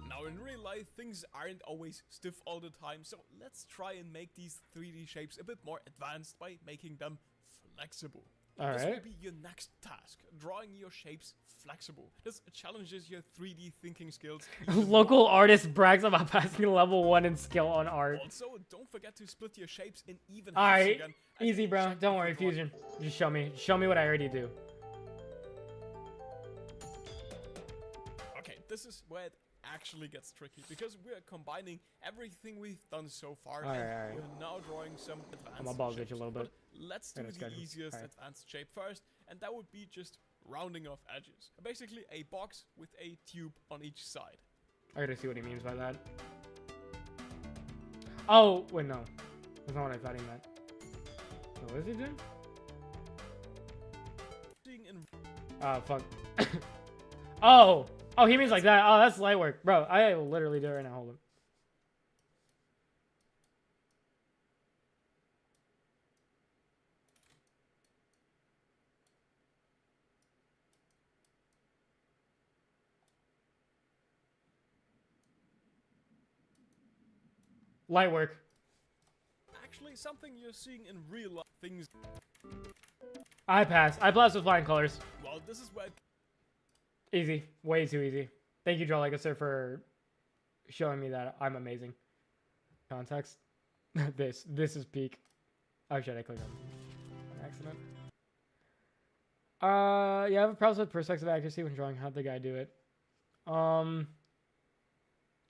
Now, in real life, things aren't always stiff all the time, so let's try and make these 3D shapes a bit more advanced by making them flexible. This will be your next task, drawing your shapes flexible. This challenges your 3D thinking skills. Local artist brags about passing level 1 in skill on art. Also, don't forget to split your shapes in even halves Alright, again. easy, bro. Don't worry, Fusion. Just show me. Show me what I already do. Okay, this is where it actually gets tricky, because we're combining everything we've done so far, and we're now drawing some advanced I'm a ball shapes. glitch a little bit. But let's do the easiest advanced shape first, and that would be just rounding off edges. Basically a box with a tube on each side. I gotta see what he means by that. Oh, wait, no. That's not what I thought he meant. So what is he doing? seeing in Fuck. Oh, he means like that. Oh, that's light work, bro. I will literally do it right now. Hold on. Light work. actually something you're seeing in real life. Things. I pass. I pass with flying colors. Well, this is where. Easy. Way too easy. Thank you, Draw Like a Sir, for showing me that I'm amazing. Context. This is peak. Oh shit, I clicked on accident. Yeah, I have a problem with perspective accuracy when drawing. How'd the guy do it?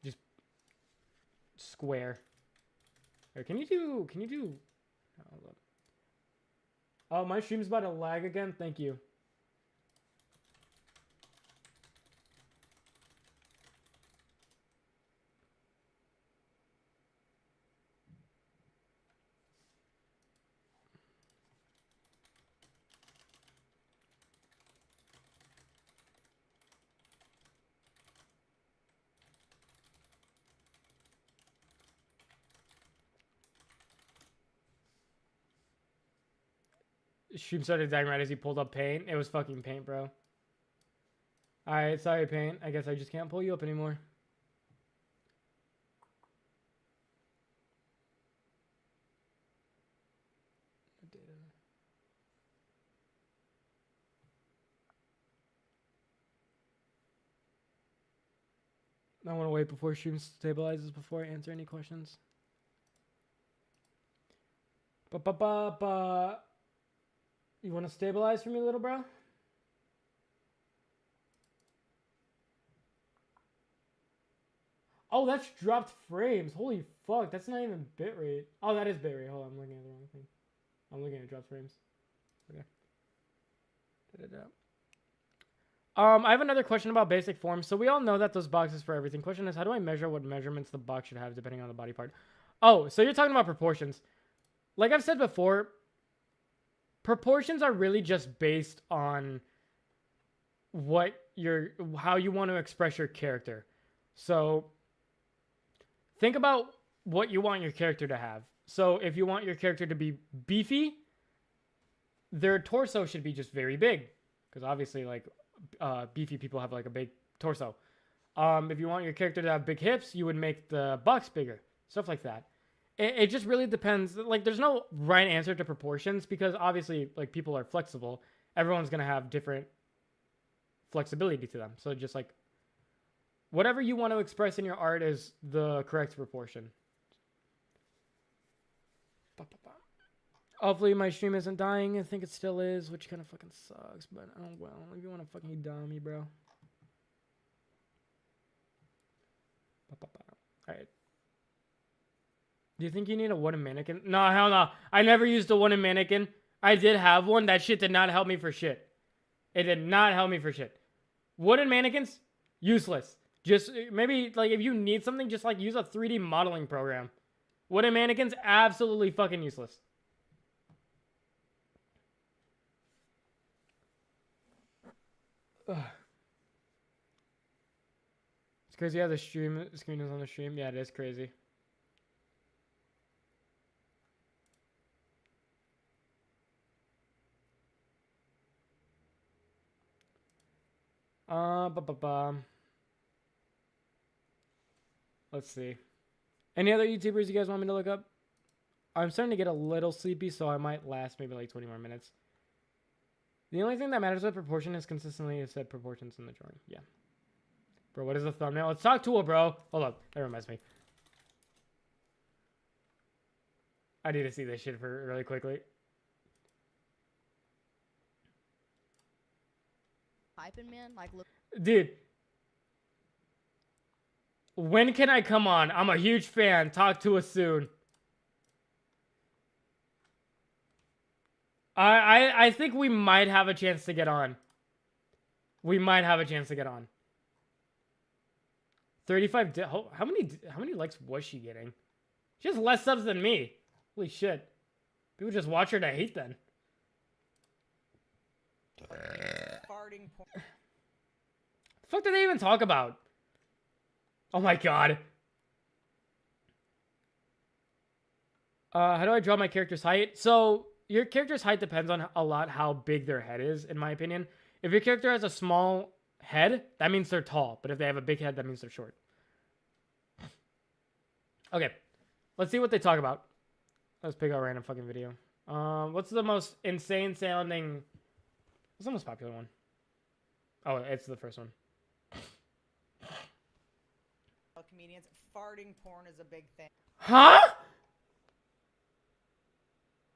Just square. Or can you do hold up. Oh, my stream's about to lag again. Thank you. Stream started dying right as he pulled up paint. It was fucking paint, bro. Alright, sorry, paint. I guess I just can't pull you up anymore. I want to wait before stream stabilizes before I answer any questions. You want to stabilize for me, little bro? Oh, that's dropped frames. Holy fuck, that's not even bitrate. Oh, that is bitrate. Hold on, I'm looking at the wrong thing. I'm looking at dropped frames. Okay. I have another question about basic forms. So we all know that those boxes for everything. Question is, how do I measure what measurements the box should have depending on the body part? Oh, so you're talking about proportions. Like I've said before, proportions are really just based on how you want to express your character. So think about what you want your character to have. So if you want your character to be beefy, their torso should be just very big. Because obviously, like, beefy people have, like, a big torso. If you want your character to have big hips, you would make the box bigger. Stuff like that. It just really depends. Like, there's no right answer to proportions because, obviously, like, people are flexible. Everyone's going to have different flexibility to them. So just, like, whatever you want to express in your art is the correct proportion. Hopefully my stream isn't dying. I think it still is, which kind of fucking sucks. But oh well, if you want to fucking dom me, bro. Alright. Do you think you need a wooden mannequin? No, hell no. I never used a wooden mannequin. I did have one. That shit did not help me for shit. It did not help me for shit. Wooden mannequins? Useless. Just maybe, like, if you need something, just, like, use a 3D modeling program. Wooden mannequins? Absolutely fucking useless. Ugh. It's crazy how the screen is on the stream. Yeah, it is crazy. Let's see. Any other YouTubers you guys want me to look up? I'm starting to get a little sleepy, so I might last maybe like 20 more minutes. The only thing that matters with proportion is consistently said proportions in the drawing. Yeah. Bro, what is the thumbnail? Let's talk to it, bro. Hold up. That reminds me. I need to see this shit for really quickly. Piping, man. Like, look. Dude. When can I come on? I'm a huge fan. Talk to us soon. I think we might have a chance to get on. We might have a chance to get on. 35. How many likes was she getting? She has less subs than me. Holy shit. People just watch her to hate then. farting porn. The fuck did they even talk about? Oh my god. How do I draw my character's height? So your character's height depends on a lot how big their head is, in my opinion. If your character has a small head, that means they're tall. But if they have a big head, that means they're short. Okay. Let's see what they talk about. Let's pick out a random fucking video. What's the most insane sounding... What's the most popular one? Oh, it's the first one. Comedians, farting porn is a big thing. Huh?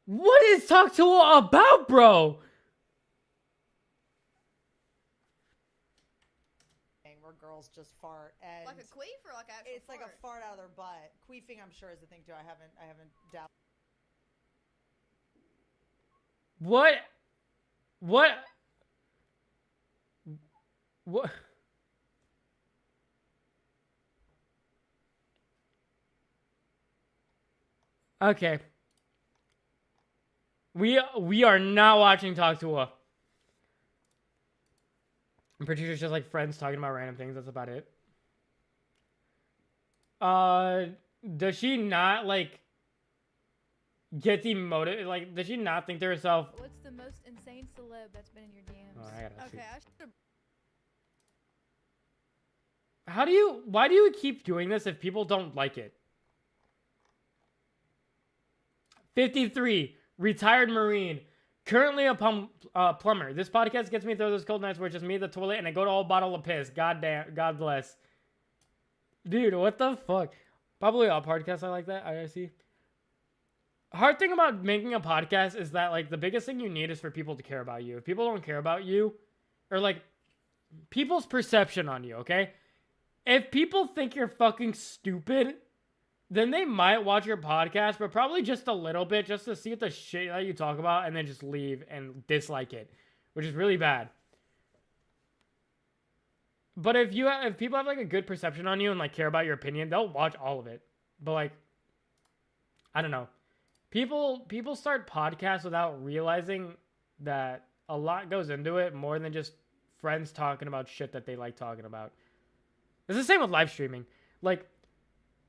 What is Talk to about, bro? Where girls just fart and Like a queef or like actual it's like a fart out of their butt. Queefing, I'm sure, is a thing too. I haven't doubted. What? What? What? Okay. We are not watching Talk to Her. I'm pretty sure it's just like friends talking about random things. That's about it. Does she not like get demoted? Like, does she not think to herself? What's the most insane celeb that's been in your DMs? Oh, I gotta see. Okay, I should. Why do you keep doing this if people don't like it? 53, retired Marine, currently a plumber. This podcast gets me through those cold nights where it's just me at the toilet and I go to all bottle of piss. God damn, God bless. Dude, what the fuck? Probably all podcasts are like that, I see. Hard thing about making a podcast is that, like, the biggest thing you need is for people to care about you. If people don't care about you, or, like, people's perception on you, okay? If people think you're fucking stupid, then they might watch your podcast, but probably just a little bit, just to see what the shit that you talk about, and then just leave and dislike it, which is really bad. But if people have like a good perception on you and like care about your opinion, they'll watch all of it. But like, I don't know. People start podcasts without realizing that a lot goes into it more than just friends talking about shit that they like talking about. It's the same with live streaming. Like,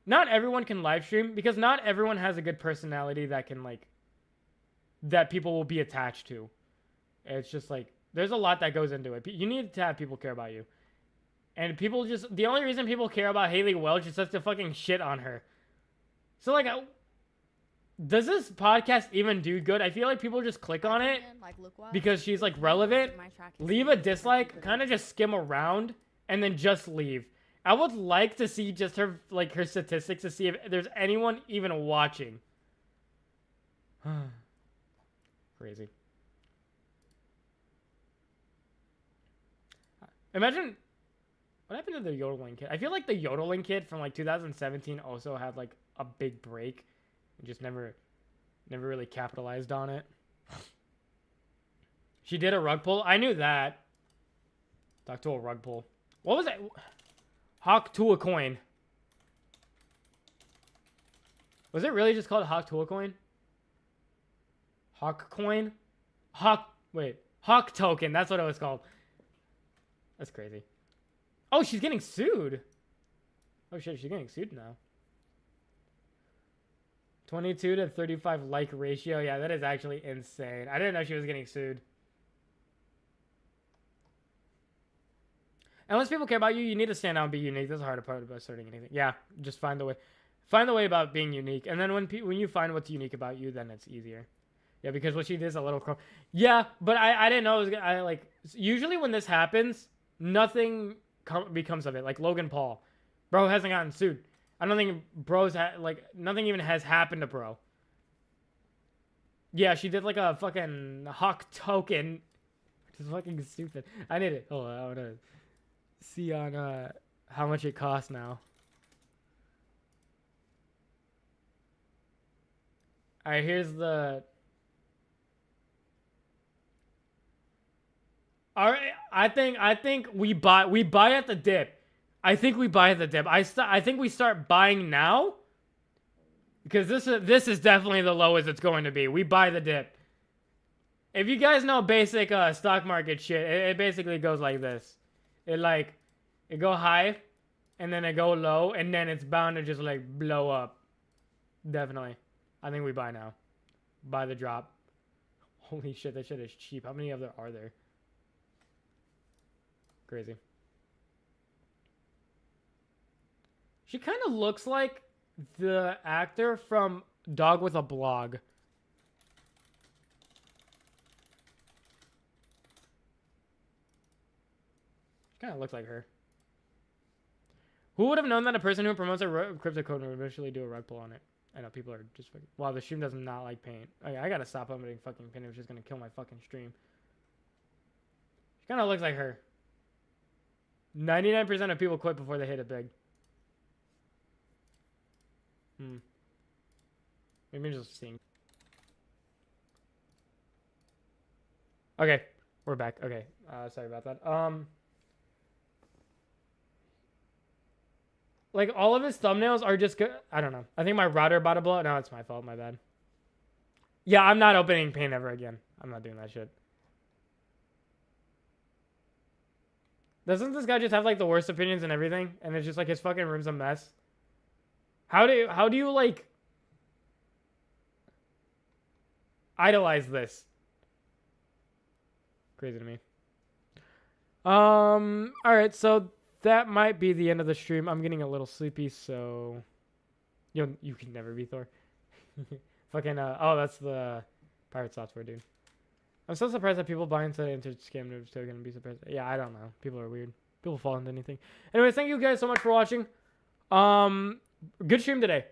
not everyone can live stream because not everyone has a good personality that can like, that people will be attached to. It's just like, there's a lot that goes into it. You need to have people care about you. And people just, the only reason people care about Haley Welch is just to fucking shit on her. So like, does this podcast even do good? I feel like people just click on it because she's like relevant, leave a dislike, kind of just skim around, and then just leave. I would like to see just her, like, her statistics to see if there's anyone even watching. Crazy. Imagine, what happened to the yodeling kid? I feel like the yodeling kid from, like, 2017 also had, like, a big break. And just never really capitalized on it. She did a rug pull. I knew that. Talk to a rug pull. What was that? Hawk to a coin. Was it really just called Hawk to a coin? Hawk coin? Hawk token. That's what it was called. That's crazy. Oh, she's getting sued. Oh shit, she's getting sued now. 22 to 35 like ratio. Yeah, that is actually insane. I didn't know she was getting sued. Unless people care about you, you need to stand out and be unique. That's the hardest part about starting anything. Yeah, just find the way. Find the way about being unique. And then when you find what's unique about you, then it's easier. Yeah, because what she did is a little... Yeah, but I didn't know it was... usually when this happens, nothing becomes of it. Like Logan Paul. Bro hasn't gotten sued. I don't think nothing even has happened to bro. Yeah, she did like a fucking Hawk token. Which is fucking stupid. I need it. Hold on, I want to see on how much it costs now. Alright, here's the... Alright, I think we buy at the dip. I think we buy the dip. I think we start buying now because this is definitely the lowest it's going to be. We buy the dip. If you guys know basic stock market shit, it basically goes like this. It go high, and then it go low, and then it's bound to just like blow up. Definitely. I think we buy now. Buy the drop. Holy shit, that shit is cheap. How many of there are there? Crazy. She kind of looks like the actor from Dog with a Blog. She kind of looks like her. Who would have known that a person who promotes a crypto code would eventually do a rug pull on it? I know people are just fucking... Wow, the stream does not like paint. Okay, I gotta stop opening fucking paint. It's just gonna kill my fucking stream. She kind of looks like her. 99% of people quit before they hit it big. Maybe I'm just seeing. Okay, we're back. Okay, sorry about that. Like, all of his thumbnails are just good. I don't know. I think my router about to blow up. No, it's my fault. My bad. Yeah, I'm not opening paint ever again. I'm not doing that shit. Doesn't this guy just have, like, the worst opinions and everything? And it's just, like, his fucking room's a mess? How do you, like, idolize this? Crazy to me. Alright, so... that might be the end of the stream. I'm getting a little sleepy, so you can never be Thor. Fucking oh, that's the pirate software, dude. I'm so surprised that people buy into scam noobs token and be surprised. Yeah, I don't know. People are weird. People fall into anything. Anyways, thank you guys so much for watching. Good stream today.